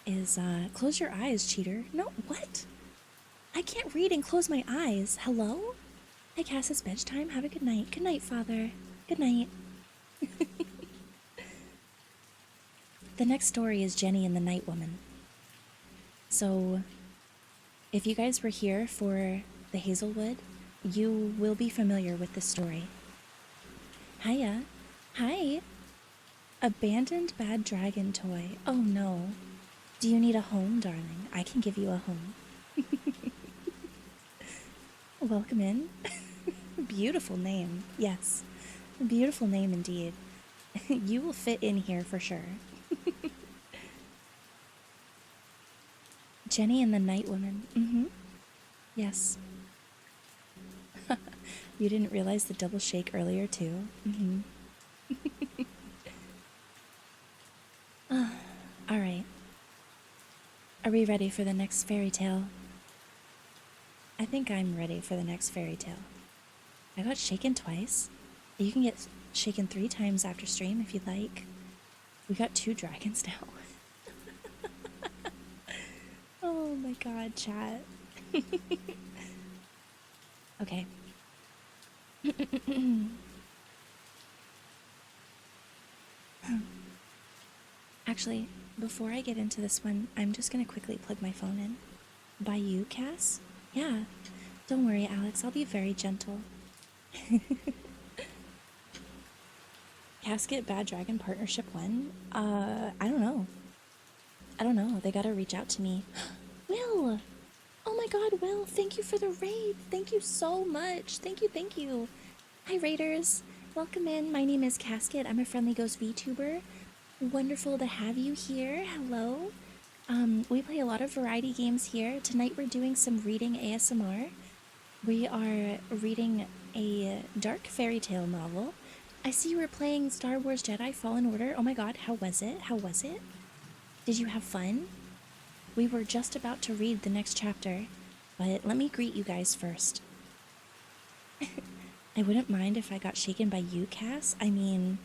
Speaker 1: is, close your eyes, cheater. No, what? I can't read and close my eyes. Hello? Hi, Cass, it's bedtime. Have a good night. Good night, Father. Good night. The next story is Jenny and the Night Woman. So, if you guys were here for the Hazelwood, you will be familiar with this story. Hiya. Hi. Abandoned bad dragon toy. Oh no. Do you need a home, darling? I can give you a home. Welcome in. Beautiful name. Yes. Beautiful name indeed. You will fit in here for sure. Jenny and the Night Woman. Mm-hmm. Yes. You didn't realize the double shake earlier, too? Mm-hmm. All right. Are we ready for the next fairy tale? I think I'm ready for the next fairy tale. I got shaken twice. You can get shaken 3 times after stream if you'd like. We got 2 dragons now. Oh my god, chat. Okay. Actually, before I get into this one, I'm just gonna quickly plug my phone in. By you, Cass? Yeah. Don't worry, Alex. I'll be very gentle. Casket Bad Dragon Partnership 1? I don't know. I don't know. They gotta reach out to me. Will! Oh my god, Will, thank you for the raid. Thank you so much. Thank you, thank you. Hi, raiders. Welcome in. My name is Casket. I'm a Friendly Ghost VTuber. Wonderful to have you here. Hello. We play a lot of variety games here. Tonight we're doing some reading ASMR. We are reading a dark fairy tale novel. I see you were playing Star Wars Jedi Fallen Order. Oh my god, how was it? How was it? Did you have fun? We were just about to read the next chapter, but let me greet you guys first. I wouldn't mind if I got shaken by you, Cass. I mean,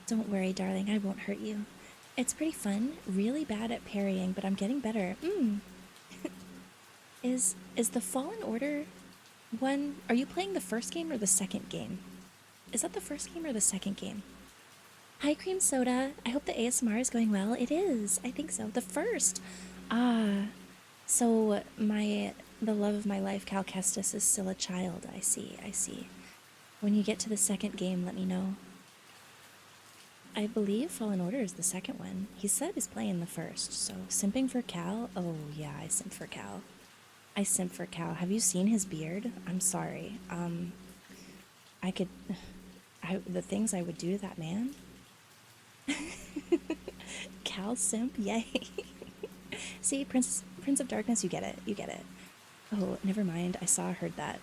Speaker 1: don't worry, darling, I won't hurt you. It's pretty fun, really bad at parrying, but I'm getting better. Is the Fallen Order one... Are you playing the first game or the second game? Is that the first game or the second game? Hi, Cream Soda. I hope the ASMR is going well. It is. I think so. The first. So the love of my life, Cal Kestis, is still a child. I see. I see. When you get to the second game, let me know. I believe Fallen Order is the second one. He said he's playing the first, so simping for Cal? Oh, yeah, I simp for Cal. I simp for Cal. Have you seen his beard? I'm sorry. The things I would do to that man? Cal simp? Yay. See, Prince of Darkness, you get it. You get it. Oh, never mind. I saw, heard that.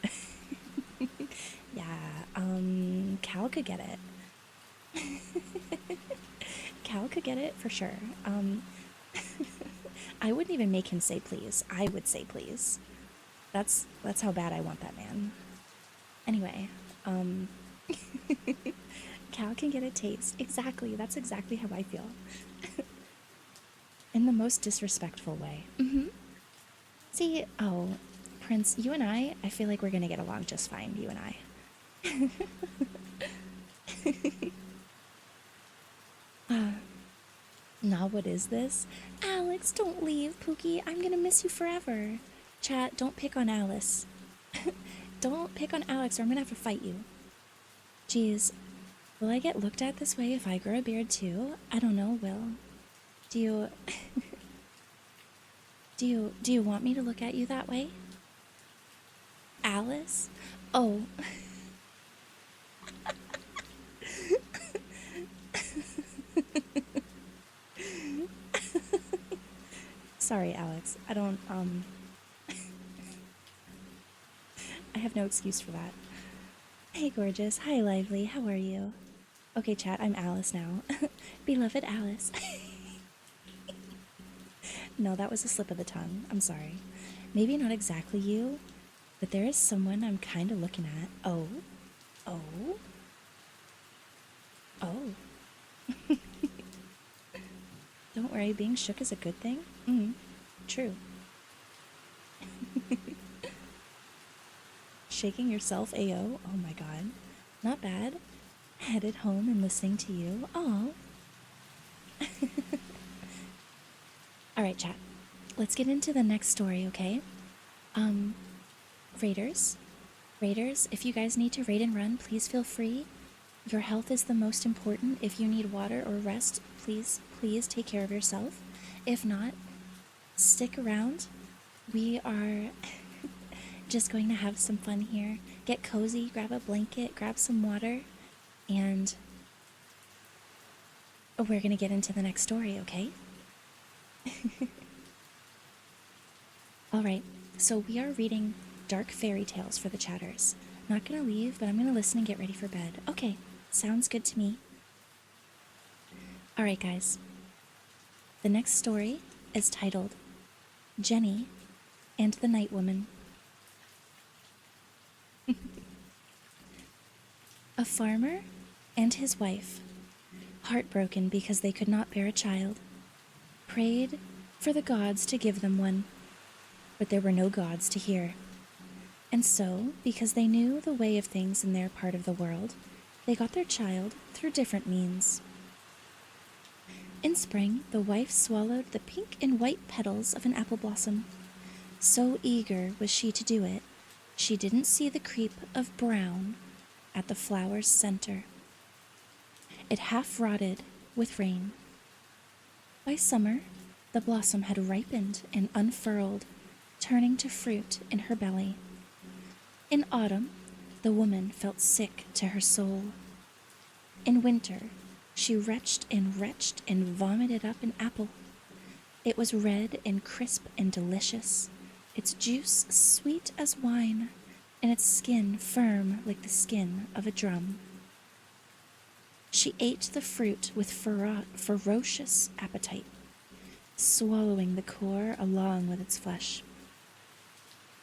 Speaker 1: Yeah, Cal could get it. Cal could get it for sure. I wouldn't even make him say please. I would say please. That's how bad I want that man. Anyway, Cal can get a taste. Exactly. That's exactly how I feel. In the most disrespectful way. See, oh, Prince, you and I feel like we're gonna get along just fine, you and I. Now what is this? Alex, don't leave, Pookie. I'm gonna miss you forever. Chat, don't pick on Alice. Don't pick on Alex or I'm gonna have to fight you. Jeez, will I get looked at this way if I grow a beard too? I don't know, Will. Do you... do you want me to look at you that way? Alice? Oh. Sorry, Alex. I don't, I have no excuse for that. Hey, gorgeous. Hi, lively. How are you? Okay, chat, I'm Alice now. Beloved Alice. No, that was a slip of the tongue. I'm sorry. Maybe not exactly you, but there is someone I'm kind of looking at. Oh. Oh. Oh. Don't worry, being shook is a good thing. True. Shaking yourself, AO? Oh my god. Not bad. Headed home and listening to you. Aw. Alright, chat. Let's get into the next story, okay? Raiders. Raiders, if you guys need to raid and run, please feel free. Your health is the most important. If you need water or rest, please take care of yourself. If not, stick around. We are just going to have some fun here. Get cozy, grab a blanket, grab some water, and we're going to get into the next story, okay? All right, so we are reading dark fairy tales for the chatters. Not going to leave, but I'm going to listen and get ready for bed. Okay, sounds good to me. All right, guys. The next story is titled Jenny and the Night Woman. A farmer and his wife, heartbroken because they could not bear a child, prayed for the gods to give them one, but there were no gods to hear. And so, because they knew the way of things in their part of the world, they got their child through different means. In spring, the wife swallowed the pink and white petals of an apple blossom. So eager was she to do it, she didn't see the creep of brown at the flower's center. It half rotted with rain. By summer, the blossom had ripened and unfurled, turning to fruit in her belly. In autumn, the woman felt sick to her soul. In winter, she retched and vomited up an apple. It was red and crisp and delicious, its juice sweet as wine, and its skin firm like the skin of a drum. She ate the fruit with ferocious appetite, swallowing the core along with its flesh.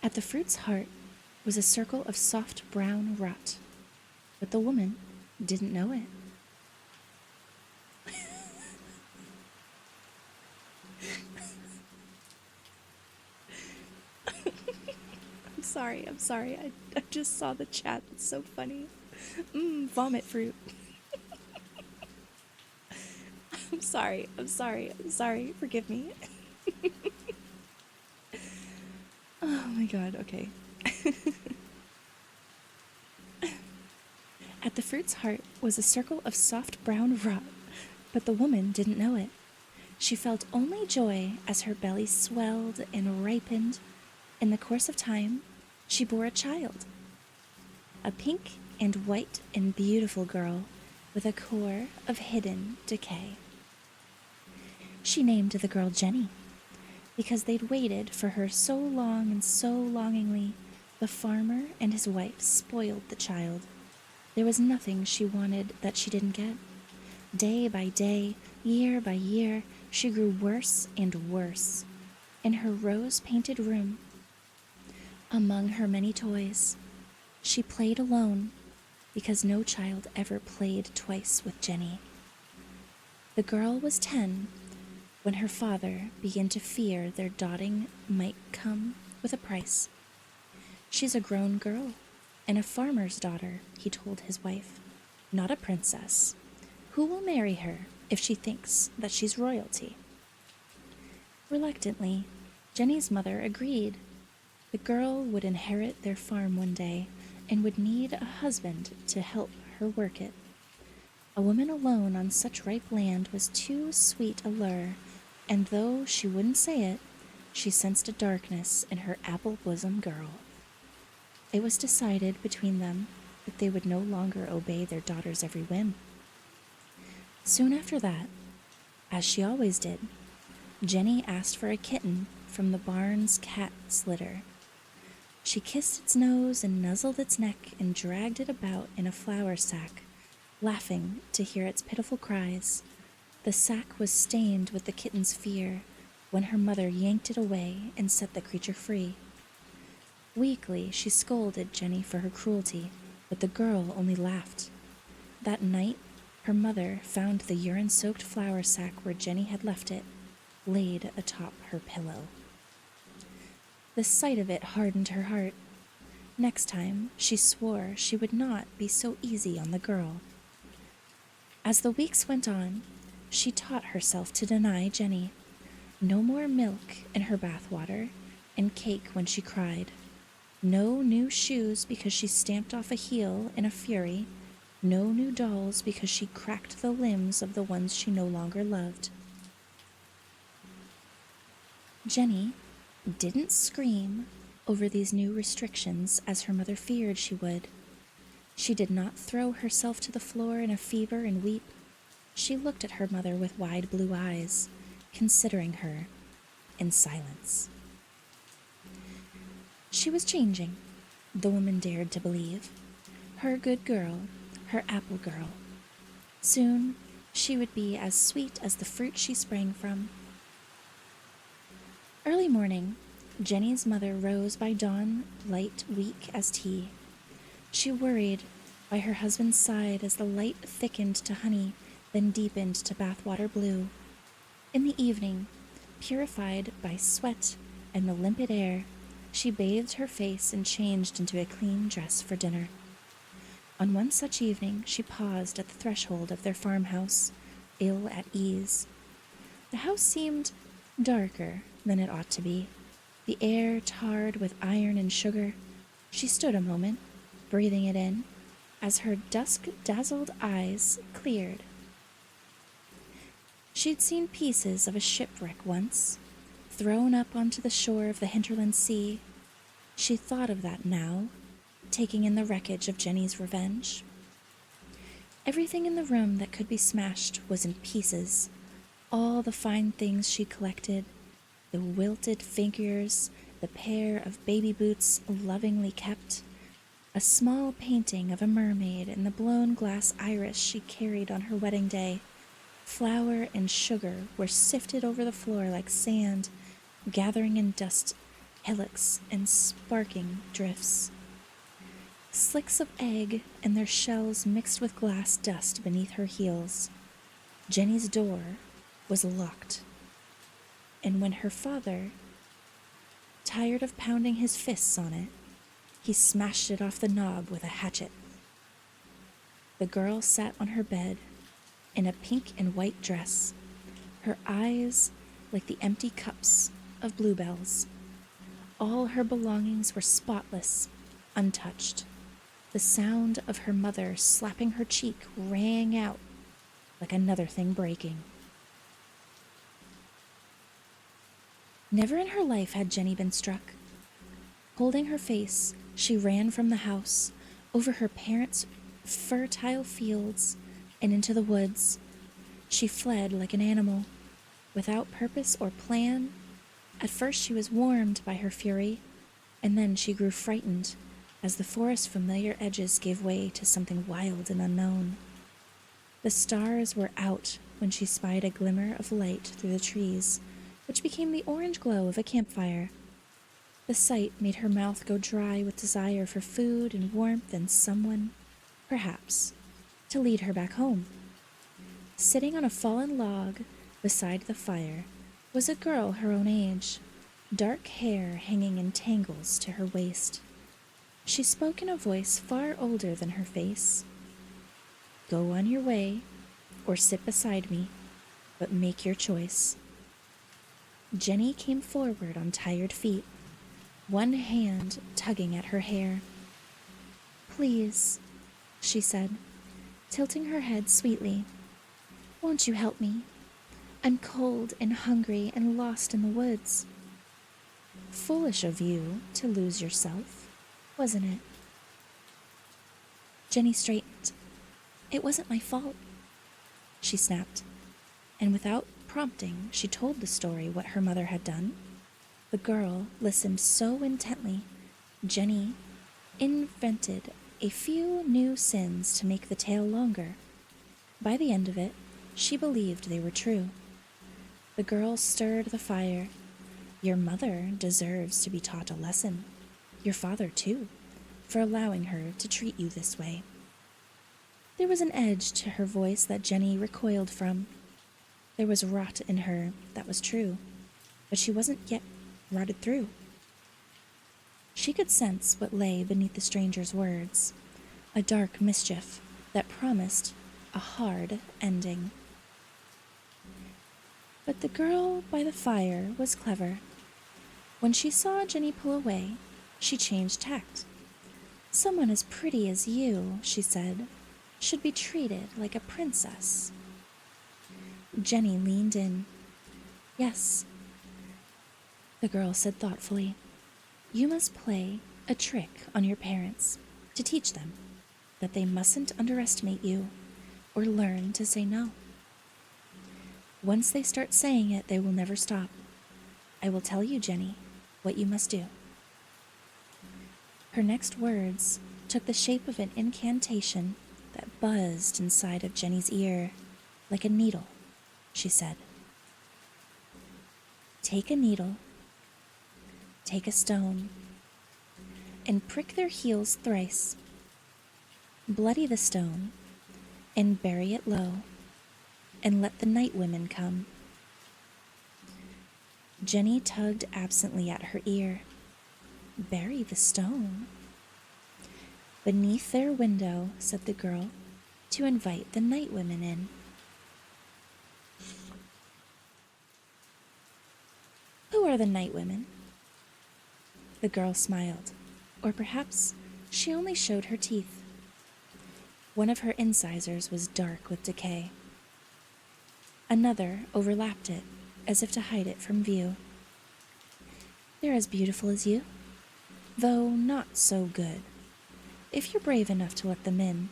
Speaker 1: At the fruit's heart was a circle of soft brown rot, but the woman didn't know it. I'm sorry. I just saw the chat. It's so funny. Vomit fruit. I'm sorry. Forgive me. Oh my god, okay. At the fruit's heart was a circle of soft brown rot, but the woman didn't know it. She felt only joy as her belly swelled and ripened. In the course of time, she bore a child. A pink and white and beautiful girl with a core of hidden decay. She named the girl Jenny, because they'd waited for her so long and so longingly. The farmer and his wife spoiled the child. There was nothing she wanted that she didn't get. Day by day, year by year, she grew worse and worse. In her rose-painted room, among her many toys, she played alone, because no child ever played twice with Jenny. The girl was 10 when her father began to fear their dotting might come with a price. She's a grown girl and a farmer's daughter, he told his wife, not a princess. Who will marry her if she thinks that she's royalty? Reluctantly, Jenny's mother agreed. The girl would inherit their farm one day and would need a husband to help her work it. A woman alone on such ripe land was too sweet a lure, and though she wouldn't say it, she sensed a darkness in her apple-bosom girl. It was decided between them that they would no longer obey their daughter's every whim. Soon after that, as she always did, Jenny asked for a kitten from the barn's cat's litter. She kissed its nose and nuzzled its neck and dragged it about in a flour sack, laughing to hear its pitiful cries. The sack was stained with the kitten's fear when her mother yanked it away and set the creature free. Weakly, she scolded Jenny for her cruelty, but the girl only laughed. That night, her mother found the urine-soaked flour sack where Jenny had left it, laid atop her pillow. The sight of it hardened her heart. Next time, she swore she would not be so easy on the girl. As the weeks went on, she taught herself to deny Jenny. No more milk in her bathwater, and cake when she cried. No new shoes because she stamped off a heel in a fury. No new dolls because she cracked the limbs of the ones she no longer loved. Jenny didn't scream over these new restrictions as her mother feared she would. She did not throw herself to the floor in a fever and weep. She looked at her mother with wide blue eyes, considering her in silence. She was changing, the woman dared to believe. Her good girl, her apple girl. Soon, she would be as sweet as the fruit she sprang from. Early morning, Jenny's mother rose by dawn, light, weak as tea. She worried by her husband's side as the light thickened to honey, then deepened to bathwater blue. In the evening, purified by sweat and the limpid air, she bathed her face and changed into a clean dress for dinner. On one such evening, she paused at the threshold of their farmhouse, ill at ease. The house seemed darker than it ought to be, the air tarred with iron and sugar. She stood a moment, breathing it in, as her dusk-dazzled eyes cleared. She'd seen pieces of a shipwreck once, thrown up onto the shore of the hinterland sea. She thought of that now, taking in the wreckage of Jenny's revenge. Everything in the room that could be smashed was in pieces. All the fine things she collected, the wilted figures, the pair of baby boots lovingly kept, a small painting of a mermaid and the blown glass iris she carried on her wedding day. Flour and sugar were sifted over the floor like sand, gathering in dust hillocks and sparking drifts. Slicks of egg and their shells mixed with glass dust beneath her heels. Jenny's door was locked, and when her father, tired of pounding his fists on it, he smashed it off the knob with a hatchet. The girl sat on her bed in a pink and white dress, her eyes like the empty cups of bluebells. All her belongings were spotless, untouched. The sound of her mother slapping her cheek rang out like another thing breaking. Never in her life had Jenny been struck. Holding her face, she ran from the house, over her parents' fertile fields, and into the woods. She fled like an animal, without purpose or plan. At first she was warmed by her fury, and then she grew frightened as the forest's familiar edges gave way to something wild and unknown. The stars were out when she spied a glimmer of light through the trees, which became the orange glow of a campfire. The sight made her mouth go dry with desire for food and warmth and someone, perhaps, to lead her back home. Sitting on a fallen log beside the fire was a girl her own age, dark hair hanging in tangles to her waist. She spoke in a voice far older than her face. "Go on your way, or sit beside me, but make your choice." Jenny came forward on tired feet, one hand tugging at her hair. "Please," she said, tilting her head sweetly, "won't you help me? I'm cold and hungry and lost in the woods." Foolish of you to lose yourself, wasn't it? Jenny straightened. "It wasn't my fault," she snapped, and without prompting, she told the story what her mother had done. The girl listened so intently, Jenny invented a few new sins to make the tale longer. By the end of it, she believed they were true. The girl stirred the fire. "Your mother deserves to be taught a lesson. Your father, too, for allowing her to treat you this way." There was an edge to her voice that Jenny recoiled from. There was rot in her that was true, but she wasn't yet rotted through. She could sense what lay beneath the stranger's words, a dark mischief that promised a hard ending. But the girl by the fire was clever. When she saw Jenny pull away, she changed tact. "Someone as pretty as you," she said, "should be treated like a princess." Jenny leaned in. "Yes," the girl said thoughtfully. "You must play a trick on your parents to teach them that they mustn't underestimate you or learn to say no." Once they start saying it, they will never stop. I will tell you, Jenny, what you must do." Her next words took the shape of an incantation that buzzed inside of Jenny's ear like a needle. She said, "Take a needle, take a stone, and prick their heels thrice. Bloody the stone, and bury it low, and let the night women come." Jenny tugged absently at her ear. "Bury the stone?" "Beneath their window," said the girl, "to invite the night women in." "Who are the night women?" The girl smiled, or perhaps she only showed her teeth. One of her incisors was dark with decay. Another overlapped it, as if to hide it from view. "They're as beautiful as you, though not so good. If you're brave enough to let them in,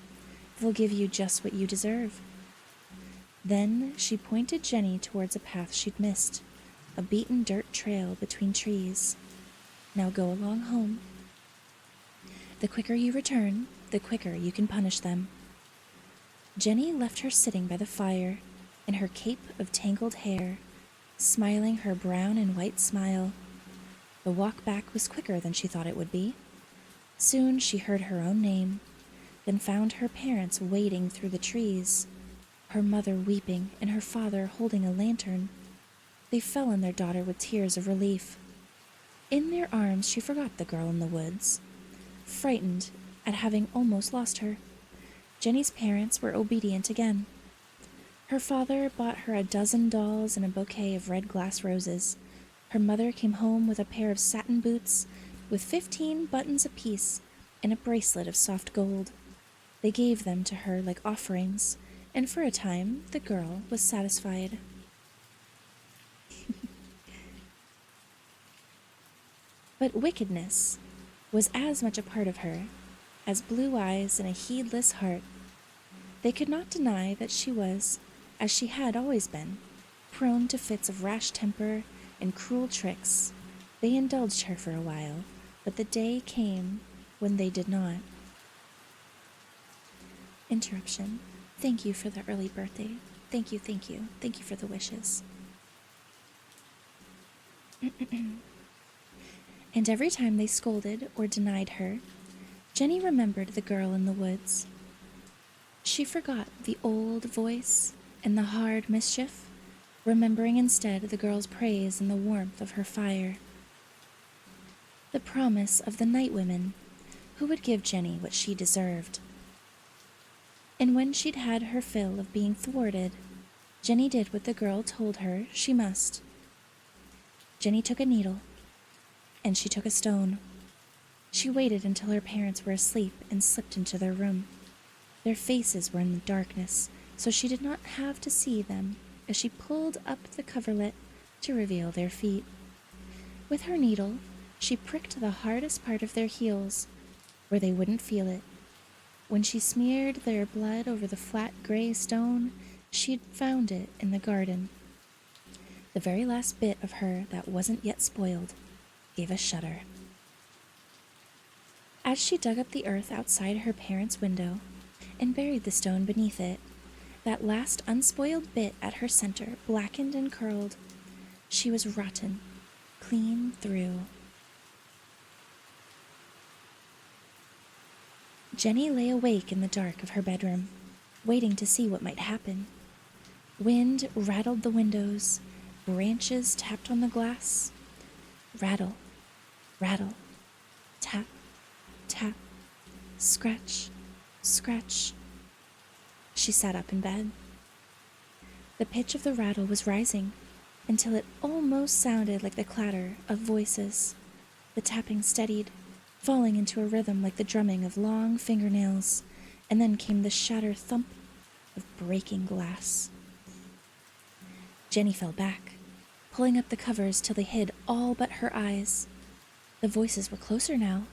Speaker 1: they'll give you just what you deserve." Then she pointed Jenny towards a path she'd missed, a beaten dirt trail between trees. "Now go along home. The quicker you return, the quicker you can punish them." Jenny left her sitting by the fire, in her cape of tangled hair, smiling her brown and white smile. The walk back was quicker than she thought it would be. Soon she heard her own name, then found her parents wading through the trees, her mother weeping and her father holding a lantern. They fell on their daughter with tears of relief. In their arms she forgot the girl in the woods, frightened at having almost lost her. Jenny's parents were obedient again. Her father bought her a dozen dolls and a bouquet of red glass roses. Her mother came home with a pair of satin boots with 15 buttons apiece and a bracelet of soft gold. They gave them to her like offerings, and for a time the girl was satisfied. But wickedness was as much a part of her as blue eyes and a heedless heart. They could not deny that she was, as she had always been, prone to fits of rash temper and cruel tricks. They indulged her for a while, but the day came when they did not. Interruption. Thank you for the early birthday. Thank you, thank you. Thank you for the wishes. And every time they scolded or denied her, Jenny remembered the girl in the woods. She forgot the old voice and the hard mischief, remembering instead the girl's praise and the warmth of her fire. The promise of the night women, who would give Jenny what she deserved. And when she'd had her fill of being thwarted, Jenny did what the girl told her she must. Jenny took a needle, and she took a stone. She waited until her parents were asleep and slipped into their room. Their faces were in the darkness, so she did not have to see them as she pulled up the coverlet to reveal their feet. With her needle, she pricked the hardest part of their heels, where they wouldn't feel it. When she smeared their blood over the flat gray stone, she'd found it in the garden. The very last bit of her that wasn't yet spoiled gave a shudder. As she dug up the earth outside her parents' window and buried the stone beneath it, that last unspoiled bit at her center blackened and curled. She was rotten, clean through. Jenny lay awake in the dark of her bedroom, waiting to see what might happen. Wind rattled the windows, branches tapped on the glass. Rattle, rattle, tap, tap, scratch, scratch. She sat up in bed. The pitch of the rattle was rising until it almost sounded like the clatter of voices. The tapping steadied, falling into a rhythm like the drumming of long fingernails, and then came the shatter thump of breaking glass. Jenny fell back, pulling up the covers till they hid all but her eyes. The voices were closer now,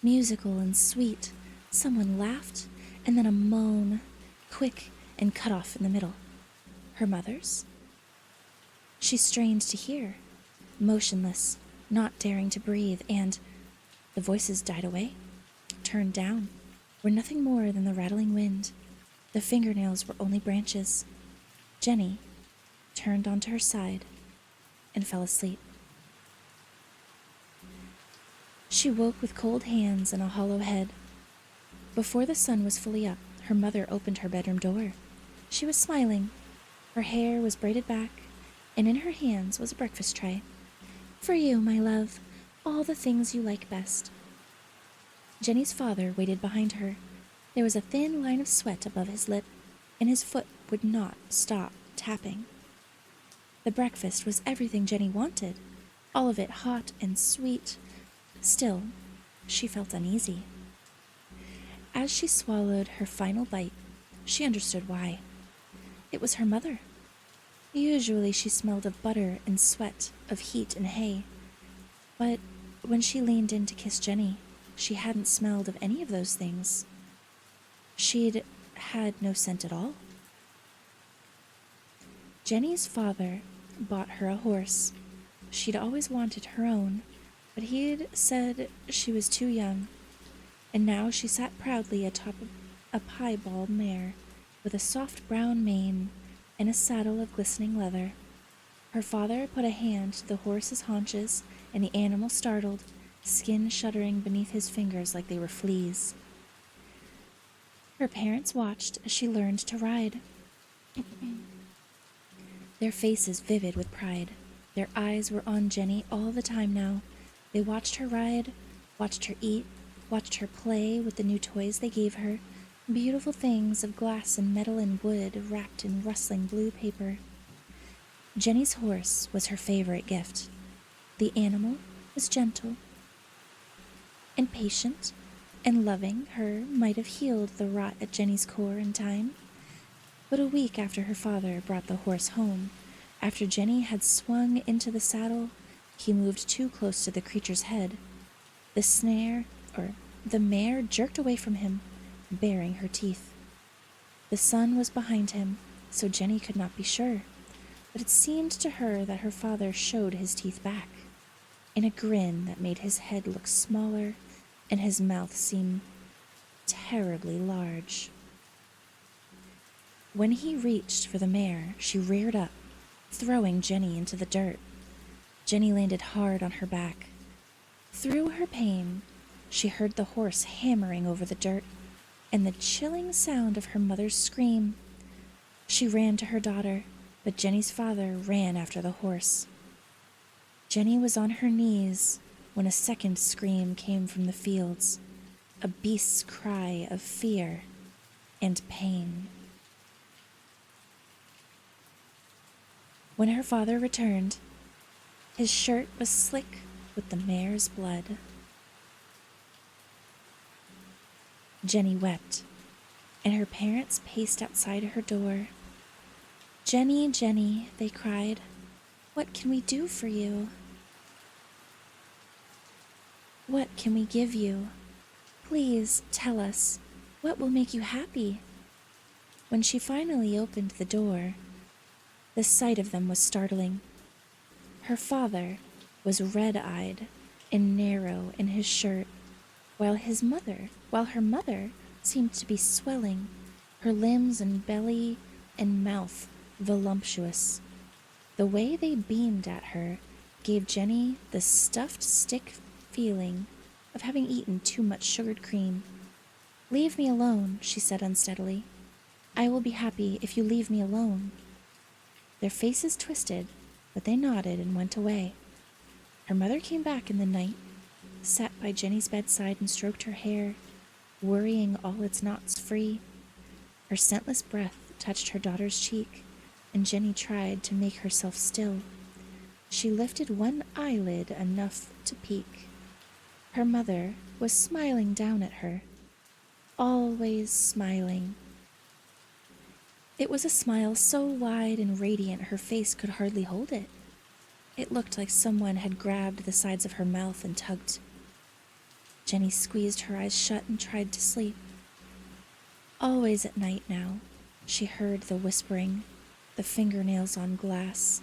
Speaker 1: musical and sweet. Someone laughed, and then a moan, quick and cut off in the middle. Her mother's? She strained to hear, motionless, not daring to breathe, and the voices died away, turned down, were nothing more than the rattling wind. The fingernails were only branches. Jenny turned onto her side and fell asleep. She woke with cold hands and a hollow head. Before the sun was fully up, her mother opened her bedroom door. She was smiling. Her hair was braided back, and in her hands was a breakfast tray. "For you, my love, all the things you like best." Jenny's father waited behind her. There was a thin line of sweat above his lip, and his foot would not stop tapping. The breakfast was everything Jenny wanted, all of it hot and sweet. Still, she felt uneasy. As she swallowed her final bite, she understood why. It was her mother. Usually she smelled of butter and sweat, of heat and hay. But when she leaned in to kiss Jenny, she hadn't smelled of any of those things. She'd had no scent at all. Jenny's father bought her a horse. She'd always wanted her own, but he'd said she was too young, and now she sat proudly atop a piebald mare with a soft brown mane and a saddle of glistening leather. Her father put a hand to the horse's haunches, and the animal startled, skin shuddering beneath his fingers like they were fleas. Her parents watched as she learned to ride. Their faces vivid with pride. Their eyes were on Jenny all the time now. They watched her ride, watched her eat, watched her play with the new toys they gave her, beautiful things of glass and metal and wood wrapped in rustling blue paper. Jenny's horse was her favorite gift. The animal was gentle and patient, and loving her might have healed the rot at Jenny's core in time. But a week after her father brought the horse home, after Jenny had swung into the saddle, he moved too close to the creature's head. The mare jerked away from him, baring her teeth. The sun was behind him, so Jenny could not be sure, but it seemed to her that her father showed his teeth back, in a grin that made his head look smaller and his mouth seem terribly large. When he reached for the mare, she reared up, throwing Jenny into the dirt. Jenny landed hard on her back. Through her pain, she heard the horse hammering over the dirt and the chilling sound of her mother's scream. She ran to her daughter, but Jenny's father ran after the horse. Jenny was on her knees when a second scream came from the fields, a beast's cry of fear and pain. When her father returned, his shirt was slick with the mare's blood. Jenny wept, and her parents paced outside her door. "Jenny, Jenny," they cried, "what can we do for you? What can we give you? Please tell us, what will make you happy?" When she finally opened the door, the sight of them was startling. Her father was red-eyed and narrow in his shirt, while her mother seemed to be swelling, her limbs and belly and mouth voluptuous. The way they beamed at her gave Jenny the stuffed stick feeling of having eaten too much sugared cream. "Leave me alone," she said unsteadily. "I will be happy if you leave me alone." Their faces twisted, but they nodded and went away. Her mother came back in the night, sat by Jenny's bedside and stroked her hair, worrying all its knots free. Her scentless breath touched her daughter's cheek, and Jenny tried to make herself still. She lifted one eyelid enough to peek. Her mother was smiling down at her, always smiling. It was a smile so wide and radiant her face could hardly hold it. It looked like someone had grabbed the sides of her mouth and tugged. Jenny squeezed her eyes shut and tried to sleep. Always at night now, she heard the whispering, the fingernails on glass,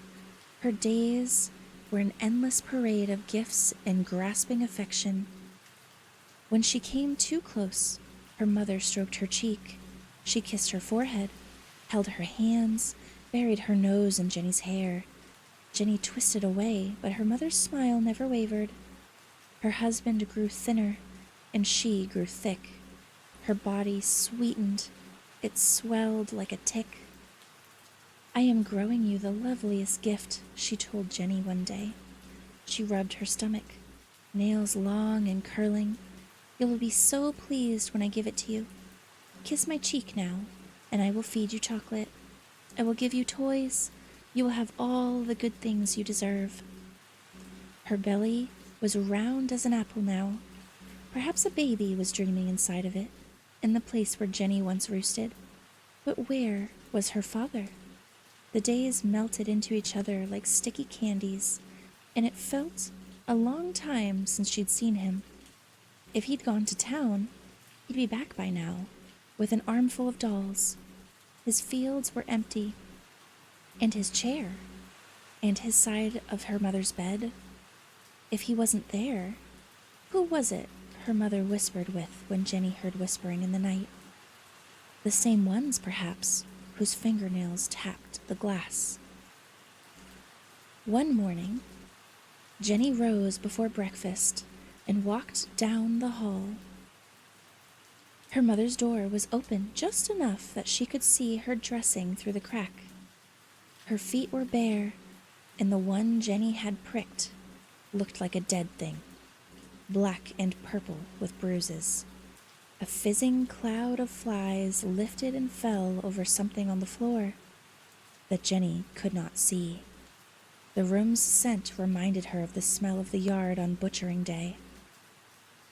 Speaker 1: Her days were an endless parade of gifts and grasping affection. When she came too close, her mother stroked her cheek. She kissed her forehead, held her hands, buried her nose in Jenny's hair. Jenny twisted away, but her mother's smile never wavered. Her husband grew thinner, and she grew thick. Her body sweetened. It swelled like a tick. "I am growing you the loveliest gift," she told Jenny one day. She rubbed her stomach, nails long and curling. "You will be so pleased when I give it to you. Kiss my cheek now, and I will feed you chocolate. I will give you toys. You will have all the good things you deserve." Her belly was round as an apple now. Perhaps a baby was dreaming inside of it, in the place where Jenny once roosted. But where was her father? The days melted into each other like sticky candies, and it felt a long time since she'd seen him. If he'd gone to town, he'd be back by now, with an armful of dolls. His fields were empty, and his chair, and his side of her mother's bed. If he wasn't there, who was it her mother whispered with when Jenny heard whispering in the night? The same ones, perhaps, whose fingernails tapped the glass. One morning, Jenny rose before breakfast and walked down the hall. Her mother's door was open just enough that she could see her dressing through the crack. Her feet were bare, and the one Jenny had pricked looked like a dead thing, black and purple with bruises. A fizzing cloud of flies lifted and fell over something on the floor that Jenny could not see. The room's scent reminded her of the smell of the yard on butchering day.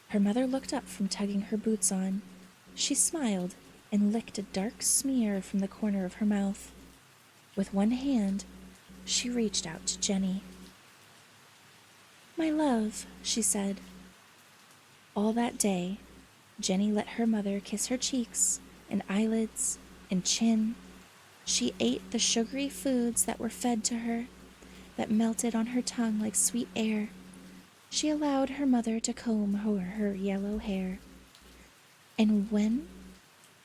Speaker 1: Her mother looked up from tugging her boots on. She smiled and licked a dark smear from the corner of her mouth. With one hand, she reached out to Jenny. "My love," she said. All that day, Jenny let her mother kiss her cheeks and eyelids and chin. She ate the sugary foods that were fed to her, that melted on her tongue like sweet air. She allowed her mother to comb her yellow hair. And when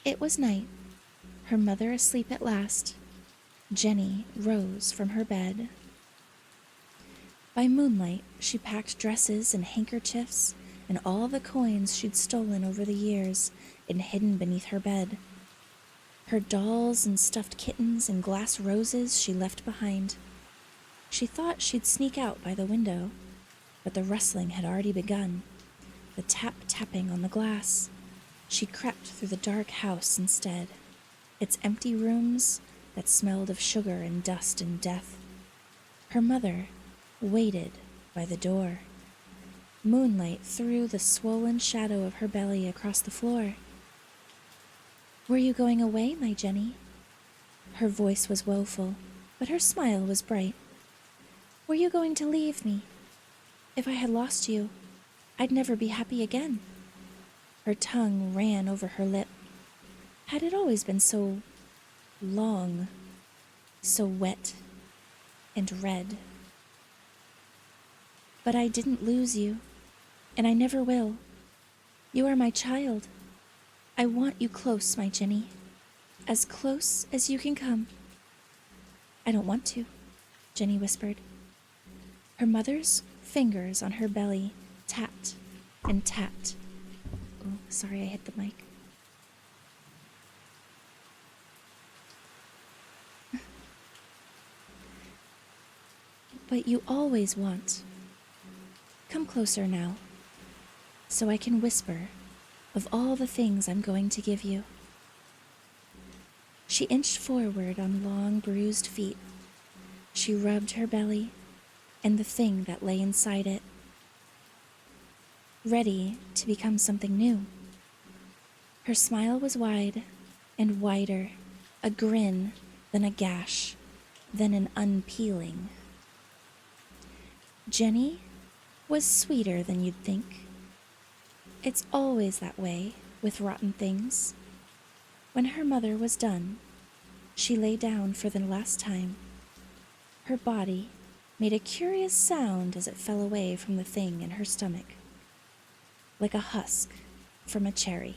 Speaker 1: it was night, her mother asleep at last, Jenny rose from her bed. By moonlight, she packed dresses and handkerchiefs and all the coins she'd stolen over the years and hidden beneath her bed. Her dolls and stuffed kittens and glass roses she left behind. She thought she'd sneak out by the window, but the rustling had already begun, the tap-tapping on the glass. She crept through the dark house instead, its empty rooms that smelled of sugar and dust and death. Her mother waited by the door. Moonlight threw the swollen shadow of her belly across the floor. "Were you going away, my Jenny?" Her voice was woeful, but her smile was bright. "Were you going to leave me? If I had lost you, I'd never be happy again." Her tongue ran over her lip. Had it always been so long, so wet and red? "But I didn't lose you, and I never will. You are my child. I want you close, my Jenny, as close as you can come." "I don't want to," Jenny whispered. Her mother's fingers on her belly tapped and tapped. Oh, sorry, I hit the mic. "But you always want. Come closer now, so I can whisper of all the things I'm going to give you." She inched forward on long, bruised feet. She rubbed her belly and the thing that lay inside it, ready to become something new. Her smile was wide and wider, a grin, then a gash, then an unpeeling. Jenny was sweeter than you'd think. It's always that way with rotten things. When her mother was done, she lay down for the last time. Her body made a curious sound as it fell away from the thing in her stomach, like a husk from a cherry.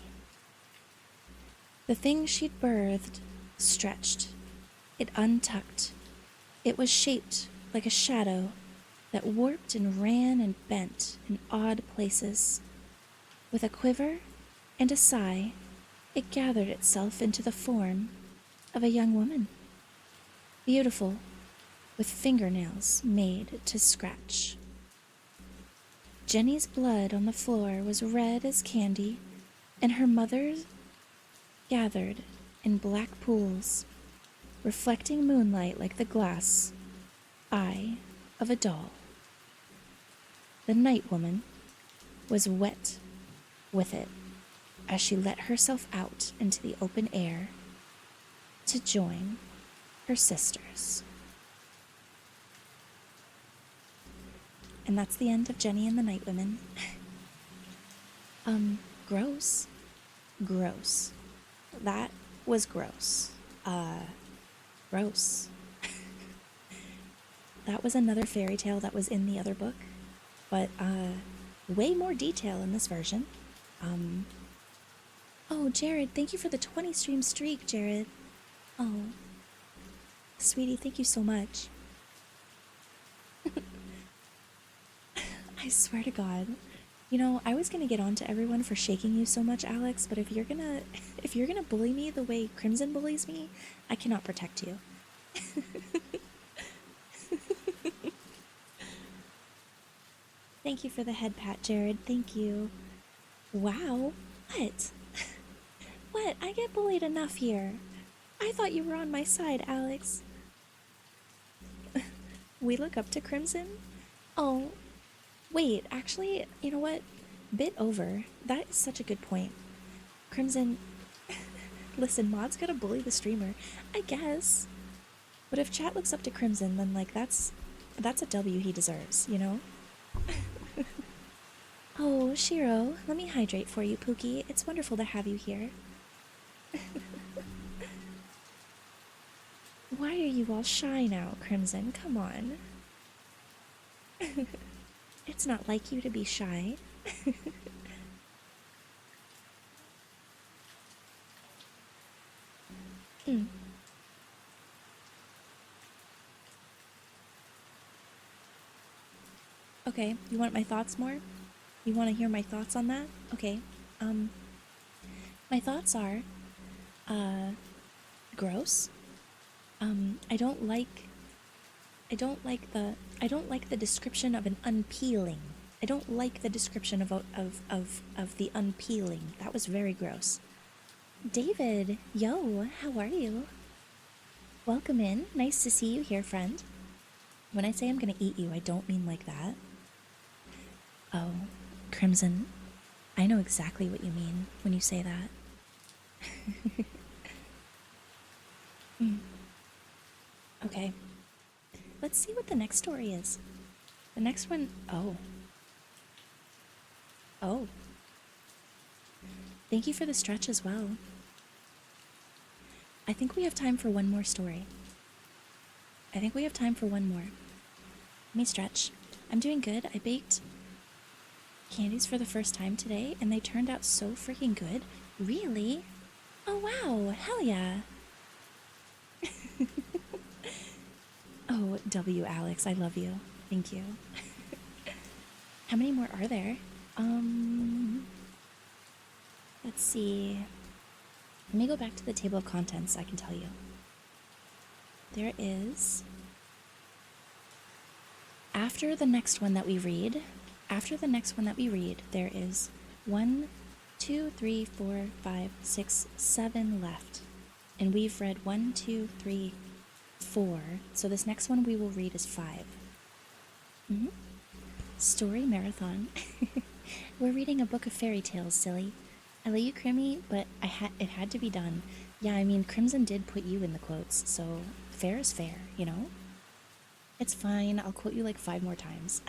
Speaker 1: The thing she'd birthed stretched. It untucked. It was shaped like a shadow that warped and ran and bent in odd places. With a quiver and a sigh, it gathered itself into the form of a young woman, beautiful, with fingernails made to scratch. Jenny's blood on the floor was red as candy, and her mother's gathered in black pools, reflecting moonlight like the glass eye of a doll. The night woman was wet with it as she let herself out into the open air to join her sisters. And that's the end of Jenny and the Night Women. Gross. Gross. That was gross. Gross. That was another fairy tale that was in the other book, but way more detail in this version. Oh, Jared, thank you for the 20 stream streak, Jared. Oh, sweetie, thank you so much. I swear to God. You know, I was gonna get on to everyone for shaking you so much, Alex, but if you're gonna bully me the way Crimson bullies me, I cannot protect you. Thank you for the head pat, Jared. Thank you. Wow. What? What? I get bullied enough here. I thought you were on my side, Alex. We look up to Crimson? Oh, wait, actually, you know what? Bit over. That is such a good point. Crimson, listen, Maud's gotta bully the streamer, I guess. But if chat looks up to Crimson, then, like, that's a W he deserves, you know? Oh, Shiro, let me hydrate for you, Pookie. It's wonderful to have you here. Why are you all shy now, Crimson? Come on. It's not like you to be shy. Okay, you want my thoughts more? You want to hear my thoughts on that? Okay. My thoughts are, gross. I don't like the description of an unpeeling. I don't like the description of the unpeeling. That was very gross. David, yo, how are you? Welcome in. Nice to see you here, friend. When I say I'm gonna eat you, I don't mean like that. Oh, Crimson, I know exactly what you mean when you say that. Okay. Let's see what the next story is. The next one... Oh. Oh. Thank you for the stretch as well. I think we have time for one more story. I think we have time for one more. Let me stretch. I'm doing good. I baked candies for the first time today, and they turned out so freaking good. Really? Oh, wow. Hell yeah. Oh, W, Alex, I love you. Thank you. How many more are there? Let's see. Let me go back to the table of contents, I can tell you. There is... After the next one that we read, there is 1, 2, 3, 4, 5, 6, 7 left. And we've read 1, 2, 3, 4. So this next one we will read is 5. Story marathon. We're reading a book of fairy tales, silly. I let you crimmy, but it had to be done. Yeah, I mean, Crimson did put you in the quotes, so fair is fair, you know? It's fine, I'll quote you like 5 more times.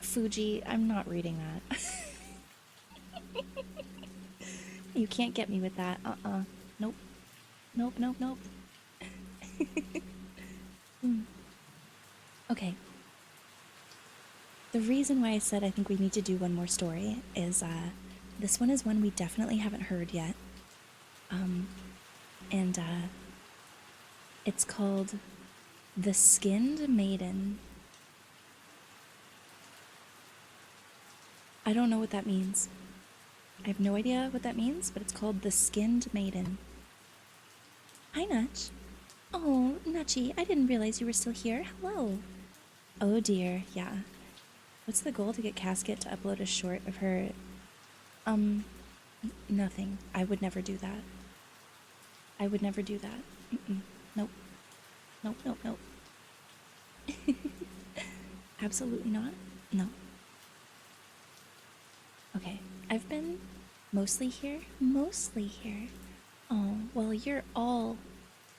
Speaker 1: Fuji, I'm not reading that. You can't get me with that. Nope. Nope, nope, nope. Okay. The reason why I said I think we need to do one more story is this one is one we definitely haven't heard yet. And it's called The Skinned Maiden. I don't know what that means. I have no idea what that means, but it's called The Skinned Maiden. Hi, Nutch. Oh, Nutchy, I didn't realize you were still here. Hello. Oh dear, yeah. What's the goal to get Casket to upload a short of her? Nothing. I would never do that. I would never do that. Nope. Nope, nope, nope. Absolutely not. No. Okay, I've been mostly here. Mostly here. Oh, well, you're all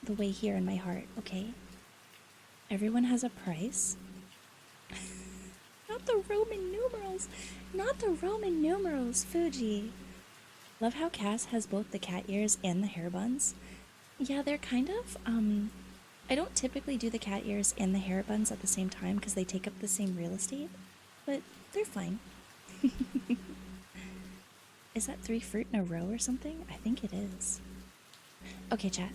Speaker 1: the way here in my heart, okay? Everyone has a price. Not the Roman numerals! Not the Roman numerals, Fuji! Love how Cass has both the cat ears and the hair buns. Yeah, they're kind of, I don't typically do the cat ears and the hair buns at the same time because they take up the same real estate, but they're fine. Is that 3 fruit in a row or something? I think it is. Okay, chat.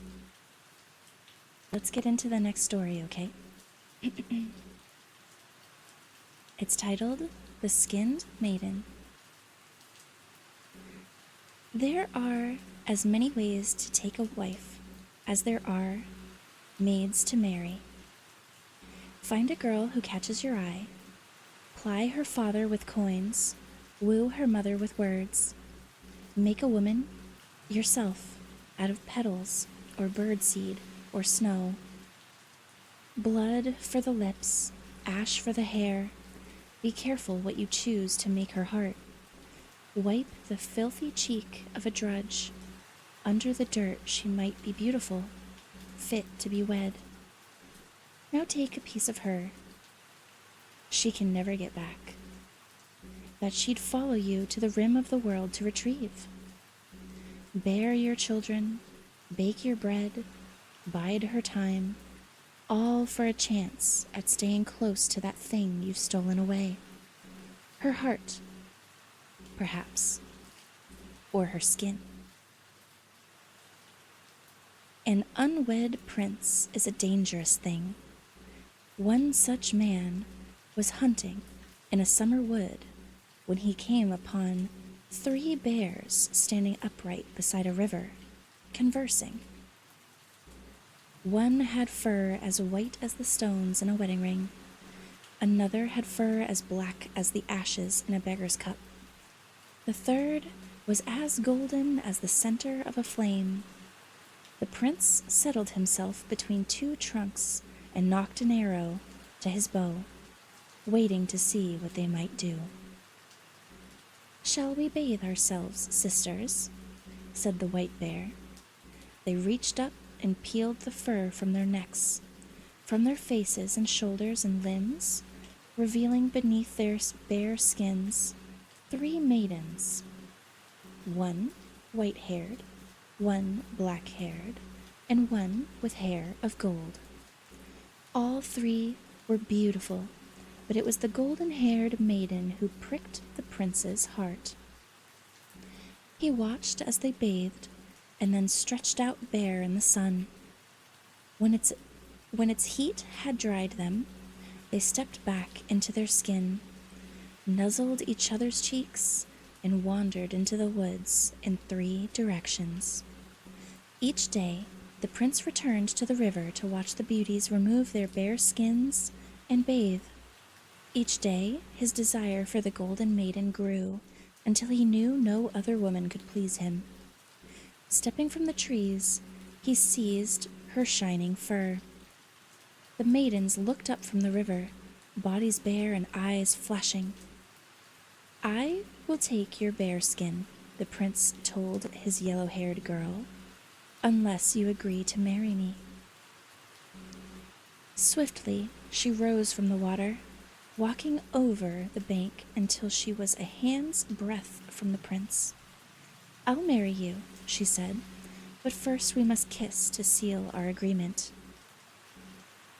Speaker 1: Let's get into the next story, okay? It's titled The Skinned Maiden. There are as many ways to take a wife as there are maids to marry. Find a girl who catches your eye, ply her father with coins, woo her mother with words, make a woman yourself out of petals or birdseed or snow. Blood for the lips, ash for the hair. Be careful what you choose to make her heart. Wipe the filthy cheek of a drudge. Under the dirt she might be beautiful, fit to be wed. Now take a piece of her. She can never get back. That she'd follow you to the rim of the world to retrieve. Bear your children, bake your bread, bide her time, all for a chance at staying close to that thing you've stolen away. Her heart, perhaps, or her skin. An unwed prince is a dangerous thing. One such man was hunting in a summer wood when he came upon 3 bears standing upright beside a river, conversing. One had fur as white as the stones in a wedding ring. Another had fur as black as the ashes in a beggar's cup. The third was as golden as the center of a flame. The prince settled himself between 2 trunks and nocked an arrow to his bow, waiting to see what they might do. "Shall we bathe ourselves, sisters?" said the white bear. They reached up and peeled the fur from their necks, from their faces and shoulders and limbs, revealing beneath their bare skins 3 maidens. One white-haired, one black-haired, and one with hair of gold. All 3 were beautiful, but it was the golden-haired maiden who pricked the prince's heart. He watched as they bathed, and then stretched out bare in the sun. When its heat had dried them, they stepped back into their skin, nuzzled each other's cheeks, and wandered into the woods in 3 directions. Each day, the prince returned to the river to watch the beauties remove their bare skins and bathe. Each day, his desire for the golden maiden grew until he knew no other woman could please him. Stepping from the trees, he seized her shining fur. The maidens looked up from the river, bodies bare and eyes flashing. "I will take your bear skin," the prince told his yellow-haired girl, "unless you agree to marry me." Swiftly, she rose from the water, walking over the bank until she was a hand's breadth from the prince. "I'll marry you," she said, "but first we must kiss to seal our agreement."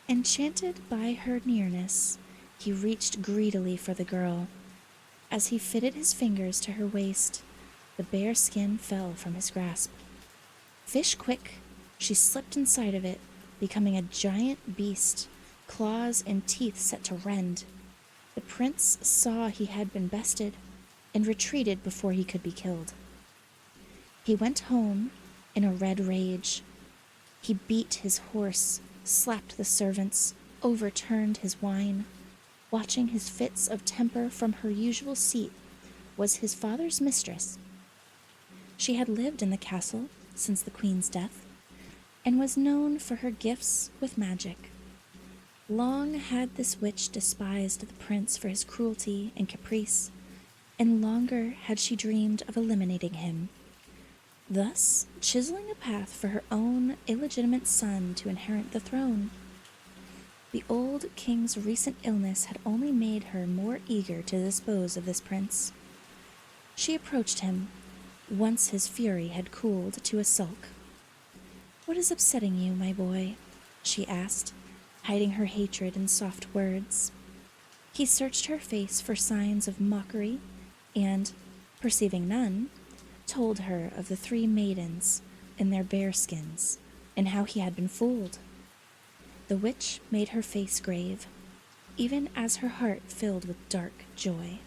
Speaker 1: Enchanted by her nearness, he reached greedily for the girl. As he fitted his fingers to her waist, the bare skin fell from his grasp. Fish quick, she slipped inside of it, becoming a giant beast, claws and teeth set to rend. The prince saw he had been bested and retreated before he could be killed. He went home in a red rage. He beat his horse, slapped the servants, overturned his wine. Watching his fits of temper from her usual seat was his father's mistress. She had lived in the castle since the queen's death and was known for her gifts with magic. Long had this witch despised the prince for his cruelty and caprice, and longer had she dreamed of eliminating him, thus chiseling a path for her own illegitimate son to inherit the throne. The old king's recent illness had only made her more eager to dispose of this prince. She approached him, once his fury had cooled to a sulk. "What is upsetting you, my boy?" she asked, hiding her hatred in soft words. He searched her face for signs of mockery and, perceiving none, told her of the 3 maidens in their bearskins and how he had been fooled. The witch made her face grave, even as her heart filled with dark joy.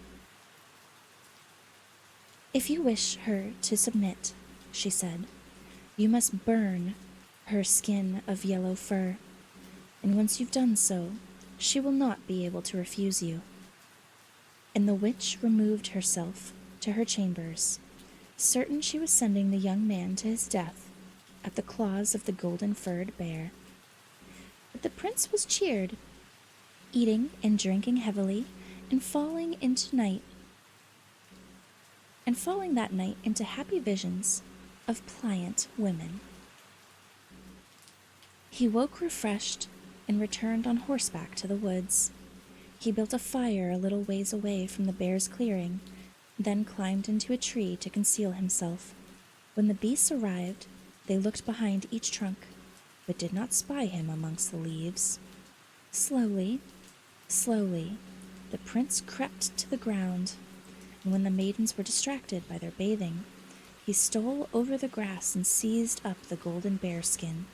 Speaker 1: "If you wish her to submit," she said, "you must burn her skin of yellow fur, and once you've done so, she will not be able to refuse you." And the witch removed herself to her chambers, certain she was sending the young man to his death at the claws of the golden-furred bear. But the prince was cheered, eating and drinking heavily, and falling that night into happy visions of pliant women. He woke refreshed and returned on horseback to the woods. He built a fire a little ways away from the bear's clearing, then climbed into a tree to conceal himself. When the beasts arrived, they looked behind each trunk, but did not spy him amongst the leaves. Slowly, the prince crept to the ground, and when the maidens were distracted by their bathing, he stole over the grass and seized up the golden bearskin.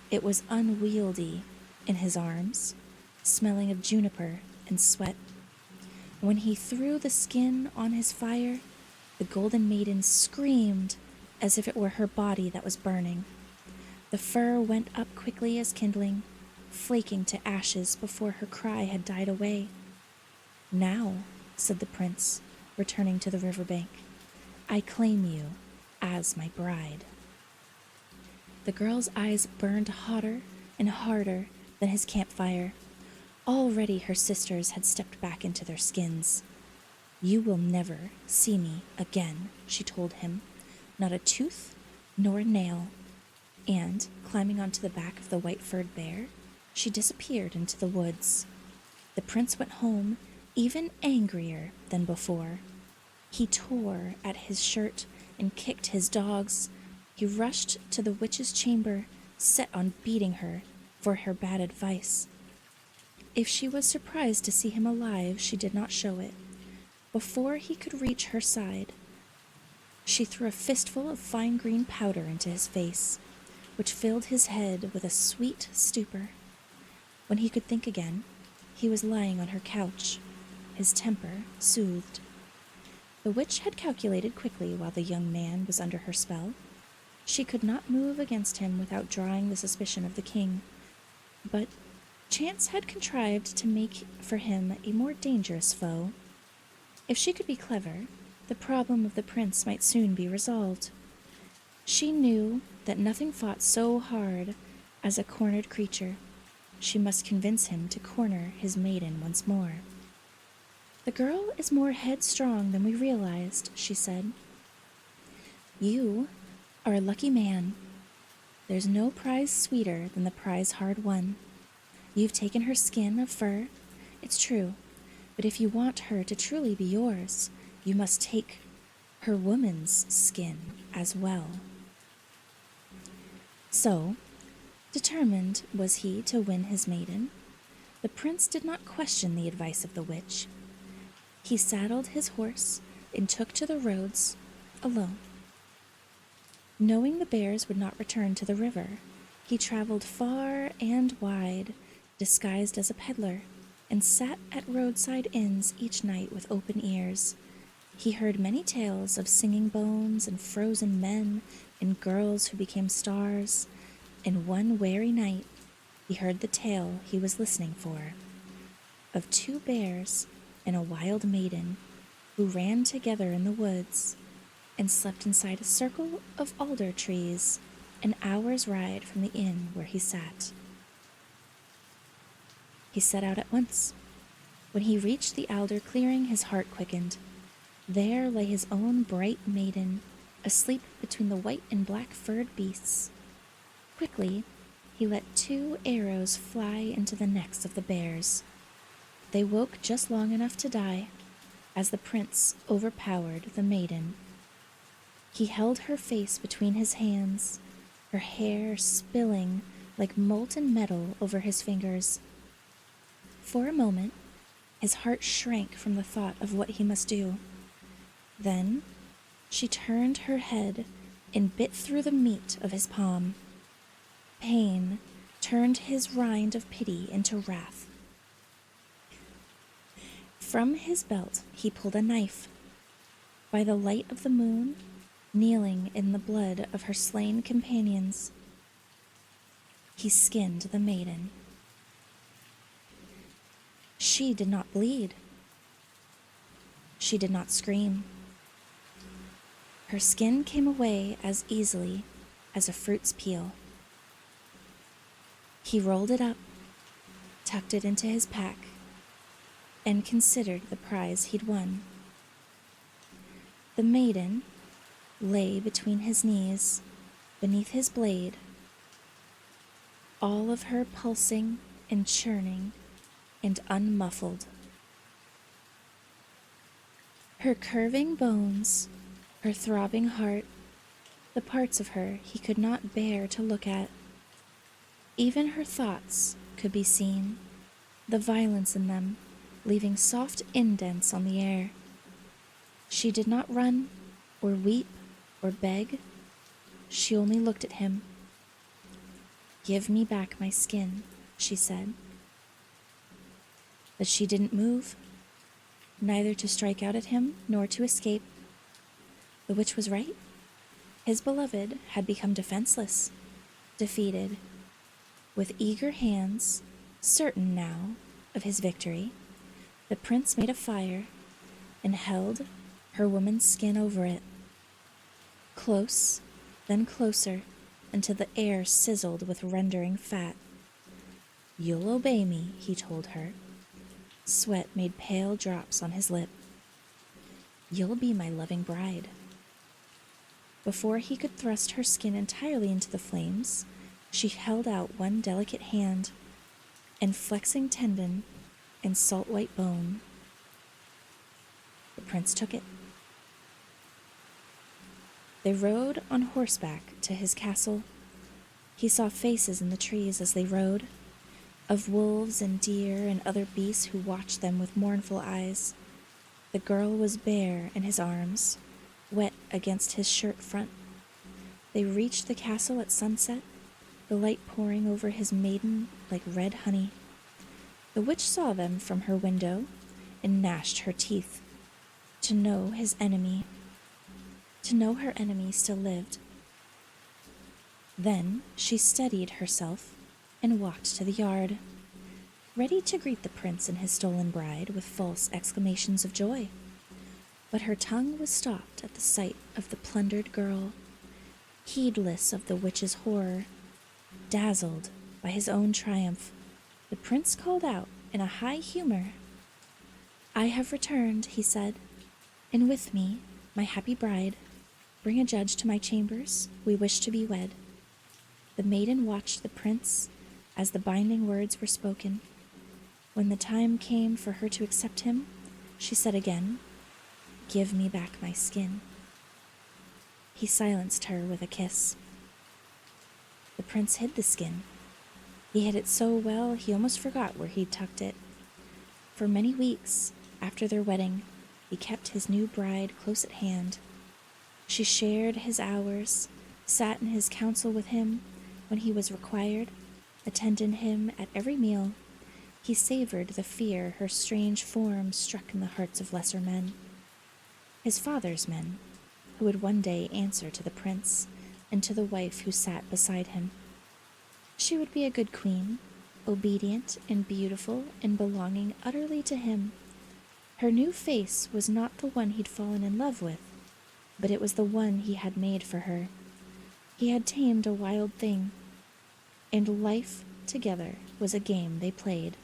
Speaker 1: It was unwieldy in his arms, smelling of juniper and sweat. When he threw the skin on his fire, the golden maiden screamed as if it were her body that was burning. The fur went up quickly as kindling, flaking to ashes before her cry had died away. "Now," said the prince, returning to the riverbank, "I claim you as my bride." The girl's eyes burned hotter and harder than his campfire. Already her sisters had stepped back into their skins. "You will never see me again," she told him, "not a tooth nor a nail." And, climbing onto the back of the white-furred bear, she disappeared into the woods. The prince went home even angrier than before. He tore at his shirt and kicked his dogs. He rushed to the witch's chamber, set on beating her for her bad advice. If she was surprised to see him alive, she did not show it. Before he could reach her side, she threw a fistful of fine green powder into his face, which filled his head with a sweet stupor. When he could think again, he was lying on her couch, his temper soothed. The witch had calculated quickly while the young man was under her spell. She could not move against him without drawing the suspicion of the king, but chance had contrived to make for him a more dangerous foe. If she could be clever, the problem of the prince might soon be resolved. She knew that nothing fought so hard as a cornered creature. She must convince him to corner his maiden once more. "The girl is more headstrong than we realized," she said. "You are a lucky man. There's no prize sweeter than the prize hard won. You've taken her skin of fur, it's true, but if you want her to truly be yours, you must take her woman's skin as well." So, Determined was he to win his maiden. The prince did not question the advice of the witch. He saddled his horse and took to the roads alone. Knowing the bears would not return to the river, he traveled far and wide, disguised as a peddler, and sat at roadside inns each night with open ears. He heard many tales of singing bones and frozen men and girls who became stars, and one weary night he heard the tale he was listening for, of two bears and a wild maiden who ran together in the woods and slept inside a circle of alder trees an hour's ride from the inn where he sat. He set out at once. When he reached the alder clearing, his heart quickened. There lay his own bright maiden, asleep between the white and black furred beasts. Quickly, he let 2 arrows fly into the necks of the bears. They woke just long enough to die, as the prince overpowered the maiden. He held her face between his hands, her hair spilling like molten metal over his fingers. For a moment, his heart shrank from the thought of what he must do. Then, she turned her head and bit through the meat of his palm. Pain turned his rind of pity into wrath. From his belt, he pulled a knife. By the light of the moon, kneeling in the blood of her slain companions, he skinned the maiden. She did not bleed. She did not scream. Her skin came away as easily as a fruit's peel. He rolled it up, tucked it into his pack, and considered the prize he'd won. The maiden lay between his knees, beneath his blade, all of her pulsing and churning and unmuffled. Her curving bones, her throbbing heart, the parts of her he could not bear to look at. Even her thoughts could be seen, the violence in them, leaving soft indents on the air. She did not run, or weep, or beg. She only looked at him. "Give me back my skin," she said. But she didn't move, neither to strike out at him nor to escape. The witch was right. His beloved had become defenseless, defeated. With eager hands, certain now of his victory, the prince made a fire and held her woman's skin over it. Close, then closer, until the air sizzled with rendering fat. "You'll obey me," he told her. Sweat made pale drops on his lip. "You'll be my loving bride." Before he could thrust her skin entirely into the flames, she held out one delicate hand, and flexing tendon and salt-white bone. The prince took it. They rode on horseback to his castle. He saw faces in the trees as they rode, of wolves and deer and other beasts who watched them with mournful eyes. The girl was bare in his arms, wet against his shirt front. They reached the castle at sunset, the light pouring over his maiden like red honey. The witch saw them from her window and gnashed her teeth. To know his enemy, to know her enemy still lived. Then she steadied herself and walked to the yard, ready to greet the prince and his stolen bride with false exclamations of joy. But her tongue was stopped at the sight of the plundered girl, heedless of the witch's horror. Dazzled by his own triumph, the prince called out in a high humor. "I have returned," he said, "and with me my happy bride. Bring a judge to my chambers. We wish to be wed." The maiden watched the prince as the binding words were spoken. When the time came for her to accept him, she said again, "Give me back my skin." He silenced her with a kiss. The prince hid the skin He hid it so well he almost forgot where he'd tucked it. For many weeks after their wedding, he kept his new bride close at hand. She shared his hours, sat in his council with him when he was required, attended him at every meal. He savored the fear her strange form struck in the hearts of lesser men, his father's men, who would one day answer to the prince and to the wife who sat beside him. She would be a good queen, obedient and beautiful and belonging utterly to him. Her new face was not the one he'd fallen in love with, but it was the one he had made for her. He had tamed a wild thing, and life together was a game they played.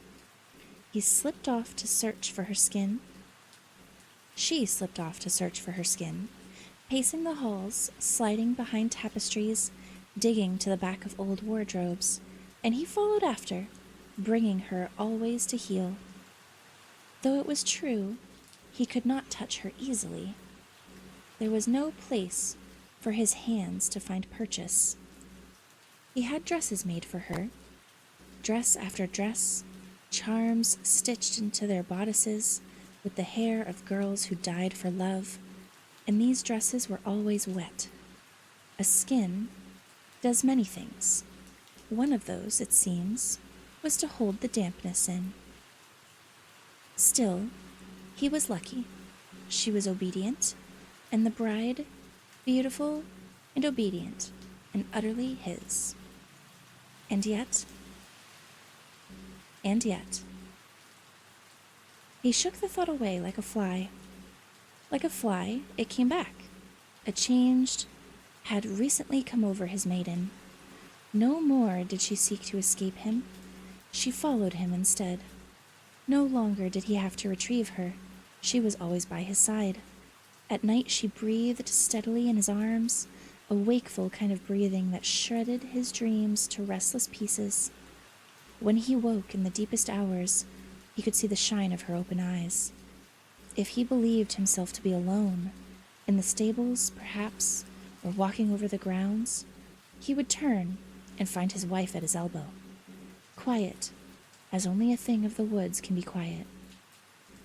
Speaker 1: He slipped off to search for her skin. She slipped off to search for her skin, pacing the halls, sliding behind tapestries, digging to the back of old wardrobes, and he followed after, bringing her always to heel. Though it was true, he could not touch her easily. There was no place for his hands to find purchase. He had dresses made for her, dress after dress, charms stitched into their bodices with the hair of girls who died for love, and these dresses were always wet. A skin does many things. One of those, it seems, was to hold the dampness in. Still, he was lucky. She was obedient, and the bride, beautiful and obedient, and utterly his. And yet, he shook the thought away like a fly. Like a fly, it came back. A change had recently come over his maiden. No more did she seek to escape him. She followed him instead. No longer did he have to retrieve her. She was always by his side. At night she breathed steadily in his arms, a wakeful kind of breathing that shredded his dreams to restless pieces. When he woke in the deepest hours, he could see the shine of her open eyes. If he believed himself to be alone, in the stables, perhaps, or walking over the grounds, he would turn and find his wife at his elbow, quiet, as only a thing of the woods can be quiet.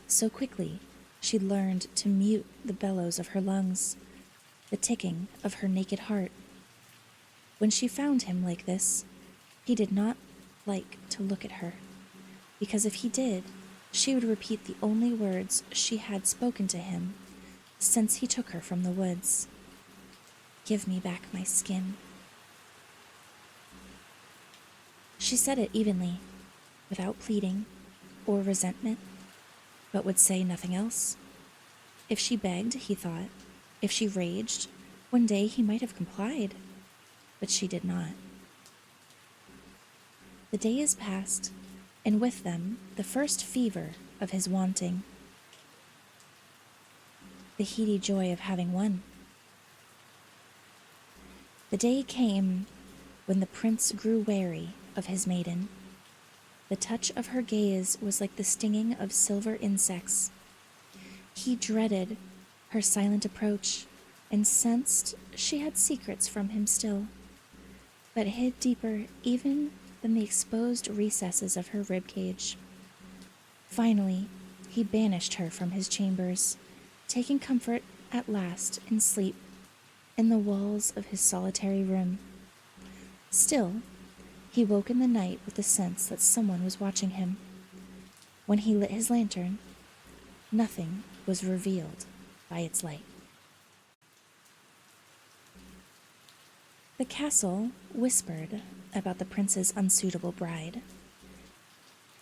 Speaker 1: So quickly, she learned to mute the bellows of her lungs, the ticking of her naked heart. When she found him like this, he did not like to look at her, because if he did, she would repeat the only words she had spoken to him since he took her from the woods. "Give me back my skin." She said it evenly, without pleading or resentment, but would say nothing else. If she begged, he thought, if she raged, one day he might have complied, but she did not. The days passed, and with them the first fever of his wanting, the heady joy of having won. The day came when the prince grew wary of his maiden. The touch of her gaze was like the stinging of silver insects. He dreaded her silent approach and sensed she had secrets from him still, but hid deeper even than the exposed recesses of her ribcage. Finally, he banished her from his chambers, taking comfort at last in sleep in the walls of his solitary room. Still, he woke in the night with the sense that someone was watching him. When he lit his lantern, nothing was revealed by its light. The castle whispered about the prince's unsuitable bride.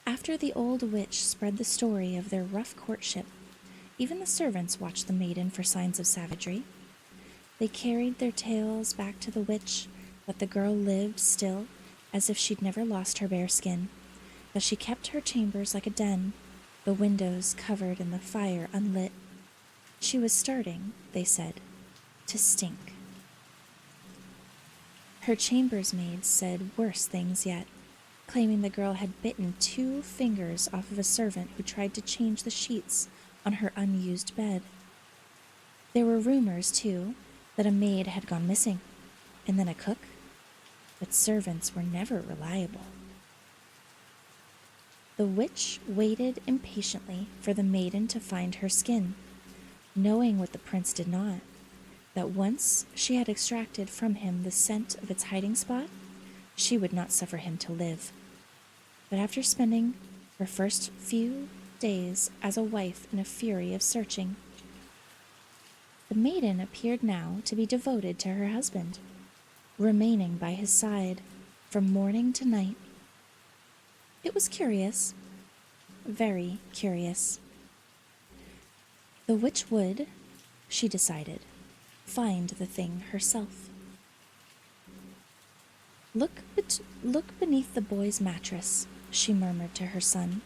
Speaker 1: After the old witch spread the story of their rough courtship, even the servants watched the maiden for signs of savagery. They carried their tales back to the witch, but the girl lived still, as if she'd never lost her bare skin, that she kept her chambers like a den, the windows covered and the fire unlit. She was starting, they said, to stink. Her chamber's maids said worse things yet, claiming the girl had bitten 2 fingers off of a servant who tried to change the sheets on her unused bed. There were rumors, too, that a maid had gone missing, and then a cook, but servants were never reliable. The witch waited impatiently for the maiden to find her skin, knowing what the prince did not, that once she had extracted from him the scent of its hiding spot, she would not suffer him to live. But after spending her first few days as a wife in a fury of searching, the maiden appeared now to be devoted to her husband, remaining by his side from morning to night. It was curious, very curious. The witch would, she decided, find the thing herself. Look beneath the boy's mattress, she murmured to her son.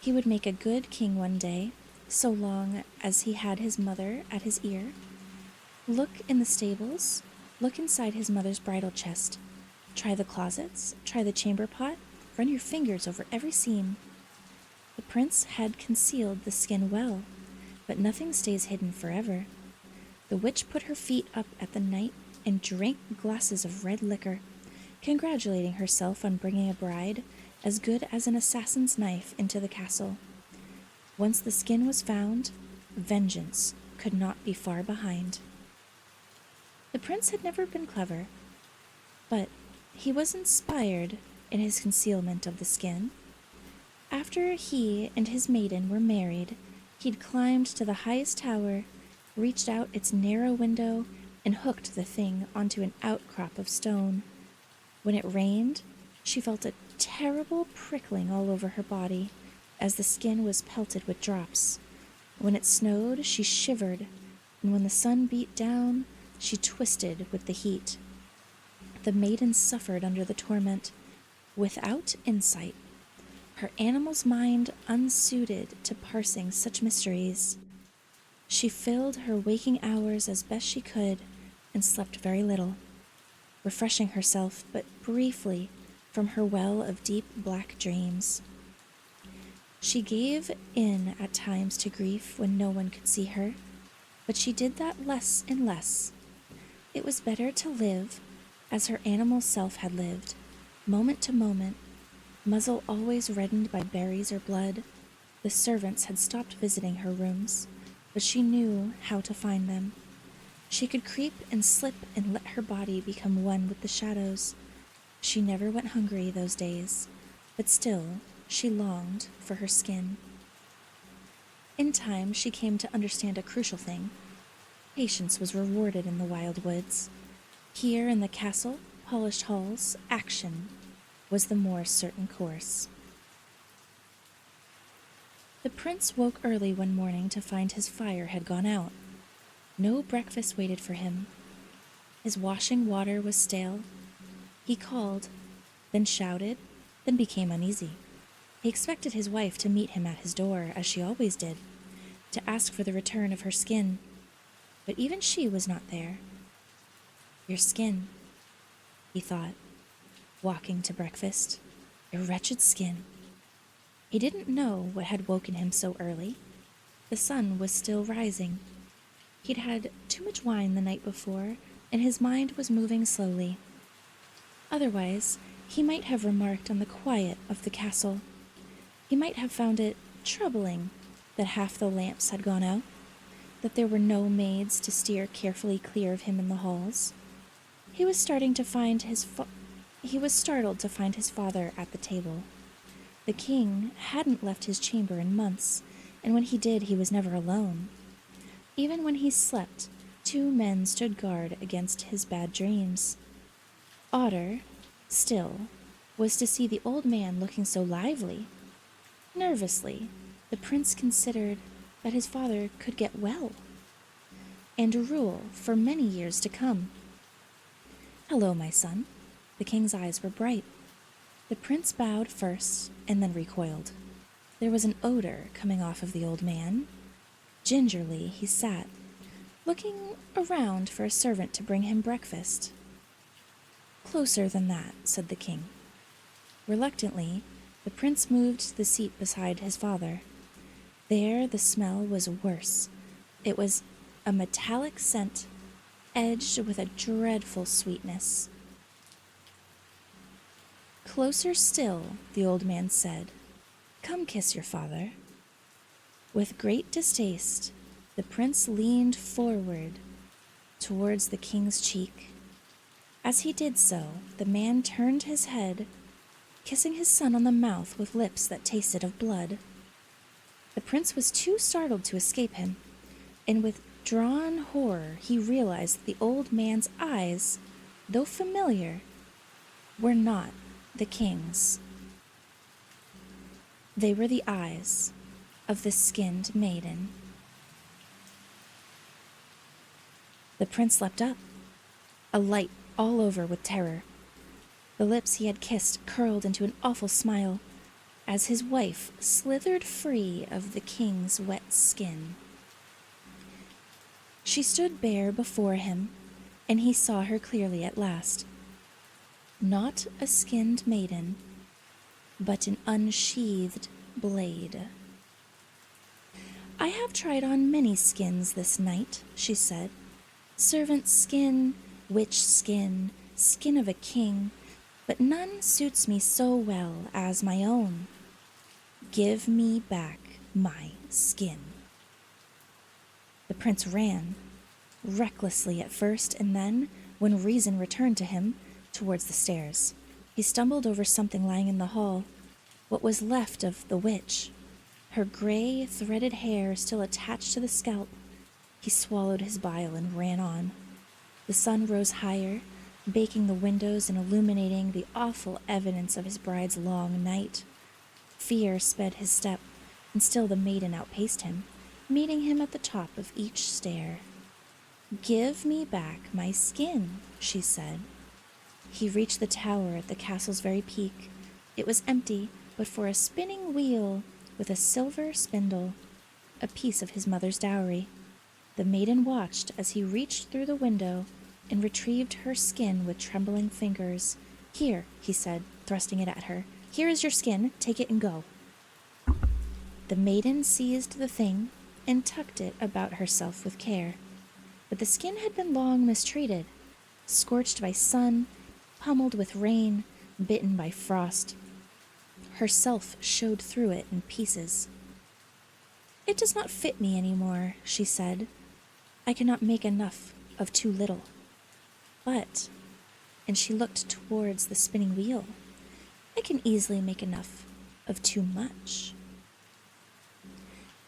Speaker 1: He would make a good king one day, so long as he had his mother at his ear. Look in the stables, look inside his mother's bridal chest. Try the closets, try the chamber pot, run your fingers over every seam. The prince had concealed the skin well, but nothing stays hidden forever. The witch put her feet up at the night and drank glasses of red liquor, congratulating herself on bringing a bride as good as an assassin's knife into the castle. Once the skin was found, vengeance could not be far behind. The prince had never been clever, but he was inspired in his concealment of the skin. After he and his maiden were married, he'd climbed to the highest tower, reached out its narrow window, and hooked the thing onto an outcrop of stone. When it rained, she felt a terrible prickling all over her body as the skin was pelted with drops. When it snowed, she shivered, and when the sun beat down, she twisted with the heat. The maiden suffered under the torment, without insight, her animal's mind unsuited to parsing such mysteries. She filled her waking hours as best she could and slept very little, refreshing herself but briefly from her well of deep black dreams. She gave in at times to grief when no one could see her, but she did that less and less. It was better to live as her animal self had lived, moment to moment, muzzle always reddened by berries or blood. The servants had stopped visiting her rooms, but she knew how to find them. She could creep and slip and let her body become one with the shadows. She never went hungry those days, but still she longed for her skin. In time, she came to understand a crucial thing. Patience was rewarded in the wild woods. Here in the castle, polished halls, action was the more certain course. The prince woke early one morning to find his fire had gone out. No breakfast waited for him. His washing water was stale. He called, then shouted, then became uneasy. He expected his wife to meet him at his door, as she always did, to ask for the return of her skin. But even she was not there. Your skin, he thought, walking to breakfast. Your wretched skin. He didn't know what had woken him so early. The sun was still rising. He'd had too much wine the night before, and his mind was moving slowly. Otherwise, he might have remarked on the quiet of the castle. He might have found it troubling that half the lamps had gone out, that there were no maids to steer carefully clear of him in the halls. He was startled to find his father at the table. The king hadn't left his chamber in months, and when he did, he was never alone. Even when he slept, 2 men stood guard against his bad dreams. Odder, still, was to see the old man looking so lively. Nervously, the prince considered that his father could get well and rule for many years to come. "Hello, my son." The king's eyes were bright. The prince bowed first and then recoiled. There was an odor coming off of the old man. Gingerly he sat, looking around for a servant to bring him breakfast. "Closer than that," said the king. Reluctantly, the prince moved to the seat beside his father. There the smell was worse. It was a metallic scent, edged with a dreadful sweetness. "Closer still," the old man said. Come kiss your father." With great distaste, the prince leaned forward towards the king's cheek. As he did so, the man turned his head, kissing his son on the mouth with lips that tasted of blood. The prince was too startled to escape him, and with drawn horror he realized that the old man's eyes, though familiar, were not the king's. They were the eyes of the skinned maiden. The prince leapt up, alight all over with terror. The lips he had kissed curled into an awful smile as his wife slithered free of the king's wet skin. She stood bare before him, and he saw her clearly at last. Not a skinned maiden, but an unsheathed blade. "I have tried on many skins this night," she said. "Servant's skin, witch skin, skin of a king, but none suits me so well as my own. Give me back my skin." The prince ran, recklessly at first, and then, when reason returned to him, towards the stairs. He stumbled over something lying in the hall, what was left of the witch, her gray, threaded hair still attached to the scalp. He swallowed his bile and ran on. The sun rose higher, baking the windows and illuminating the awful evidence of his bride's long night. Fear sped his step, and still the maiden outpaced him, meeting him at the top of each stair. "Give me back my skin," she said. He reached the tower at the castle's very peak. It was empty, but for a spinning wheel with a silver spindle, a piece of his mother's dowry. The maiden watched as he reached through the window and retrieved her skin with trembling fingers. "Here," he said, thrusting it at her. "Here is your skin. Take it and go." The maiden seized the thing and tucked it about herself with care. But the skin had been long mistreated, scorched by sun, pummeled with rain, bitten by frost. Herself showed through it in pieces. "It does not fit me any more," she said. "I cannot make enough of too little. But," and she looked towards the spinning wheel, "I can easily make enough of too much."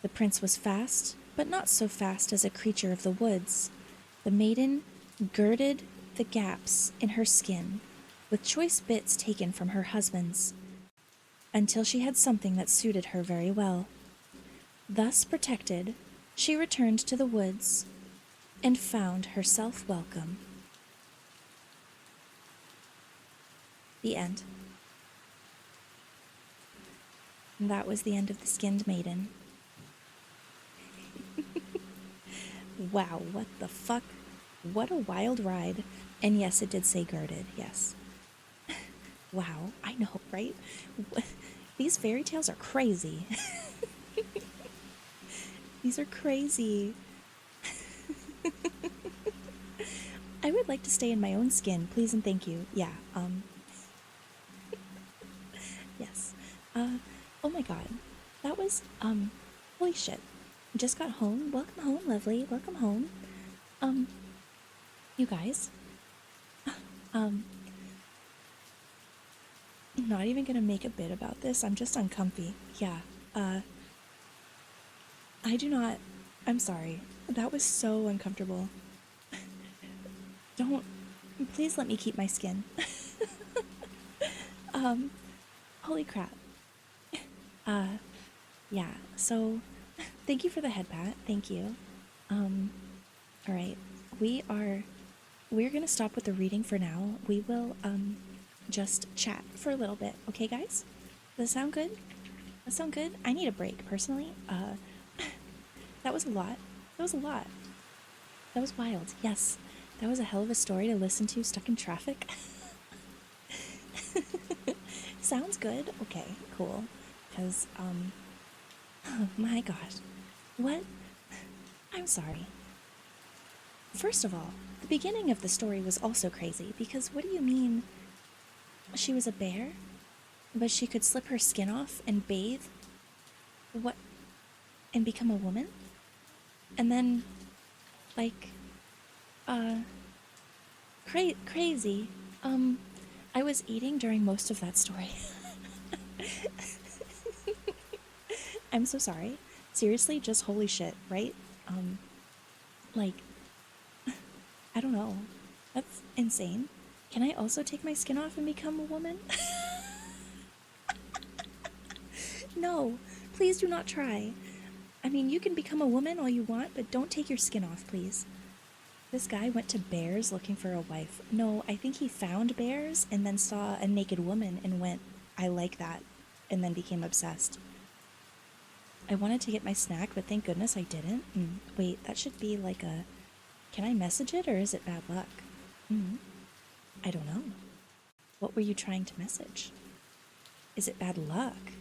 Speaker 1: The prince was fast, but not so fast as a creature of the woods. The maiden girded the gaps in her skin with choice bits taken from her husband's, until she had something that suited her very well. Thus protected, she returned to the woods and found herself welcome. The end. And that was the end of The Skinned Maiden. Wow, what the fuck? What a wild ride. And yes, it did say girded, yes. Wow, I know, right? These fairy tales are crazy. These are crazy. I would like to stay in my own skin, please and thank you. Yeah, yes. Oh my god. That was, holy shit. Just got home. Welcome home, lovely. Welcome home. You guys. I'm not even gonna make a bit about this. I'm just uncomfy. Yeah. I'm sorry. That was so uncomfortable. Please let me keep my skin. Holy crap. Yeah, so thank you for the head pat. Thank you. All right. We're gonna stop with the reading for now. We will, just chat for a little bit. Okay, guys? Does that sound good? Does that sound good? I need a break, personally. That was a lot. That was a lot. That was wild. Yes. That was a hell of a story to listen to stuck in traffic. Sounds good. Okay, cool. Because, oh my gosh. What? I'm sorry. First of all, the beginning of the story was also crazy, because what do you mean she was a bear, but she could slip her skin off and bathe What? And become a woman? And then, like, uh, crazy. Um, I was eating during most of that story. I'm so sorry. Seriously, just holy shit, right? Like, I don't know. That's insane. Can I also take my skin off and become a woman? No, please do not try. I mean, you can become a woman all you want, but don't take your skin off, please. This guy went to bears looking for a wife. No, I think he found bears and then saw a naked woman and went, I like that, and then became obsessed. I wanted to get my snack, but thank goodness I didn't. Wait, that should be like a... Can I message it or is it bad luck? I don't know. What were you trying to message? Is it bad luck?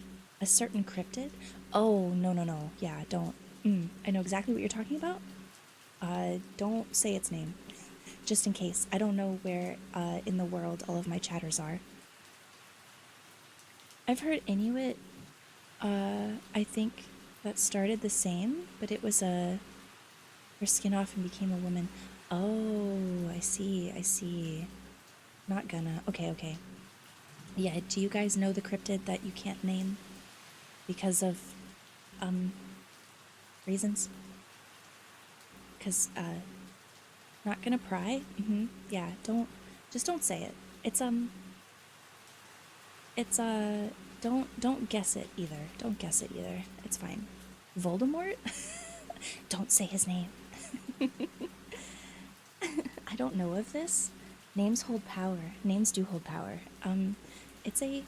Speaker 1: A certain cryptid? Oh, no, no, no. Yeah, don't. I know exactly what you're talking about. Don't say its name. Just in case. I don't know where in the world all of my chatters are. I've heard Inuit, I think that started the same, but it was her skin off and became a woman. Oh, I see. Not gonna. Okay. Yeah, do you guys know the cryptid that you can't name because of, reasons? Because, not gonna pry? Yeah, just don't say it. Don't guess it either. Don't guess it either. It's fine. Voldemort? Don't say his name. I don't know of this. Names hold power. Names do hold power. It's a...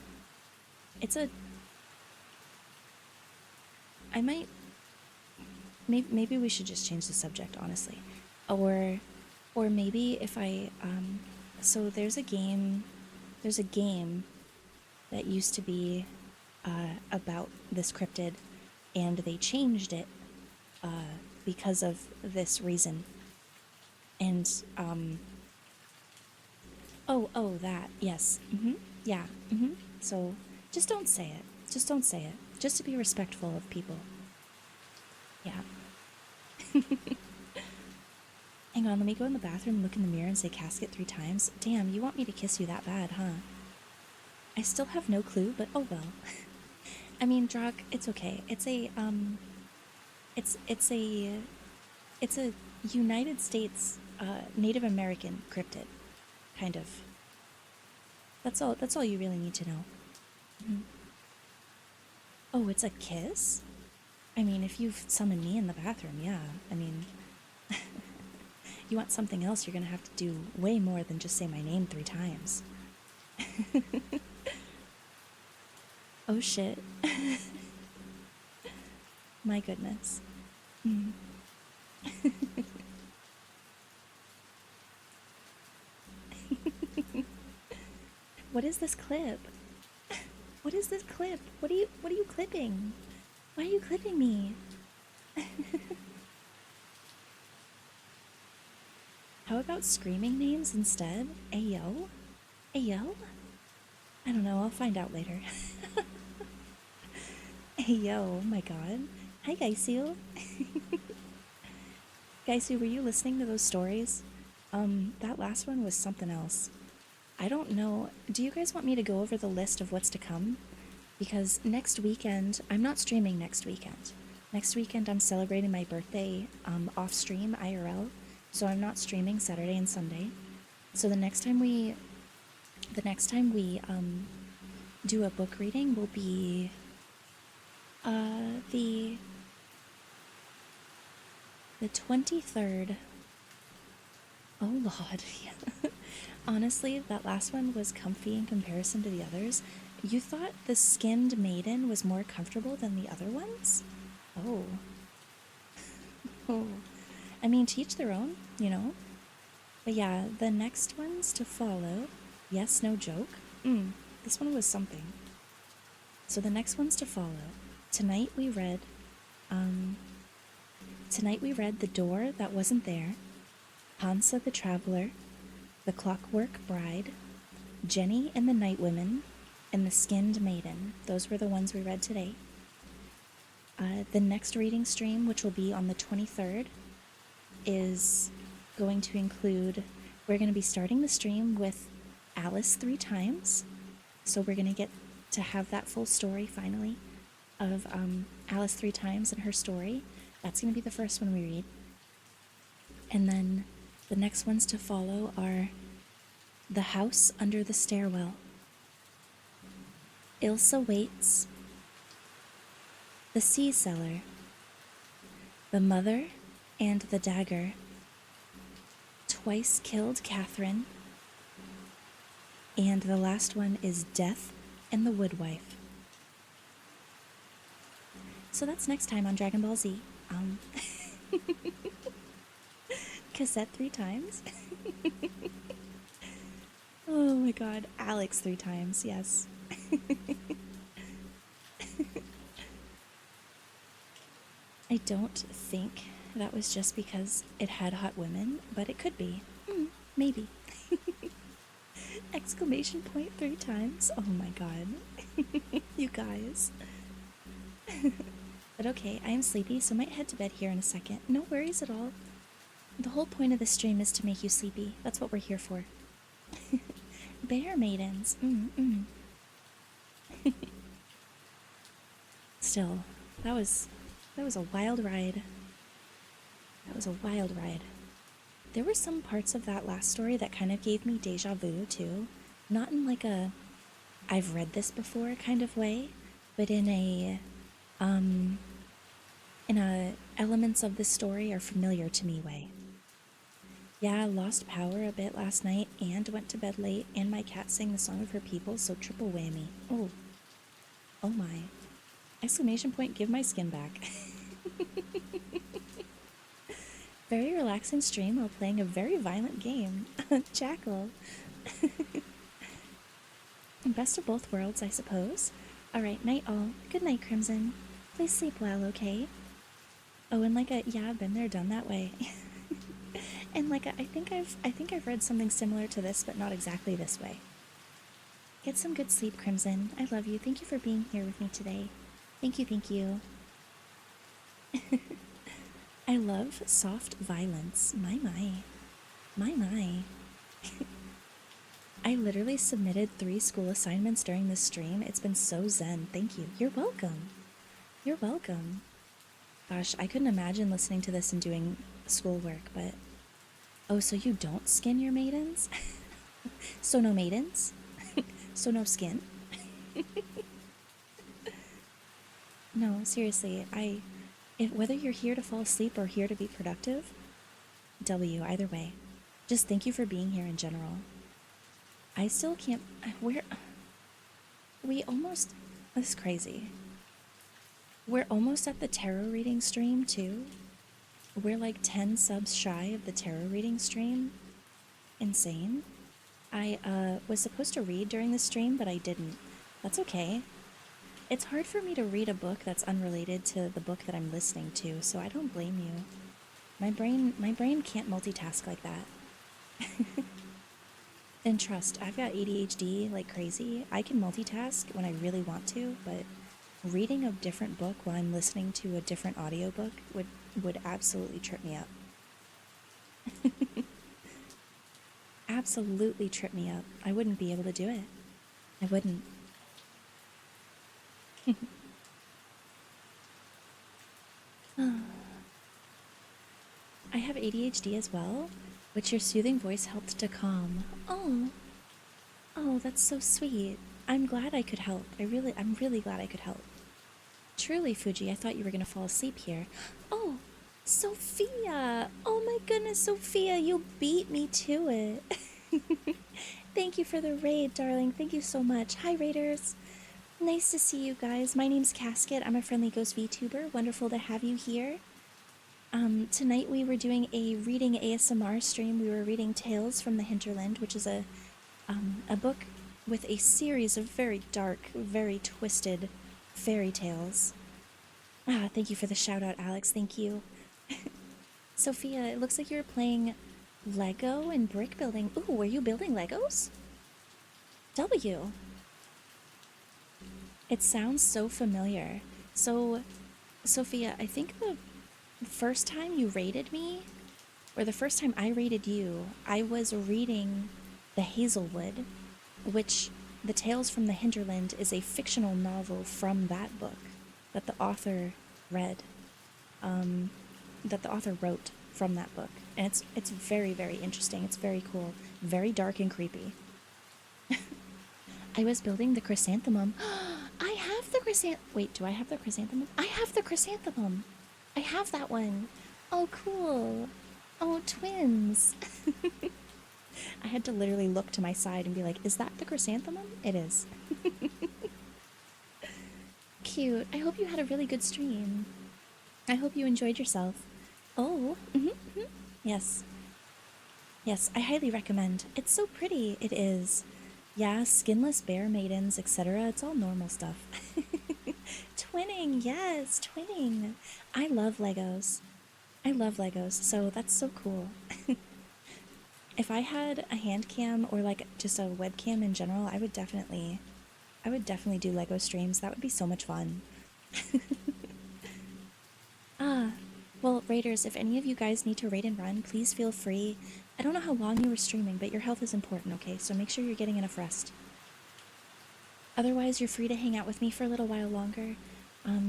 Speaker 1: I might... Maybe we should just change the subject, honestly. Or maybe if I... So there's a game that used to be about this cryptid, and they changed it because of this reason. And, oh, that, yes, yeah, So, just don't say it. Just don't say it. Just to be respectful of people. Yeah. Hang on, let me go in the bathroom, look in the mirror, and say casket 3 times. Damn, you want me to kiss you that bad, huh? I still have no clue, but oh well. I mean, Drak, it's okay. It's a United States Native American cryptid, kind of. That's all you really need to know. Oh, it's a kiss? I mean, if you've summoned me in the bathroom, yeah. I mean, you want something else, you're gonna have to do way more than just say my name 3 times. Oh shit. My goodness. What is this clip? What is this clip? What are you clipping? Why are you clipping me? How about screaming names instead? Ayo? Ayo? I don't know, I'll find out later. Ayo, oh my god. Hi, Gaisu. Gaisu, were you listening to those stories? That last one was something else. I don't know. Do you guys want me to go over the list of what's to come? Because next weekend, I'm not streaming next weekend. Next weekend, I'm celebrating my birthday off stream, IRL. So I'm not streaming Saturday and Sunday. So the next time we do a book reading will be the 23rd. Oh Lord. Honestly, that last one was comfy in comparison to the others. You thought the skinned maiden was more comfortable than the other ones? Oh. Oh. I mean, to each their own, you know? But yeah, the next ones to follow, yes, no joke. This one was something. So the next ones to follow. Tonight we read The Door That Wasn't There, Hansa the Traveler, The Clockwork Bride, Jenny and the Night Women, and The Skinned Maiden. Those were the ones we read today. The next reading stream, which will be on the 23rd, is going to include, we're going to be starting the stream with Alice 3 times. So we're going to get to have that full story finally of Alice 3 times and her story. That's going to be the first one we read. And then the next ones to follow are The House Under the Stairwell, Ilsa Waits, The Sea Cellar, The Mother and the Dagger, Twice Killed Catherine, and the last one is Death and the Woodwife. So that's next time on Dragon Ball Z. Cassette 3 times. Oh my god. Alex 3 times, yes. I don't think that was just because it had hot women, but it could be. Maybe. Exclamation point 3 times. Oh my god. You guys. But okay, I am sleepy, so I might head to bed here in a second. No worries at all. The whole point of this stream is to make you sleepy. That's what we're here for. Bear maidens. Still, that was a wild ride. That was a wild ride. There were some parts of that last story that kind of gave me deja vu, too. Not in like a I've read this before kind of way, but in a elements of the story are familiar to me way. Yeah, I lost power a bit last night and went to bed late, and my cat sang the song of her people, so triple whammy. Oh. Oh my. Exclamation point, give my skin back. Very relaxing stream while playing a very violent game. Jackal. Best of both worlds, I suppose. Alright, night all. Good night, Crimson. Please sleep well, okay? Oh, and like yeah, I've been there, done that way. And like I think I've read something similar to this, but not exactly this way. Get some good sleep, Crimson. I love you. Thank you for being here with me today. Thank you, thank you. I love soft violence. My. I literally submitted 3 school assignments during this stream. It's been so zen. Thank you. You're welcome. You're welcome. Gosh, I couldn't imagine listening to this and doing schoolwork, but... Oh, so you don't skin your maidens? So no maidens? So no skin? No, seriously, whether you're here to fall asleep or here to be productive, W, either way. Just thank you for being here in general. I still can't... This is crazy. We're almost at the tarot reading stream, too. We're like 10 subs shy of the tarot reading stream. Insane. I was supposed to read during the stream, but I didn't. That's okay. It's hard for me to read a book that's unrelated to the book that I'm listening to, so I don't blame you. My brain can't multitask like that. And trust, I've got ADHD like crazy. I can multitask when I really want to, but reading a different book while I'm listening to a different audiobook would absolutely trip me up. Absolutely trip me up. I wouldn't be able to do it. I wouldn't. I have ADHD as well, which your soothing voice helped to calm. Oh, that's so sweet. I'm glad I could help. I'm really glad I could help. Truly, Fuji, I thought you were gonna fall asleep here. Oh, Sophia! Oh my goodness, Sophia, you beat me to it. Thank you for the raid, darling. Thank you so much. Hi, raiders. Nice to see you guys. My name's Casket. I'm a friendly ghost VTuber. Wonderful to have you here. Tonight we were doing a reading ASMR stream. We were reading Tales from the Hinterland, which is a book with a series of very dark, very twisted fairy tales. Thank you for the shout out, Alex. Thank you. Sophia, it looks like you're playing Lego and brick building. Ooh, were you building Legos? W. It sounds so familiar. So, Sophia, I think the first time you rated me, or the first time I rated you, I was reading The Hazelwood, which The Tales from the Hinterland is a fictional novel from that book that the author read, that the author wrote from that book. And it's very, very interesting. It's very cool. Very dark and creepy. I was building the chrysanthemum. I have the chrysanthemum. Wait, do I have the chrysanthemum? I have the chrysanthemum. I have that one. Oh, cool. Oh, twins. I had to literally look to my side and be like, is that the chrysanthemum? It is. Cute. I hope you had a really good stream. I hope you enjoyed yourself. Oh, yes. Yes, I highly recommend. It's so pretty. It is. Yeah, skinless bear maidens, etc. It's all normal stuff. Twinning, yes, twinning. I love Legos. I love Legos, so that's so cool. If I had a hand cam or like just a webcam in general, I would definitely do Lego streams. That would be so much fun. Well, Raiders, if any of you guys need to raid and run, please feel free. I don't know how long you were streaming, but your health is important, okay? So make sure you're getting enough rest. Otherwise, you're free to hang out with me for a little while longer.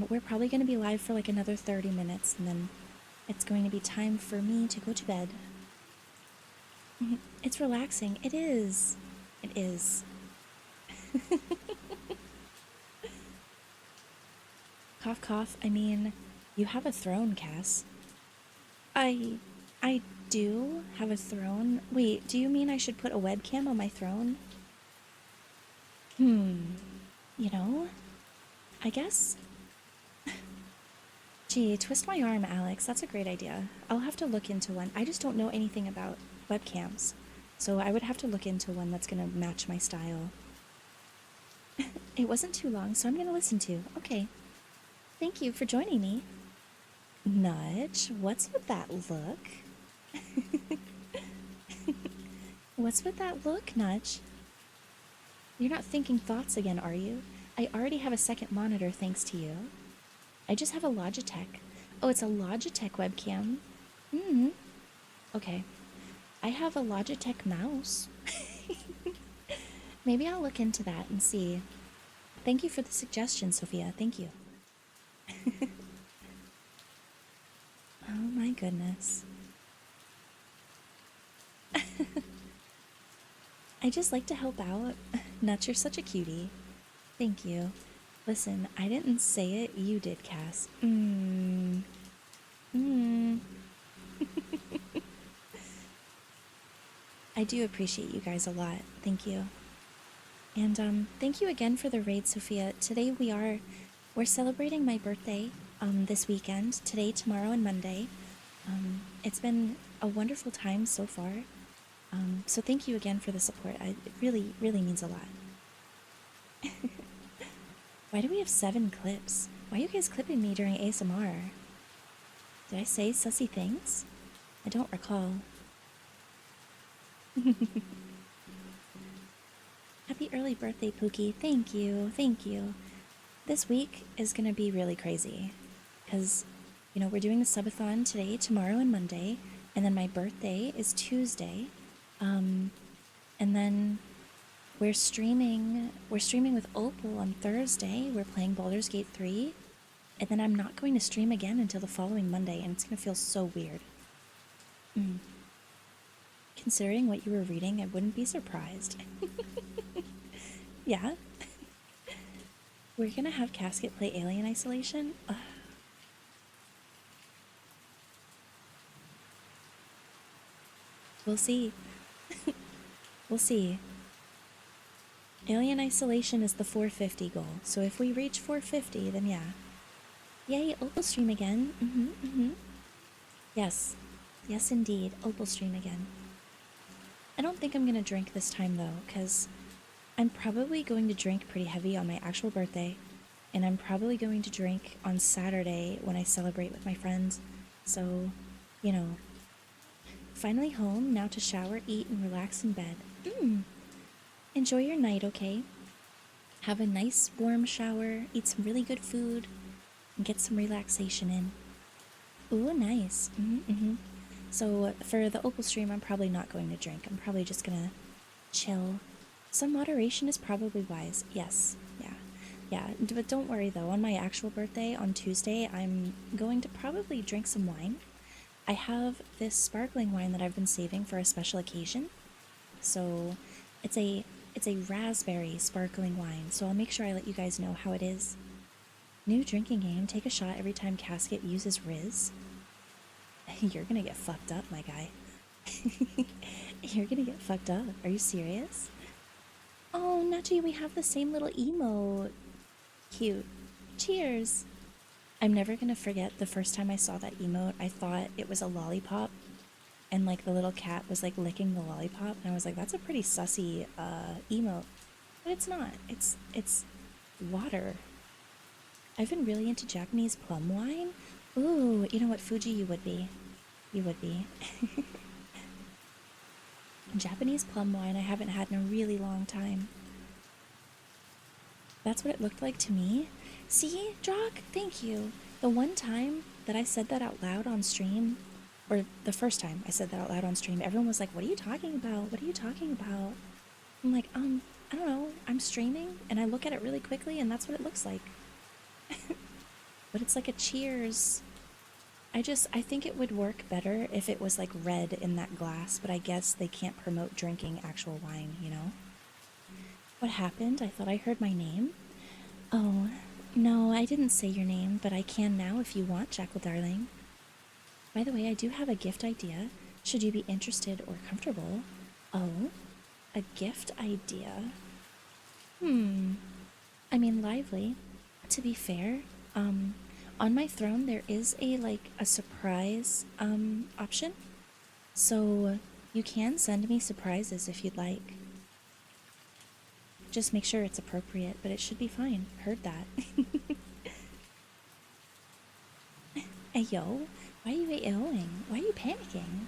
Speaker 1: We're probably going to be live for like another 30 minutes, and then it's going to be time for me to go to bed. It's relaxing. It is. It is. Cough, cough. I mean, you have a throne, Cass. I do have a throne. Wait, do you mean I should put a webcam on my throne? You know, I guess. Gee, twist my arm, Alex. That's a great idea. I'll have to look into one. I just don't know anything about webcams, so I would have to look into one that's gonna match my style. It wasn't too long, so I'm gonna listen to. Okay. Thank you for joining me. Nudge, what's with that look? What's with that look, Nudge? You're not thinking thoughts again, are you? I already have a second monitor thanks to you. I just have a Logitech. Oh, it's a Logitech webcam? Okay. I have a Logitech mouse. Maybe I'll look into that and see. Thank you for the suggestion, Sophia. Thank you. Oh my goodness. I just like to help out. Nuts, you're such a cutie. Thank you. Listen, I didn't say it, you did, Cass. I do appreciate you guys a lot. Thank you. And thank you again for the raid, Sophia. Today we're celebrating my birthday this weekend, today, tomorrow, and Monday. It's been a wonderful time so far. So thank you again for the support. It really, really means a lot. Why do we have 7 clips? Why are you guys clipping me during ASMR? Did I say sussy things? I don't recall. Happy early birthday, Pookie. Thank you, thank you. This week is gonna be really crazy. Because, you know, we're doing the subathon today, tomorrow, and Monday. And then my birthday is Tuesday. And then we're streaming with Opal on Thursday. We're playing Baldur's Gate 3. And then I'm not going to stream again until the following Monday, and it's going to feel so weird. Considering what you were reading, I wouldn't be surprised. Yeah? We're going to have Casket play Alien Isolation? Ugh. We'll see. We'll see. Alien Isolation is the 450 goal, so if we reach 450, then yeah. Yay, Opal stream again. Yes. Yes, indeed. Opal stream again. I don't think I'm gonna drink this time, though, because I'm probably going to drink pretty heavy on my actual birthday, and I'm probably going to drink on Saturday when I celebrate with my friends. So, you know. Finally home, now to shower, eat, and relax in bed. Enjoy your night, okay? Have a nice warm shower, eat some really good food, and get some relaxation in. Ooh, nice. So for the Opal stream, I'm probably not going to drink. I'm probably just gonna chill. Some moderation is probably wise. Yes. Yeah. Yeah. But don't worry though. On my actual birthday on Tuesday, I'm going to probably drink some wine. I have this sparkling wine that I've been saving for a special occasion. So it's a raspberry sparkling wine. So I'll make sure I let you guys know how it is. New drinking game. Take a shot every time Casket uses Riz. You're gonna get fucked up, my guy. You're gonna get fucked up. Are you serious? Oh, Nachi, we have the same little emote. Cute. Cheers. I'm never gonna forget the first time I saw that emote. I thought it was a lollipop, and like the little cat was like licking the lollipop, and I was like, that's a pretty sussy emote. But it's not. It's water. I've been really into Japanese plum wine. Ooh, you know what, Fuji, you would be. You would be. Japanese plum wine I haven't had in a really long time. That's what it looked like to me. See, Jock, thank you. The one time that I said that out loud on stream, or the first time I said that out loud on stream, everyone was like, what are you talking about? What are you talking about? I'm like, I don't know. I'm streaming, and I look at it really quickly, and that's what it looks like. But it's like a cheers. I think it would work better if it was like red in that glass, but I guess they can't promote drinking actual wine, you know? What happened? I thought I heard my name. Oh, no, I didn't say your name, but I can now if you want, Jackal darling. By the way, I do have a gift idea, should you be interested or comfortable. Oh, a gift idea? I mean, lively. To be fair, on my throne there is a surprise option. So you can send me surprises if you'd like. Just make sure it's appropriate, but it should be fine. Heard that. Hey yo, why are you AOing? Why are you panicking?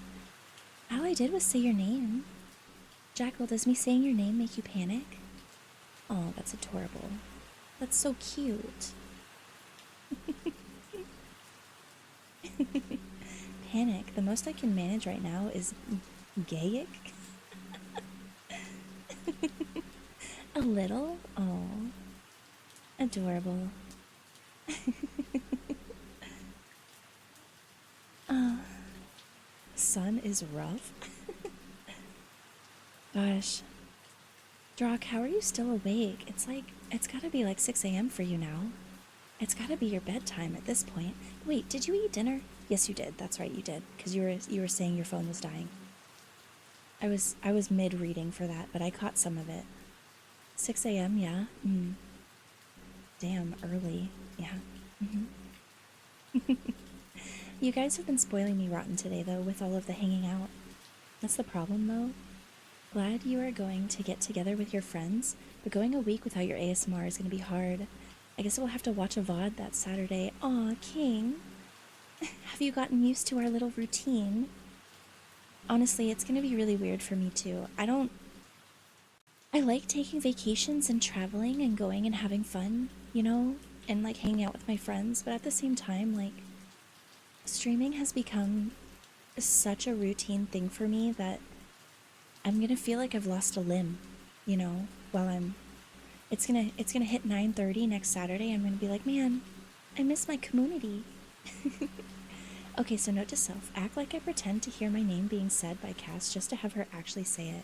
Speaker 1: All I did was say your name. Jackal, does me saying your name make you panic? Oh, that's adorable. That's so cute. Panic. The most I can manage right now is gayic. A little? Oh. Adorable. Sun is rough. Gosh. Drock, how are you still awake? It's gotta be like 6 a.m. for you now. It's gotta be your bedtime at this point. Wait, did you eat dinner? Yes, you did. That's right, you did. Because you were saying your phone was dying. I was mid-reading for that, but I caught some of it. 6 a.m., yeah? Damn, early. Yeah. You guys have been spoiling me rotten today, though, with all of the hanging out. That's the problem, though. Glad you are going to get together with your friends, but going a week without your ASMR is going to be hard. I guess we'll have to watch a VOD that Saturday. Aw, King. Have you gotten used to our little routine? Honestly, it's going to be really weird for me, too. I like taking vacations and traveling and going and having fun, you know, and like hanging out with my friends, but at the same time, like, streaming has become such a routine thing for me that I'm gonna feel like I've lost a limb, you know, while it's gonna hit 9:30 next Saturday. I'm gonna be like, man, I miss my community. Okay, so note to self, act like I pretend to hear my name being said by Cass just to have her actually say it.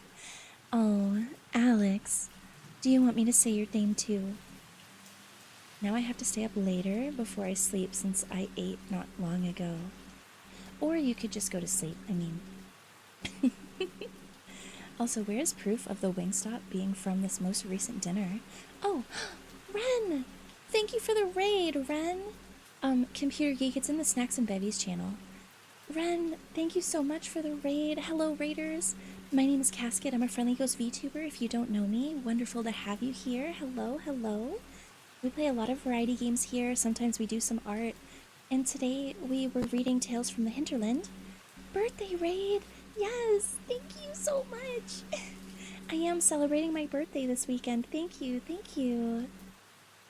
Speaker 1: Oh, Alex, do you want me to say your name too? Now I have to stay up later before I sleep since I ate not long ago. Or you could just go to sleep, I mean. Also, where is proof of the Wingstop being from this most recent dinner? Oh, Ren! Thank you for the raid, Ren! Computer Geek, it's in the Snacks and Bevies channel. Ren, thank you so much for the raid. Hello, raiders. My name is Casket. I'm a Friendly Ghost VTuber. If you don't know me, wonderful to have you here. Hello, hello. We play a lot of variety games here. Sometimes we do some art. And today we were reading Tales from the Hinterland. Birthday raid! Yes! Thank you so much! I am celebrating my birthday this weekend. Thank you, thank you.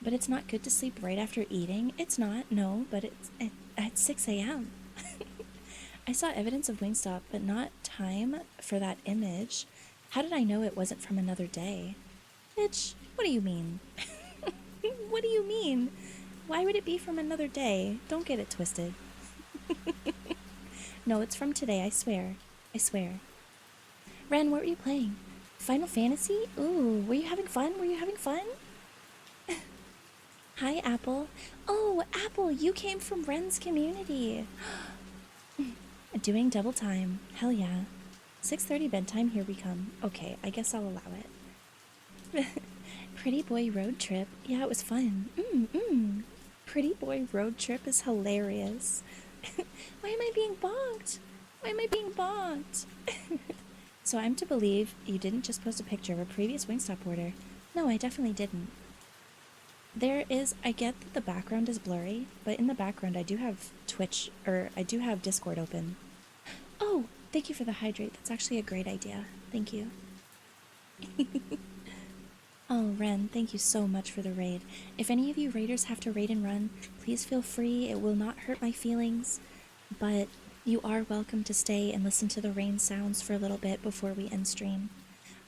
Speaker 1: But it's not good to sleep right after eating. It's not, no, but it's at 6 a.m. I saw evidence of Wingstop, but not time for that image. How did I know it wasn't from another day? Bitch, what do you mean? What do you mean? Why would it be from another day? Don't get it twisted. No, it's from today, I swear. I swear. Ren, what were you playing? Final Fantasy? Ooh, were you having fun? Were you having fun? Hi, Apple. Oh, Apple, you came from Ren's community. Doing double time. Hell yeah. 6:30 bedtime, here we come. Okay, I guess I'll allow it. Pretty boy road trip. Yeah, it was fun. Pretty boy road trip is hilarious. Why am I being bonked? Why am I being bonked? So I'm to believe you didn't just post a picture of a previous Wingstop order. No, I definitely didn't. There is, I get that the background is blurry, but in the background I do have I do have Discord open. Oh, thank you for the hydrate. That's actually a great idea. Thank you. Oh, Ren, thank you so much for the raid. If any of you raiders have to raid and run, please feel free. It will not hurt my feelings, but you are welcome to stay and listen to the rain sounds for a little bit before we end stream.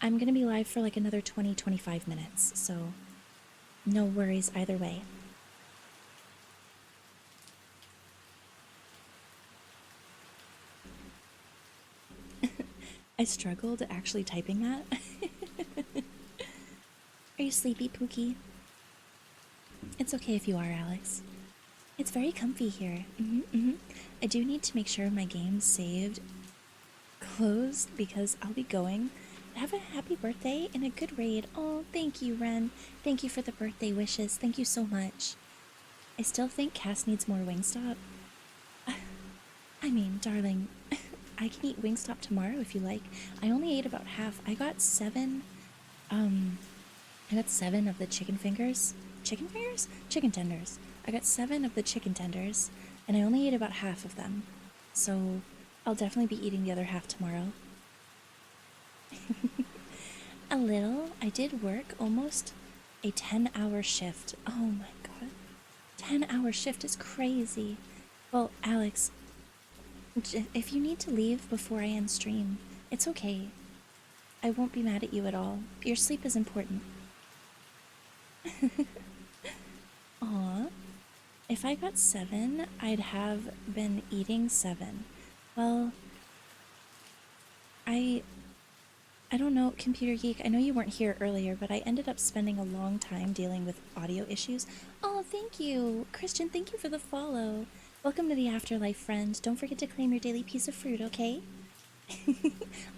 Speaker 1: I'm going to be live for like another 20-25 minutes, so no worries either way. I struggled actually typing that. Are you sleepy, Pookie? It's okay if you are, Alex. It's very comfy here. I do need to make sure my game's saved closed because I'll be going. Have a happy birthday and a good raid. Oh, thank you, Ren. Thank you for the birthday wishes. Thank you so much. I still think Cass needs more Wingstop. I mean, darling, I can eat Wingstop tomorrow if you like. I only ate about half. I got 7 of the chicken fingers. Chicken fingers? Chicken tenders. I got 7 of the chicken tenders, and I only ate about half of them. So I'll definitely be eating the other half tomorrow. A little. I did work almost a 10-hour shift. Oh my god. 10-hour shift is crazy. Well, Alex, if you need to leave before I end stream, it's okay. I won't be mad at you at all. Your sleep is important. Aw. If I got 7, I'd have been eating 7. Well, I don't know, Computer Geek, I know you weren't here earlier, but I ended up spending a long time dealing with audio issues. Oh, thank you! Christian, thank you for the follow. Welcome to the afterlife, friend. Don't forget to claim your daily piece of fruit, okay?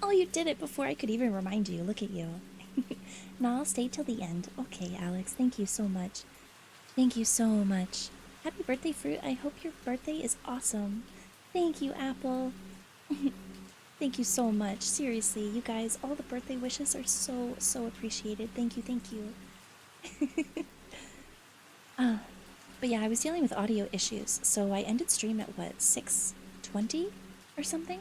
Speaker 1: Oh, you did it before I could even remind you. Look at you. Now I'll stay till the end. Okay, Alex, thank you so much. Thank you so much. Happy birthday, Fruit. I hope your birthday is awesome. Thank you, Apple. Thank you so much. Seriously, you guys, all the birthday wishes are so, so appreciated. Thank you, thank you. But yeah, I was dealing with audio issues, so I ended stream at what, 6:20 or something?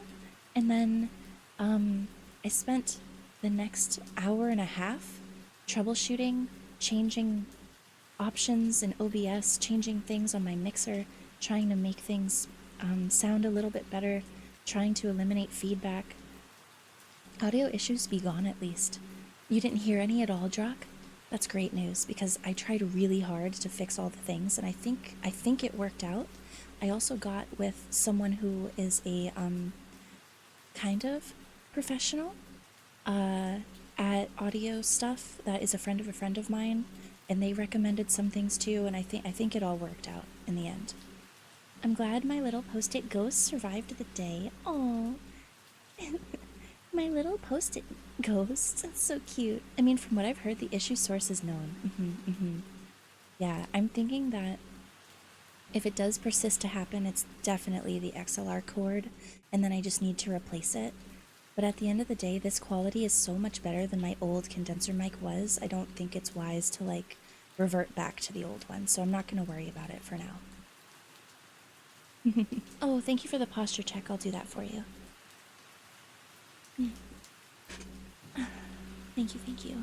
Speaker 1: And then I spent the next hour and a half troubleshooting, changing options in OBS, changing things on my mixer, trying to make things sound a little bit better, trying to eliminate feedback. Audio issues be gone at least. You didn't hear any at all, Drock? That's great news because I tried really hard to fix all the things and I think it worked out. I also got with someone who is a kind of professional at audio stuff that is a friend of mine, and they recommended some things too, and I think it all worked out in the end. I'm glad my little post-it ghost survived the day. Aww. My little post-it ghost. That's so cute. I mean, from what I've heard, the issue source is known. Yeah, I'm thinking that if it does persist to happen, it's definitely the XLR cord, and then I just need to replace it. But at the end of the day, this quality is so much better than my old condenser mic was. I don't think it's wise to, like, revert back to the old one, so I'm not going to worry about it for now. Oh, thank you for the posture check. I'll do that for you. Thank you, thank you.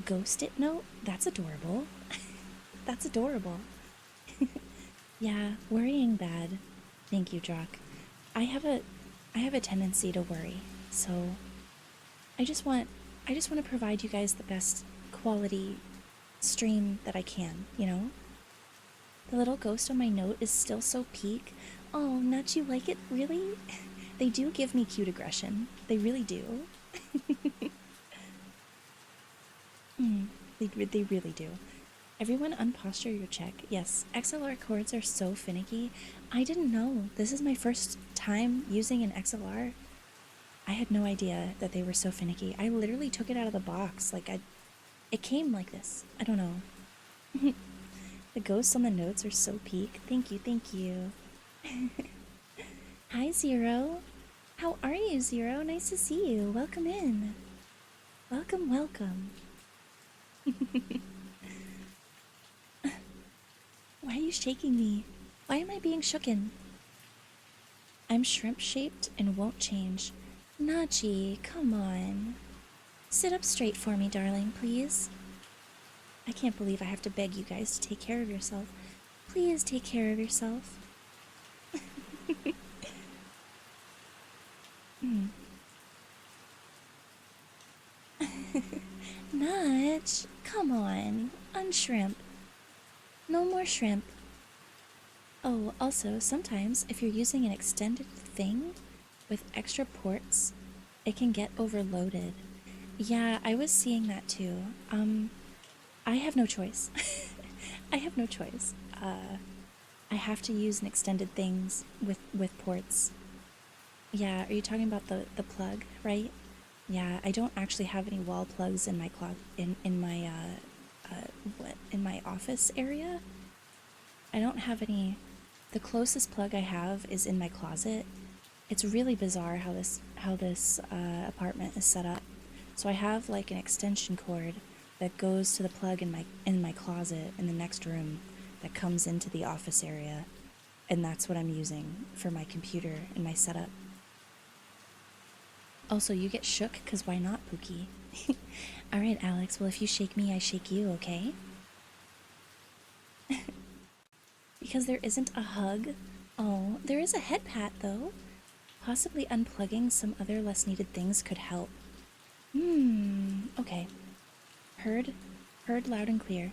Speaker 1: Ghost it note? That's adorable. That's adorable. Yeah, worrying bad. Thank you, Jock. I have a I have a tendency to worry. So I just want to provide you guys the best quality stream that I can, you know? The little ghost on my note is still so peak. Oh, Nut, you like it? Really? They do give me cute aggression. They really do. They really do. Everyone unposture your check. Yes, XLR cords are so finicky. I didn't know. This is my first time using an XLR. I had no idea that they were so finicky. I literally took it out of the box. It came like this. I don't know. The ghosts on the notes are so peak. Thank you, thank you. Hi, Zero. How are you, Zero? Nice to see you. Welcome in. Welcome, welcome. Why are you shaking me? Why am I being shooken? I'm shrimp-shaped and won't change. Nachi, come on. Sit up straight for me, darling, please. I can't believe I have to beg you guys to take care of yourself. Please take care of yourself. Nudge, come on, unshrimp. No more shrimp. Oh, also, sometimes if you're using an extended thing with extra ports, it can get overloaded. Yeah, I was seeing that too. I have no choice. I have no choice. I have to use an extended things with ports. Yeah, are you talking about the plug, right? Yeah, I don't actually have any wall plugs in my in my in my office area. I don't have any. The closest plug I have is in my closet. It's really bizarre how this apartment is set up. So I have like an extension cord that goes to the plug in my closet in the next room that comes into the office area, and that's what I'm using for my computer and my setup. Also, you get shook, because why not, Pookie? Alright, Alex, well, if you shake me, I shake you, okay? Because there isn't a hug. Oh, there is a head pat, though. Possibly unplugging some other less needed things could help. Okay. Heard loud and clear.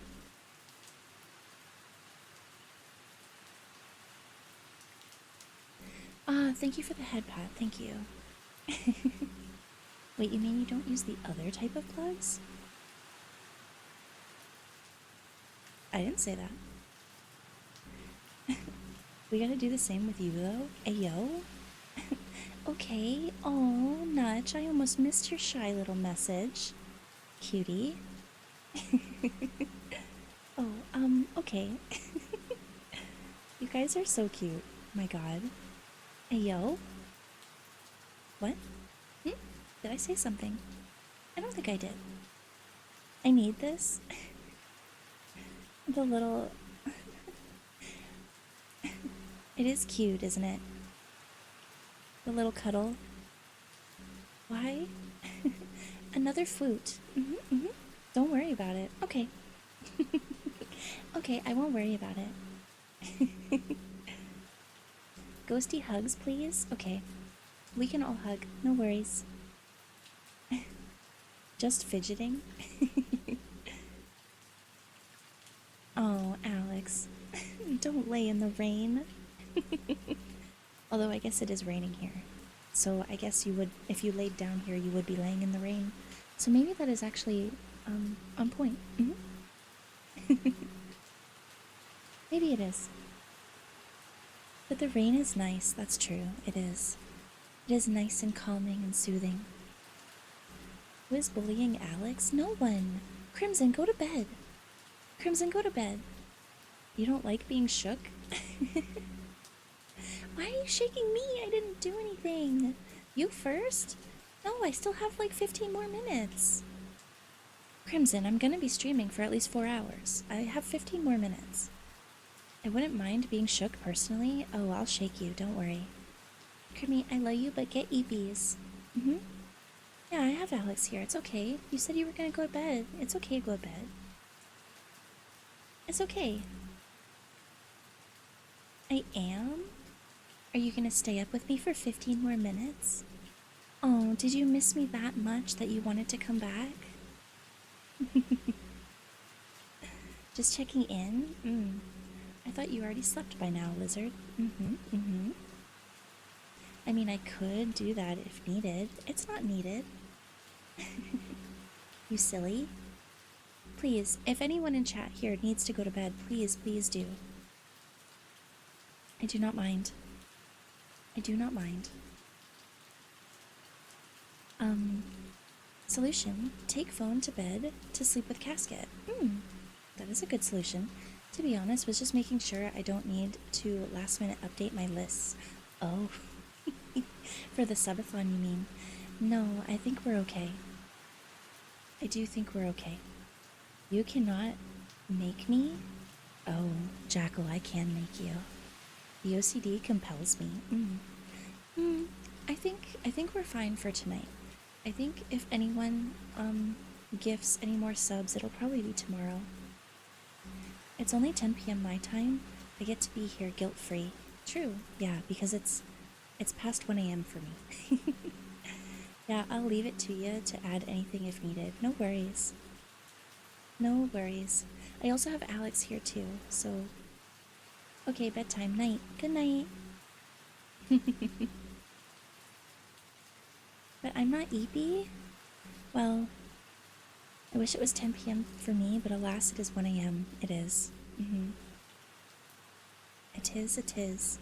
Speaker 1: Thank you for the head pat, thank you. Wait, you mean you don't use the other type of plugs? I didn't say that. We gotta do the same with you, though. Ayo? Okay. Oh, Nudge, I almost missed your shy little message. Cutie. Oh, okay. You guys are so cute. My god. Ayo? What? Did I say something? I don't think I did. I need this. The little... It is cute, isn't it? The little cuddle. Why? Another flute. Don't worry about it. Okay. Okay, I won't worry about it. Ghosty hugs, please? Okay. We can all hug. No worries. Just fidgeting? Oh, Alex. Don't lay in the rain. Although I guess it is raining here. So I guess you would, if you laid down here, you would be laying in the rain. So maybe that is actually on point. Maybe it is. But the rain is nice, that's true. It is. It is nice and calming and soothing. Who is bullying Alex? No one. Crimson, go to bed. Crimson, go to bed. You don't like being shook? Why are you shaking me? I didn't do anything. You first? No, I still have like 15 more minutes. Crimson, I'm gonna be streaming for at least 4 hours. I have 15 more minutes. I wouldn't mind being shook personally. Oh, I'll shake you, don't worry. Crimmy, I love you, but get EBs. Yeah, I have Alex here. It's okay. You said you were gonna go to bed. It's okay to go to bed. It's okay. I am? Are you gonna stay up with me for 15 more minutes? Oh, did you miss me that much that you wanted to come back? Just checking in? I thought you already slept by now, Lizard. I mean, I could do that if needed. It's not needed. You silly. Please, if anyone in chat here needs to go to bed, please, please do. I do not mind. I do not mind. Solution. Take phone to bed to sleep with casket. That is a good solution. To be honest, was just making sure I don't need to last minute update my lists. Oh. For the subathon, you mean? No, I think we're okay. I do think we're okay. You cannot make me? Oh, Jackal, I can make you. The OCD compels me. I think we're fine for tonight. I think if anyone gifts any more subs, it'll probably be tomorrow. It's only 10 p.m. my time. I get to be here guilt-free. True, yeah, because it's past 1 a.m. for me. Yeah, I'll leave it to you to add anything if needed. No worries. No worries. I also have Alex here too, so... Okay, bedtime. Night. Good night. But I'm not eepy? Well, I wish it was 10 p.m. for me, but alas, it is 1 a.m. It is. It is, it is.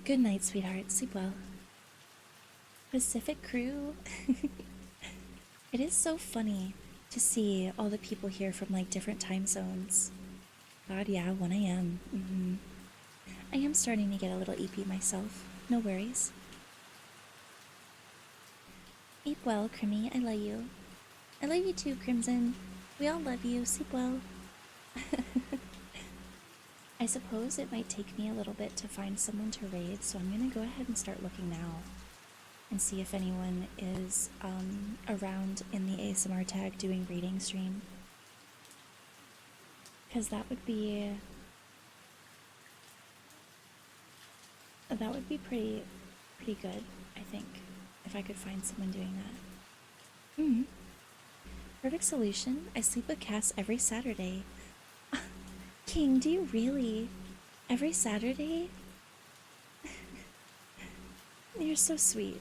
Speaker 1: Good night, sweetheart. Sleep well. Pacific crew. It is so funny to see all the people here from like different time zones. God, yeah, 1 a.m. I am starting to get a little eepy myself. No worries. Eat well, Crimmy. I love you. I love you too, Crimson. We all love you. Sleep well. I suppose it might take me a little bit to find someone to raid, so I'm gonna go ahead and start looking now and see if anyone is around in the ASMR tag doing raiding stream. Because that would be pretty good, I think, if I could find someone doing that. Perfect solution. I sleep with Cass every Saturday. King, do you really? Every Saturday? You're so sweet.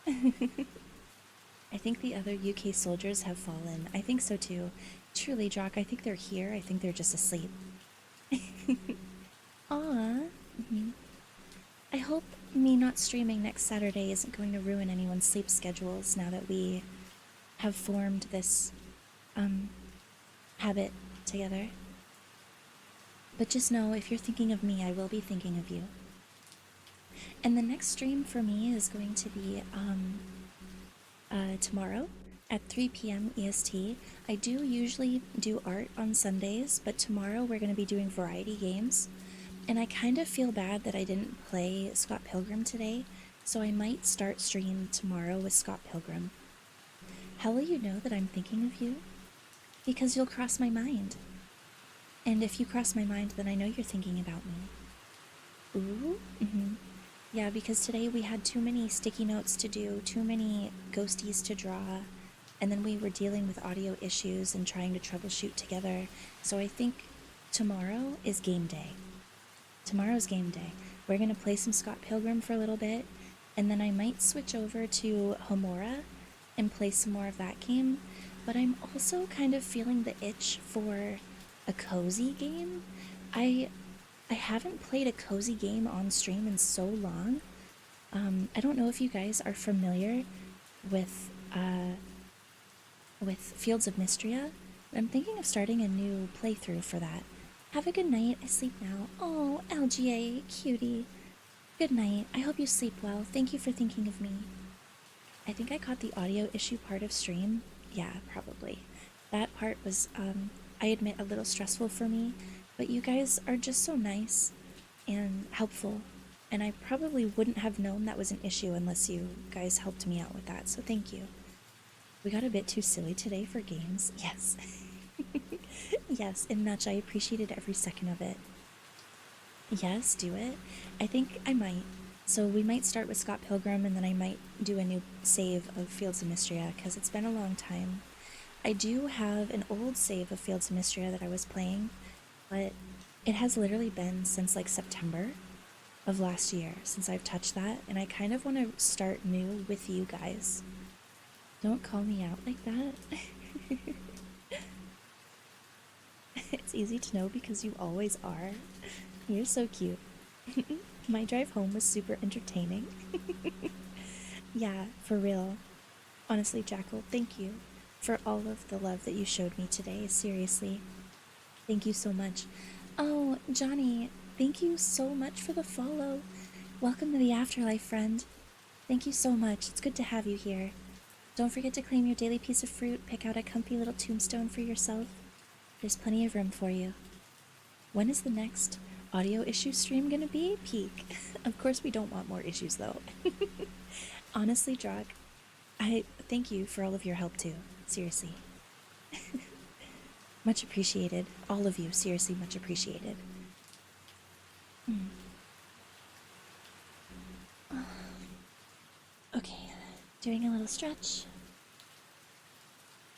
Speaker 1: I think the other UK soldiers have fallen. I think so too. Truly, Jock, I think they're here. I think they're just asleep. Aw. I hope me not streaming next Saturday isn't going to ruin anyone's sleep schedules now that we have formed this habit together. But just know, if you're thinking of me, I will be thinking of you. And the next stream for me is going to be tomorrow at 3 p.m. EST. I do usually do art on Sundays, but tomorrow we're going to be doing variety games. And I kind of feel bad that I didn't play Scott Pilgrim today, so I might start stream tomorrow with Scott Pilgrim. How will you know that I'm thinking of you? Because you'll cross my mind. And if you cross my mind, then I know you're thinking about me. Ooh? Yeah, because today we had too many sticky notes to do, too many ghosties to draw, and then we were dealing with audio issues and trying to troubleshoot together. So I think tomorrow is game day. Tomorrow's game day. We're going to play some Scott Pilgrim for a little bit, and then I might switch over to Homura and play some more of that game. But I'm also kind of feeling the itch for a cozy game. I haven't played a cozy game on stream in so long. I don't know if you guys are familiar with Fields of Mystria. I'm thinking of starting a new playthrough for that. Have a good night. I sleep now. Oh, LGA, cutie. Good night. I hope you sleep well. Thank you for thinking of me. I think I caught the audio issue part of stream. Yeah, probably. That part was, I admit, a little stressful for me, but you guys are just so nice and helpful, And I probably wouldn't have known that was an issue unless you guys helped me out with that, so thank you. We got a bit too silly today for games. Yes. Yes, and Nutch, I appreciated every second of it. Yes, do it. I think I might. So we might start with Scott Pilgrim, and then I might do a new save of Fields of Mystria, because it's been a long time. I do have an old save of Fields of Mystria that I was playing, but it has literally been since like September of last year since I've touched that, and I kind of want to start new with you guys. Don't call me out like that. It's easy to know because you always are. You're so cute. My drive home was super entertaining. Yeah, for real. Honestly, Jackal, thank you for all of the love that you showed me today. Seriously. Thank you so much. Oh, Johnny, thank you so much for the follow. Welcome to the afterlife, friend. Thank you so much. It's good to have you here. Don't forget to claim your daily piece of fruit. Pick out a comfy little tombstone for yourself. There's plenty of room for you. When is the next audio issue stream gonna be? Peak. Of course we don't want more issues, though. Honestly, Drog, I thank you for all of your help, too. Seriously. Much appreciated. All of you, seriously, much appreciated. Okay, doing a little stretch.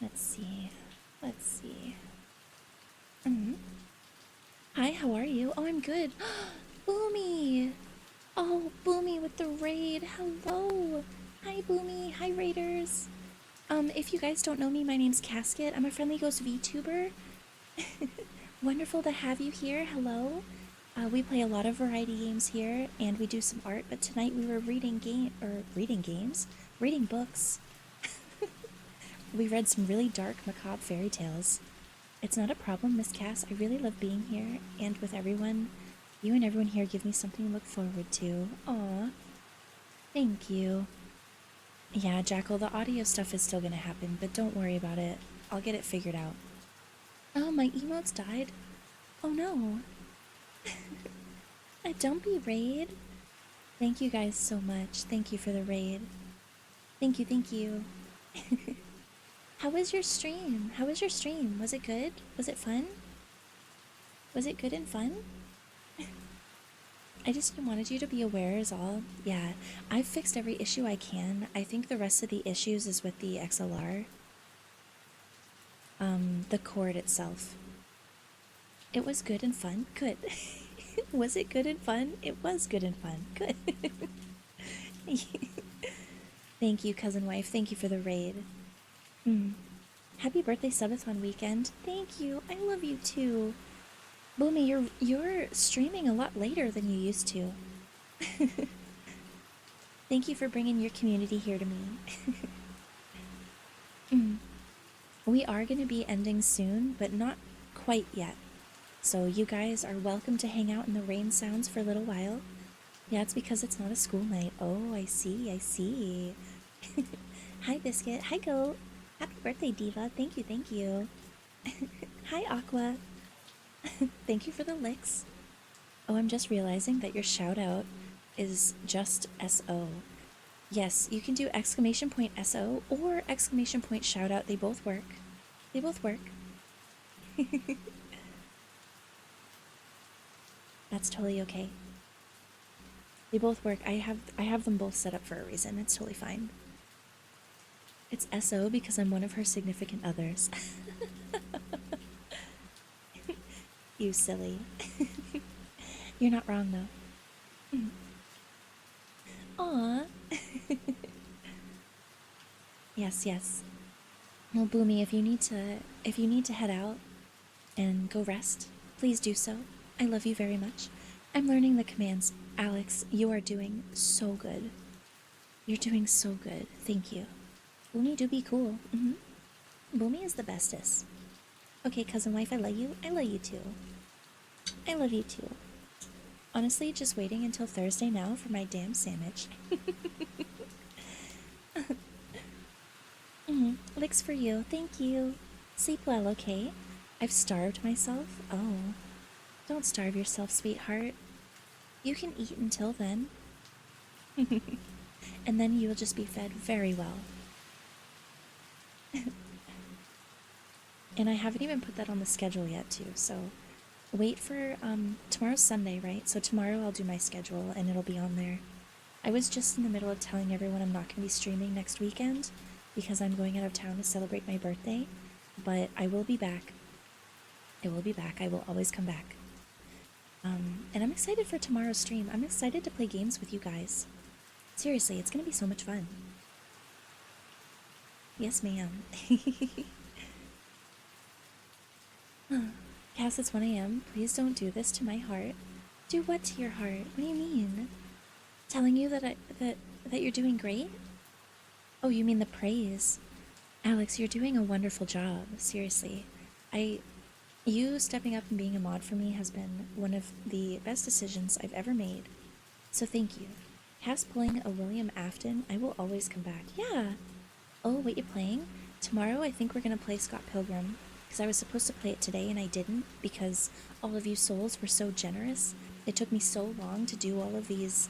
Speaker 1: Let's see. Let's see. Hi, how are you? Oh, I'm good. Boomy! Oh, Boomy with the raid. Hello! Hi, Boomy. Hi, raiders. If you guys don't know me, my name's Casket. I'm a Friendly Ghost VTuber. Wonderful to have you here. Hello. We play a lot of variety games here, and we do some art, but tonight we were reading books. We read some really dark, macabre fairy tales. It's not a problem, Miss Cass. I really love being here, and with everyone. You and everyone here give me something to look forward to. Aw. Thank you. Yeah, Jackal, the audio stuff is still gonna happen, but don't worry about it. I'll get it figured out. Oh, my emotes died. Oh no. Don't be raid. Thank you guys so much. Thank you for the raid. Thank you, thank you. How was your stream? How was your stream? Was it good? Was it fun? Was it good and fun? I just wanted you to be aware is all. Yeah, I've fixed every issue I can. I think the rest of the issues is with the XLR. The cord itself. It was good and fun? Good. Was it good and fun? It was good and fun. Good. Thank you, cousin wife. Thank you for the raid. Happy birthday, Subathon weekend. Thank you. I love you too. Boomy, you're streaming a lot later than you used to. Thank you for bringing your community here to me. We are going to be ending soon, but not quite yet. So you guys are welcome to hang out in the rain sounds for a little while. Yeah, it's because it's not a school night. Oh, I see, I see. Hi, Biscuit. Hi, Goat. Happy birthday, Diva. Thank you, thank you. Hi, Aqua. Thank you for the licks. Oh, I'm just realizing that your shout out is just SO. Yes, you can do exclamation point SO or exclamation point shout out. They both work. They both work. That's totally okay. They both work. I have them both set up for a reason. It's totally fine. It's SO because I'm one of her significant others. You silly. You're not wrong though. Aw. Yes, yes. Well, Boomy, if you need to head out and go rest, please do so. I love you very much. I'm learning the commands. Alex, you are doing so good. You're doing so good. Thank you. Boomy do be cool. Boomy is the bestest. Okay, cousin wife, I love you. I love you too. I love you too. Honestly, just waiting until Thursday now for my damn sandwich. Licks for you. Thank you. Sleep well, okay? I've starved myself. Oh. Don't starve yourself, sweetheart. You can eat until then. And then you will just be fed very well. And I haven't even put that on the schedule yet, too, so wait for, tomorrow's Sunday, right? So tomorrow I'll do my schedule and it'll be on there. I was just in the middle of telling everyone I'm not going to be streaming next weekend because I'm going out of town to celebrate my birthday, but I will be back. I will be back. I will always come back. And I'm excited for tomorrow's stream. I'm excited to play games with you guys. Seriously, it's going to be so much fun. Yes, ma'am. Cass, it's 1 a.m. Please don't do this to my heart. Do what to your heart? What do you mean? Telling you that that you're doing great? Oh, you mean the praise. Alex, you're doing a wonderful job. Seriously. You stepping up and being a mod for me has been one of the best decisions I've ever made. So thank you. Cass pulling a William Afton, I will always come back. Yeah. Oh, what you playing? Tomorrow I think we're gonna play Scott Pilgrim. Because I was supposed to play it today and I didn't because all of you souls were so generous. It took me so long to do all of these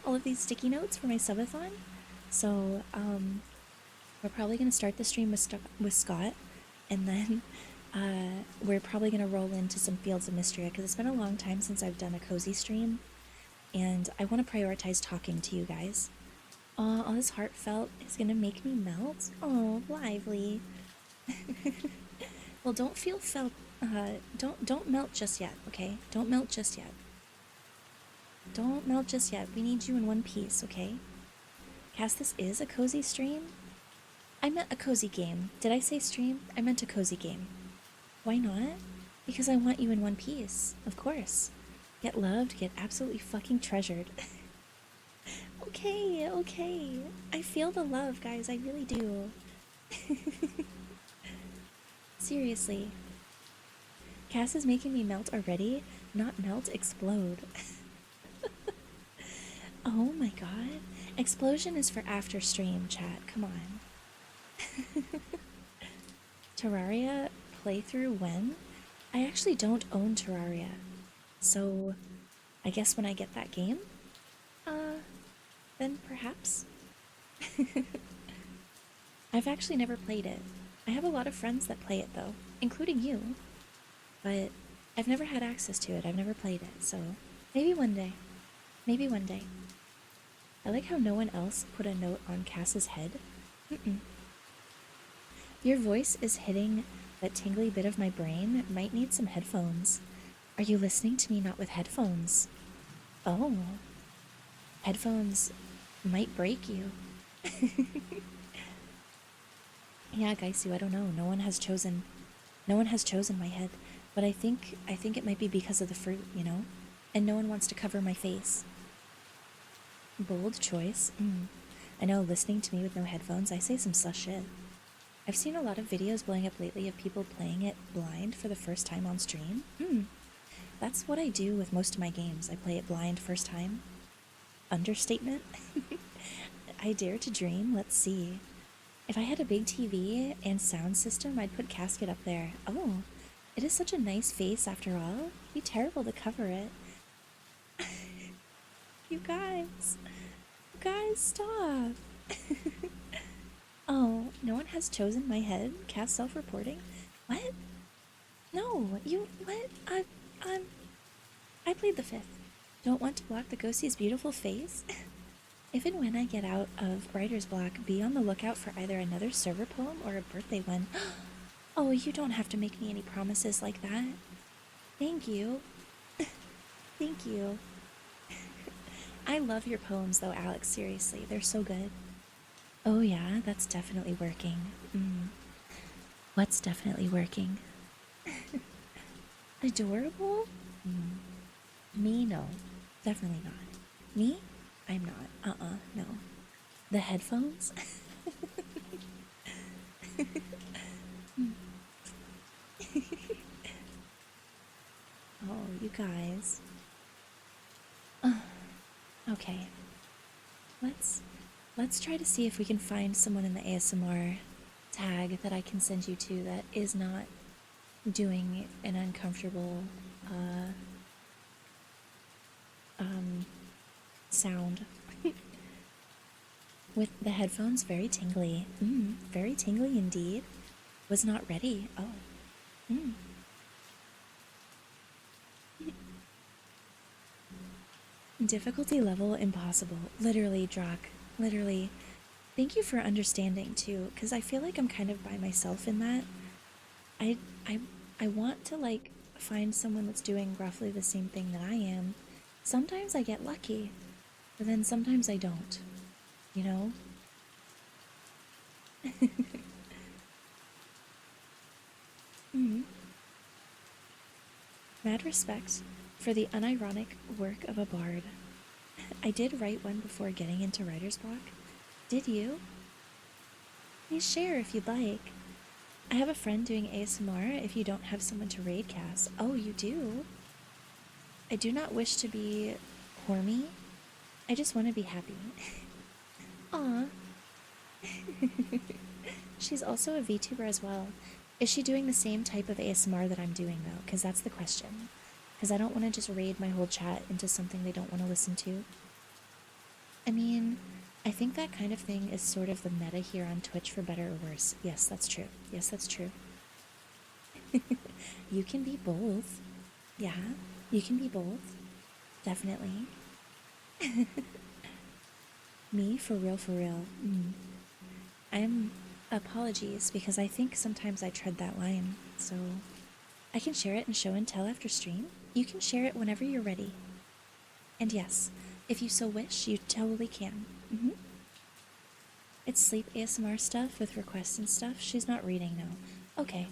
Speaker 1: all of these sticky notes for my subathon. So, we're probably going to start the stream with Scott, and then we're probably going to roll into some Fields of Mystery because it's been a long time since I've done a cozy stream, and I want to prioritize talking to you guys. All this heartfelt is going to make me melt. Oh, lively. Well, don't feel felt. Don't melt just yet, okay? Don't melt just yet. Don't melt just yet. We need you in one piece, okay? Cass, this is a cozy stream? I meant a cozy game. Did I say stream? I meant a cozy game. Why not? Because I want you in one piece, of course. Get loved, get absolutely fucking treasured. Okay, okay. I feel the love, guys. I really do. Seriously. Cass is making me melt already. Not melt, explode. Oh my god. Explosion is for after stream, chat. Come on. Terraria playthrough when? I actually don't own Terraria. So, I guess when I get that game, then perhaps. I've actually never played it. I have a lot of friends that play it though, including you. But I've never had access to it. I've never played it, so maybe one day. Maybe one day. I like how no one else put a note on Cass's head. Your voice is hitting that tingly bit of my brain. Might need some headphones. Are you listening to me not with headphones? Oh. Headphones might break you. Yeah, Gaisu, I don't know. No one has chosen my head. But I think it might be because of the fruit, you know? And no one wants to cover my face. Bold choice. I know, listening to me with no headphones, I say some sus shit. I've seen a lot of videos blowing up lately of people playing it blind for the first time on stream. That's what I do with most of my games. I play it blind first time. Understatement. I dare to dream. Let's see. If I had a big TV and sound system, I'd put Casket up there. Oh, it is such a nice face after all. It'd be terrible to cover it. You guys, stop. Oh, no one has chosen my head? Cast self-reporting? What? No, what? I played the fifth. Don't want to block the ghostie's beautiful face? If and when I get out of writer's block, be on the lookout for either another server poem or a birthday one. Oh, you don't have to make me any promises like that. Thank you. Thank you. I love your poems though, Alex, seriously. They're so good. Oh yeah, that's definitely working. What's definitely working? Adorable? Me, no. Definitely not. Me? I'm not. No. The headphones? Oh, you guys. Okay. Let's try to see if we can find someone in the ASMR tag that I can send you to that is not doing an uncomfortable sound with the headphones. Very tingly. Very tingly indeed. Was not ready. Oh. Difficulty level impossible. Literally, Drock. Literally. Thank you for understanding too, because I feel like I'm kind of by myself in that. I I I want to like find someone that's doing roughly the same thing that I am. Sometimes I get lucky, but then sometimes I don't. You know? Mad respect for the unironic work of a bard. I did write one before getting into writer's block. Did you? Please share if you'd like. I have a friend doing ASMR if you don't have someone to raid cast. Oh, you do? I do not wish to be horny. I just want to be happy. Aw. She's also a VTuber as well. Is she doing the same type of ASMR that I'm doing, though? Because that's the question. Because I don't want to just raid my whole chat into something they don't want to listen to. I mean, I think that kind of thing is sort of the meta here on Twitch, for better or worse. Yes, that's true. Yes, that's true. You can be both. Yeah, you can be both. Definitely. Me? For real, for real. I'm... Apologies, because I think sometimes I tread that line, so... I can share it in show and tell after stream. You can share it whenever you're ready. And yes, if you so wish, you totally can. It's sleep ASMR stuff with requests and stuff. She's not reading now. Okay.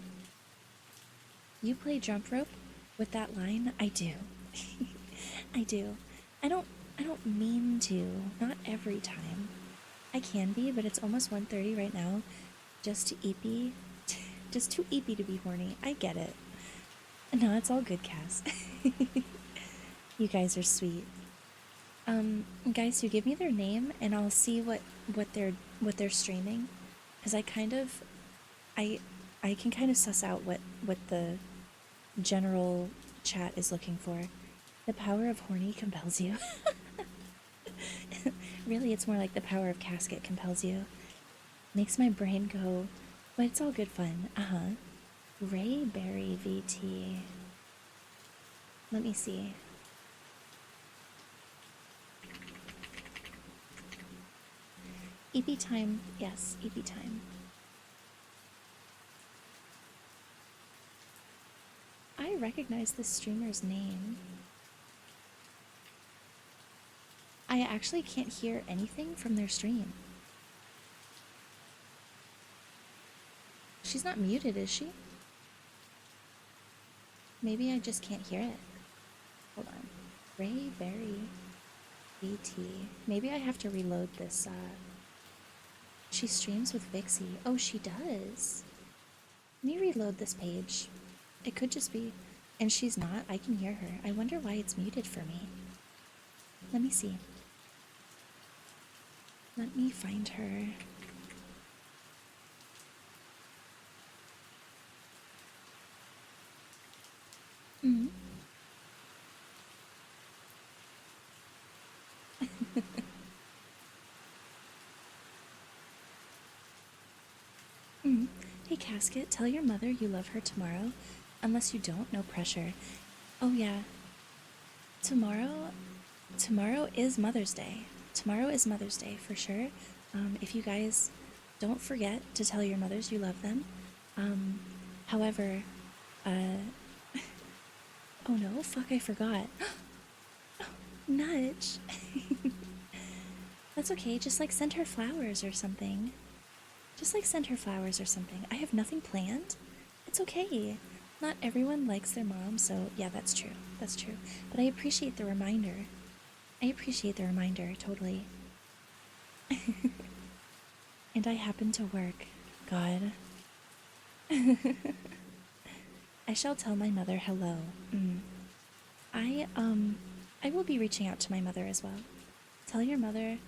Speaker 1: You play jump rope with that line? I do. I do. I don't mean to. Not every time. I can be, but it's almost 1:30 right now. Just too eepy. Just too eepy to be horny. I get it. No, it's all good, Cass. You guys are sweet. Guys who give me their name and I'll see what they're streaming, because I can kind of suss out what the general chat is looking for. The power of horny compels you. Really, it's more like the power of casket compels you. Makes my brain go, but it's all good fun. Rayberry VT. Let me see. EP time. Yes, EP time. I recognize this streamer's name. I actually can't hear anything from their stream. She's not muted, is she? Maybe I just can't hear it. Hold on. Rayberry VT. Maybe I have to reload this. She streams with Vixie. Oh, she does. Let me reload this page. It could just be... And she's not. I can hear her. I wonder why it's muted for me. Let me see. Let me find her. Hey, Casket, tell your mother you love her tomorrow. Unless you don't, no pressure. Oh, yeah. Tomorrow is Mother's Day. Tomorrow is Mother's Day, for sure. If you guys don't forget to tell your mothers you love them. However, oh no, fuck, I forgot. Nudge. That's okay, just like send her flowers or something. Just like send her flowers or something. I have nothing planned. It's okay. Not everyone likes their mom, so yeah, that's true. That's true. But I appreciate the reminder. I appreciate the reminder, totally. And I happen to work. God. I shall tell my mother hello. I will be reaching out to my mother as well. Tell your mother.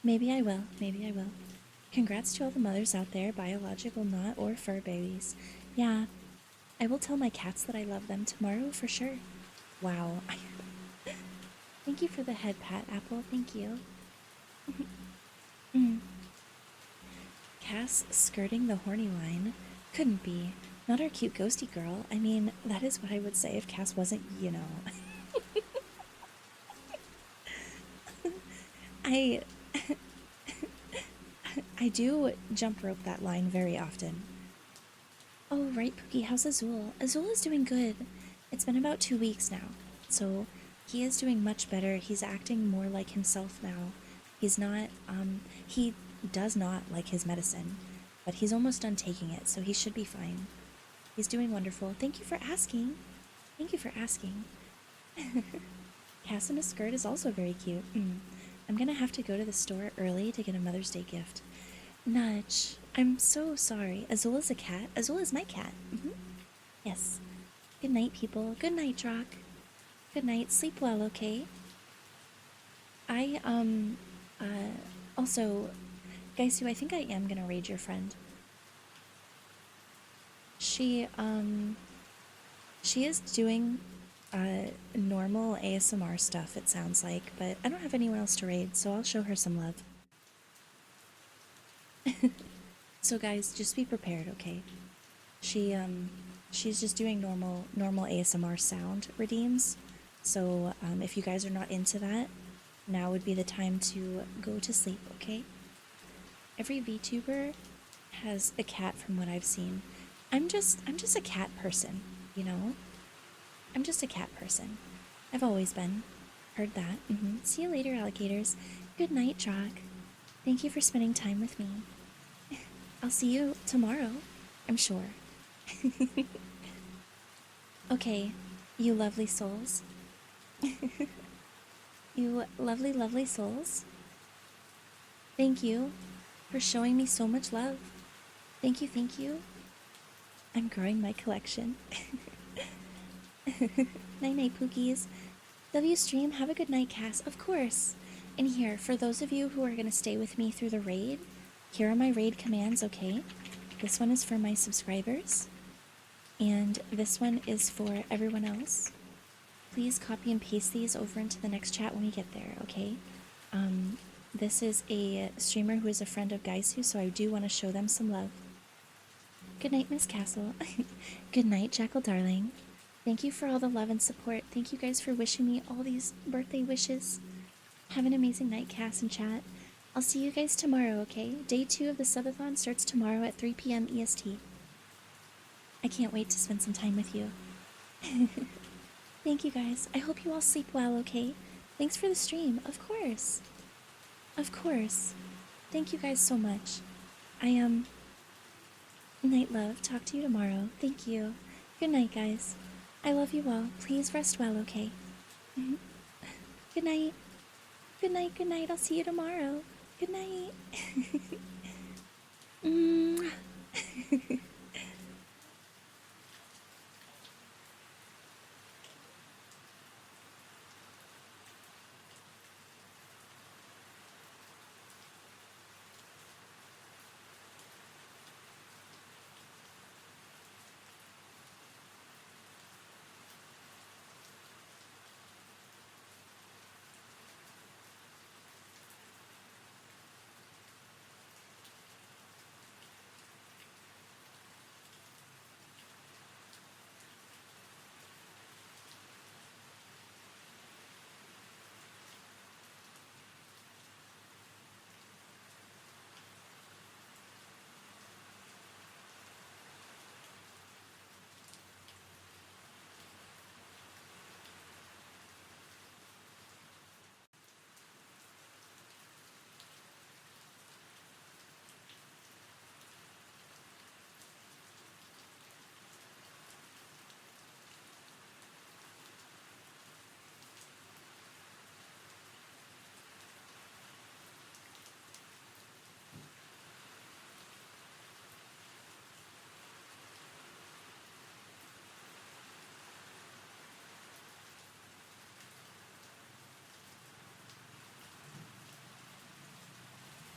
Speaker 1: Maybe I will. Maybe I will. Congrats to all the mothers out there, biological, not, or fur babies. Yeah, I will tell my cats that I love them tomorrow for sure. Wow. Thank you for the head pat, Apple. Thank you. Mm. Cass skirting the horny line? Couldn't be. Not our cute ghosty girl. I mean, that is what I would say if Cass wasn't, you know. I I do jump rope that line very often. Oh, right, Pookie. How's Azul? Azul is doing good. It's been about 2 weeks now, so he is doing much better. He's acting more like himself now. He's not, he does not like his medicine, but he's almost done taking it, so he should be fine. He's doing wonderful. Thank you for asking. Thank you for asking. Cass in a skirt is also very cute. I'm gonna have to go to the store early to get a Mother's Day gift. Nudge, I'm so sorry. Azul is a cat. Azul is my cat. Yes. Good night, people. Good night, Drock. Good night. Sleep well, okay? I, also, guys, who I think I am gonna raid your friend. She is doing, normal ASMR stuff, it sounds like, but I don't have anyone else to raid, so I'll show her some love. So guys, just be prepared, okay? She's just doing normal ASMR sound redeems. So, if you guys are not into that, now would be the time to go to sleep, okay? Every VTuber has a cat from what I've seen. I'm just a cat person, you know? I'm just a cat person. I've always been. Heard that. See you later, alligators. Good night, Drock. Thank you for spending time with me. I'll see you tomorrow, I'm sure. Okay, you lovely souls. You lovely, lovely souls. Thank you for showing me so much love. Thank you, thank you. I'm growing my collection. Night night, Pookies. W stream, have a good night, Cass. Of course. And here, for those of you who are going to stay with me through the raid, here are my raid commands, okay? This one is for my subscribers, and this one is for everyone else. Please copy and paste these over into the next chat when we get there, okay? This is a streamer who is a friend of Gaisu, so I do want to show them some love. Good night, Miss Castle. Good night, Jackal Darling. Thank you for all the love and support. Thank you guys for wishing me all these birthday wishes. Have an amazing night, Cass and chat. I'll see you guys tomorrow, okay? Day 2 of the subathon starts tomorrow at 3 p.m. EST. I can't wait to spend some time with you. Thank you guys. I hope you all sleep well, okay? Thanks for the stream. Of course. Of course. Thank you guys so much. Night love. Talk to you tomorrow. Thank you. Good night, guys. I love you all. Please rest well, okay? Good night. Good night, good night. I'll see you tomorrow. Good night.